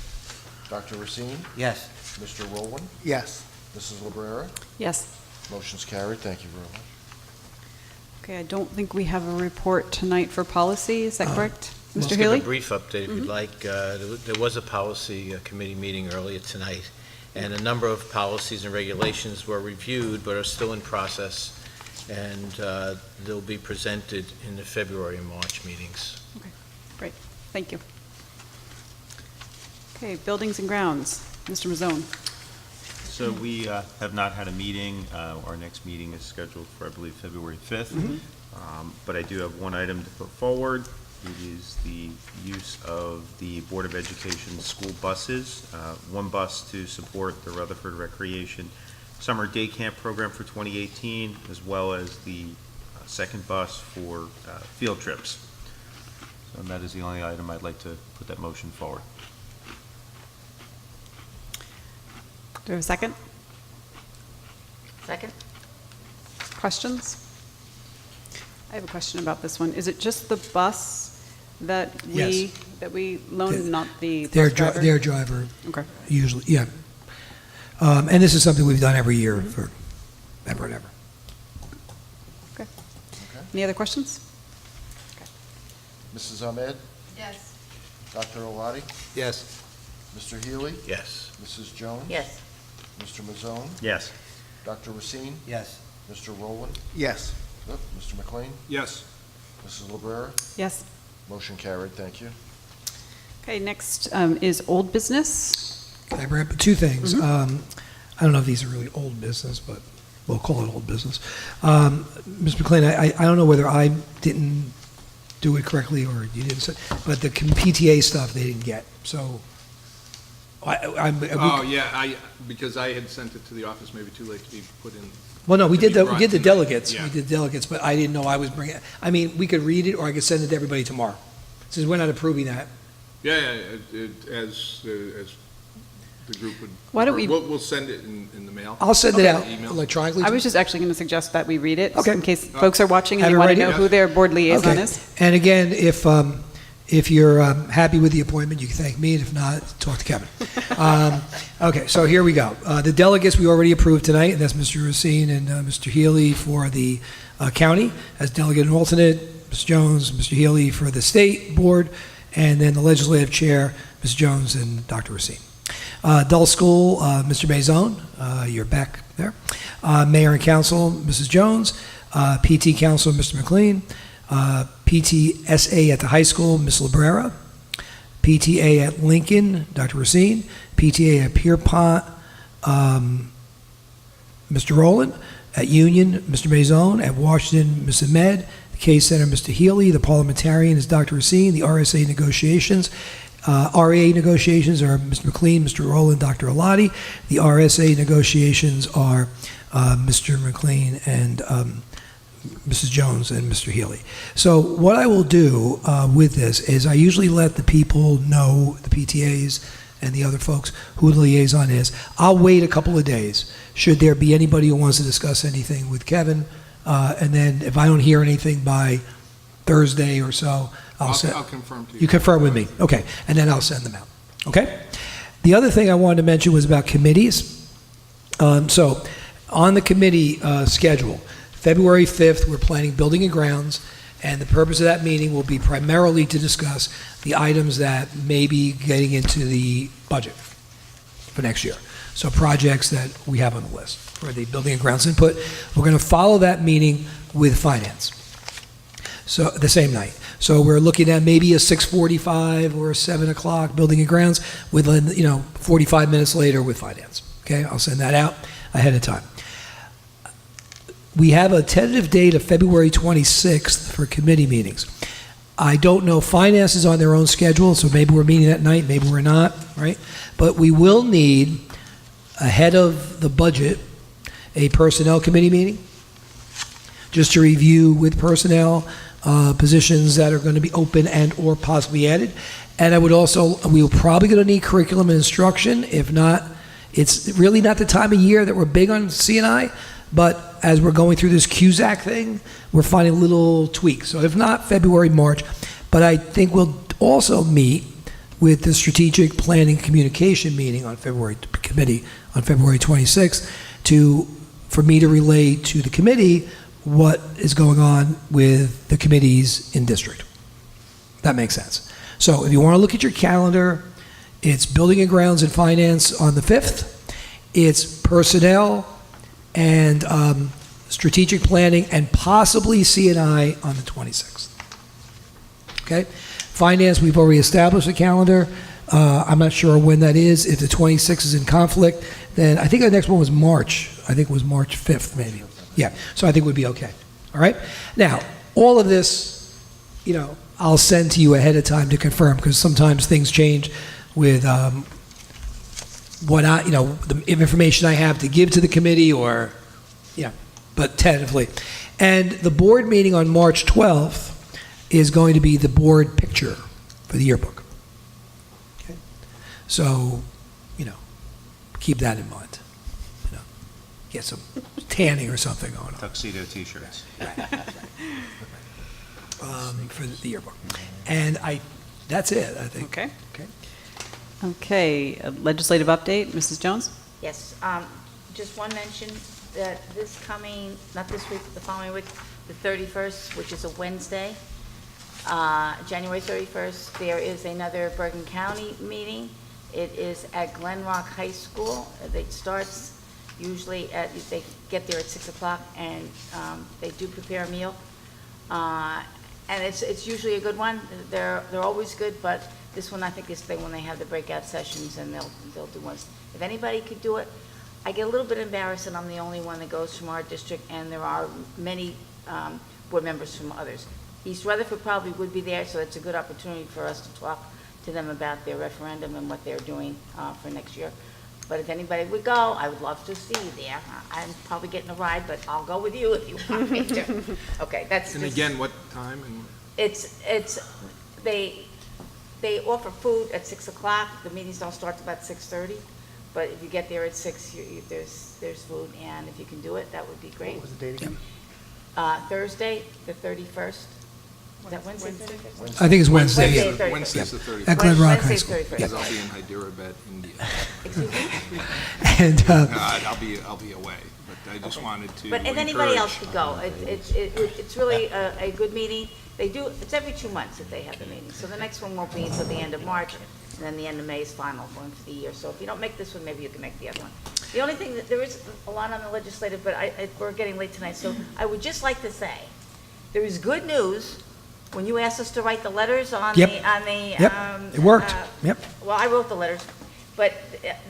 Dr. Racine? Yes. Mr. Rowland? Yes. Mrs. Lebrera? Yes. Motion's carried. Thank you very much. Okay, I don't think we have a report tonight for policy. Is that correct? Let's Mr. give Healy? a brief update if you'd like. There was a policy committee meeting earlier tonight, and a number of policies and regulations were reviewed but are still in process, and they'll be presented in the February and March meetings. Okay, great. Thank you. Okay, buildings and grounds. Mr. Mazzone? So we have not had a meeting. Our next meeting is scheduled for, I believe, February 5th. But I do have one item to put forward. It is the use of the Board of Education school buses. One bus to support the Rutherford Recreation Summer Day Camp Program for 2018, as well as the second bus for field trips. So that is the only item I'd like to put that motion forward. Do we have a second? Second? Questions? I have a question about this one. Is it just the bus that Yes. we loan, not the Their bus driver? their driver, Okay. usually, yeah. And this is something we've done every year for ever and ever. Okay. Any other questions? Mrs. Ahmed? Yes. Dr. Olati? Yes. Mr. Healy? Yes. Mrs. Jones? Yes. Mr. Mazzone? Yes. Dr. Racine? Yes. Mr. Rowland? Yes. Yep. Mr. McLean? Yes. Mrs. Lebrera? Yes. Motion carried. Thank you. Okay, next is old business. Can I bring up 2 things? I don't know if these are really old business, but we'll call it old business. Mr. McLean, I don't know whether I didn't do it correctly or you didn't, but the PTA stuff they didn't get. So, because I had sent it to the office, maybe too late to be put in. well, no, we to did be the brought tonight. delegates. Yeah. We did delegates, but I didn't know I was bringing. I mean, we could read it, or I could send it to everybody tomorrow. Since we're not approving that. As the group would. Why don't we- We'll send it in the mail. I'll send it out Email. electronically. I was just actually going to suggest that we read it, Okay. in case folks are watching and Have they it want to ready? know who their board liaison Okay. is. And again, if you're happy with the appointment, you can thank me, and if not, talk to Kevin. Okay, so here we go. The delegates we already approved tonight, and that's Mr. Racine and Mr. Healy for the county as delegate and alternate, Ms. Jones, Mr. Healy for the state board, and then the legislative chair, Ms. Jones and Dr. Racine. Adult School, Mr. Mazone, you're back there. Mayor and Council, Mrs. Jones. PT Council, Mr. McLean. PTSA at the high school, Ms. Librera. PTA at Lincoln, Dr. Racine. PTA at Pierpont, Mr. Rowland. At Union, Mr. Mazone. At Washington, Ms. Ahmed. The K Center, Mr. Healy. The parliamentarian is Dr. Racine. The RSA negotiations, RA negotiations are Mr. McLean, Mr. Rowland, Dr. Alati. The RSA negotiations are Mr. McLean and Mrs. Jones and Mr. Healy. So what I will do with this is I usually let the people know, the PTAs and the other folks, who the liaison is. I'll wait a couple of days, should there be anybody who wants to discuss anything with Kevin. And then if I don't hear anything by Thursday or so, I'll confirm to you. You confirm with me, okay, and then I'll send them out, okay? The other thing I wanted to mention was about committees. So on the committee schedule, February 5th, we're planning Building and Grounds, and the purpose of that meeting will be primarily to discuss the items that may be getting into the budget for next year. So projects that we have on the list for the Building and Grounds input. We're going to follow that meeting with Finance, so the same night. So we're looking at maybe a 6:45 or a 7 o'clock Building and Grounds with, 45 minutes later with Finance. Okay, I'll send that out ahead of time. We have a tentative date of February 26th for committee meetings. I don't know, Finance is on their own schedule, so maybe we're meeting that night, maybe we're not, right? But we will need, ahead of the budget, a Personnel Committee meeting, just to review with personnel positions that are going to be open and or possibly added. And I would also, we're probably going to need curriculum and instruction. If not, it's really not the time of year that we're big on C&I, but as we're going through this CUSAC thing, we're finding little tweaks. So if not, February, March. But I think we'll also meet with the Strategic Planning Communication meeting on committee on February 26th for me to relay to the committee what is going on with the committees in district. That makes sense. So if you want to look at your calendar, it's Building and Grounds and Finance on the 5th. It's Personnel and Strategic Planning and possibly C&I on the 26th. Okay? Finance, we've already established a calendar. I'm not sure when that is. If the 26th is in conflict, then I think the next one was March. I think it was March 5th, maybe. Yeah, so I think we'd be okay. All right? Now, all of this, I'll send to you ahead of time to confirm, because sometimes things change with the information I have to give to the committee but tentatively. And the board meeting on March 12th is going to be the board picture for the yearbook. Okay? So, keep that in mind. Get some tanning or something going on. Tuxedo T-shirts. For the yearbook. And that's it, I think. Okay. Okay, legislative update, Mrs. Jones? Yes, just one mention that not this week, but the following week, the 31st, which is a Wednesday, January 31st, there is another Bergen County meeting. It is at Glen Rock High School. It starts usually they get there at 6 o'clock, and they do prepare a meal. And it's usually a good one. They're always good, but this one I think is when they have the breakout sessions, and they'll do ones. If anybody could do it, I get a little bit embarrassed that I'm the only one that goes from our district, and there are many board members from others. East Rutherford probably would be there, so it's a good opportunity for us to talk to them about their referendum and what they're doing for next year. But if anybody would go, I would love to see you there. I'm probably getting a ride, but I'll go with you if you want me to. Okay, that's. And again, what time? And they offer food at 6 o'clock. The meetings don't start till about 6:30. But if you get there at 6, there's food, and if you can do it, that would be great. What was the date again? Thursday, the 31st. Is that Wednesday, 31st? I think it's Wednesday. Wednesday's the 31st. At Glen Rock High Wednesday, School. 31st. Because I'll be in Hyderabad, India. Excuse me? And I'll be away, but I just wanted to. But if anybody else could go, it's really a good meeting. It's every 2 months that they have the meeting. So the next one won't be until the end of March. and then the end of May is final going for the year. So if you don't make this one, maybe you can make the other one. The only thing, that there is a lot on the legislative, but we're getting late tonight, so I would just like to say, there is good news when you asked us to write the letters on Yep. the. Yep, it worked. Yep. Well, I wrote the letters, but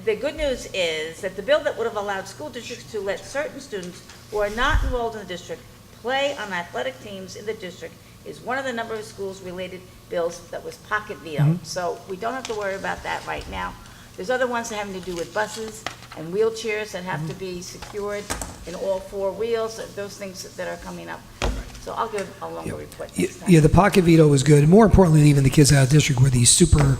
the good news is that the bill that would have allowed school districts to let certain students who are not enrolled in the district play on athletic teams in the district is one of the number of schools-related bills that was pocket vetoed. So we don't have to worry about that right now. There's other ones that having to do with buses and wheelchairs that have to be secured in all four wheels, those things that are coming up. So I'll give a longer report next time. Yeah, the pocket veto was good. And more importantly, even the kids out of district were these super,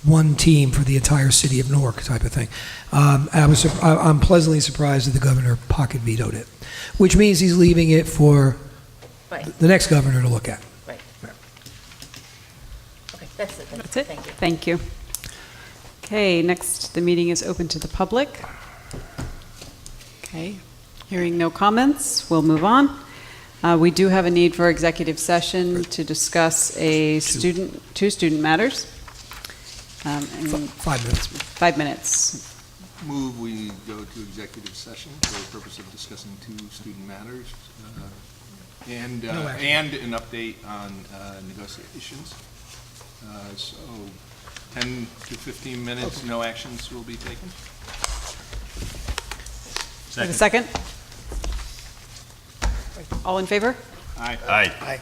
one team for the entire city of Newark type of thing. I'm pleasantly surprised that the governor pocket vetoed it, which means he's leaving it for Right. the next governor to look at. Right. Okay, that's it. That's it? Thank you. Thank you. Okay, next, the meeting is open to the public. Okay, hearing no comments, we'll move on. We do have a need for executive session to discuss two student matters. And 5 minutes. 5 minutes. Move we go to executive session for the purpose of discussing 2 student matters and an update on negotiations. So 10 to 15 minutes, no actions will be taken. Have a second? All in favor? Aye. Aye. Aye.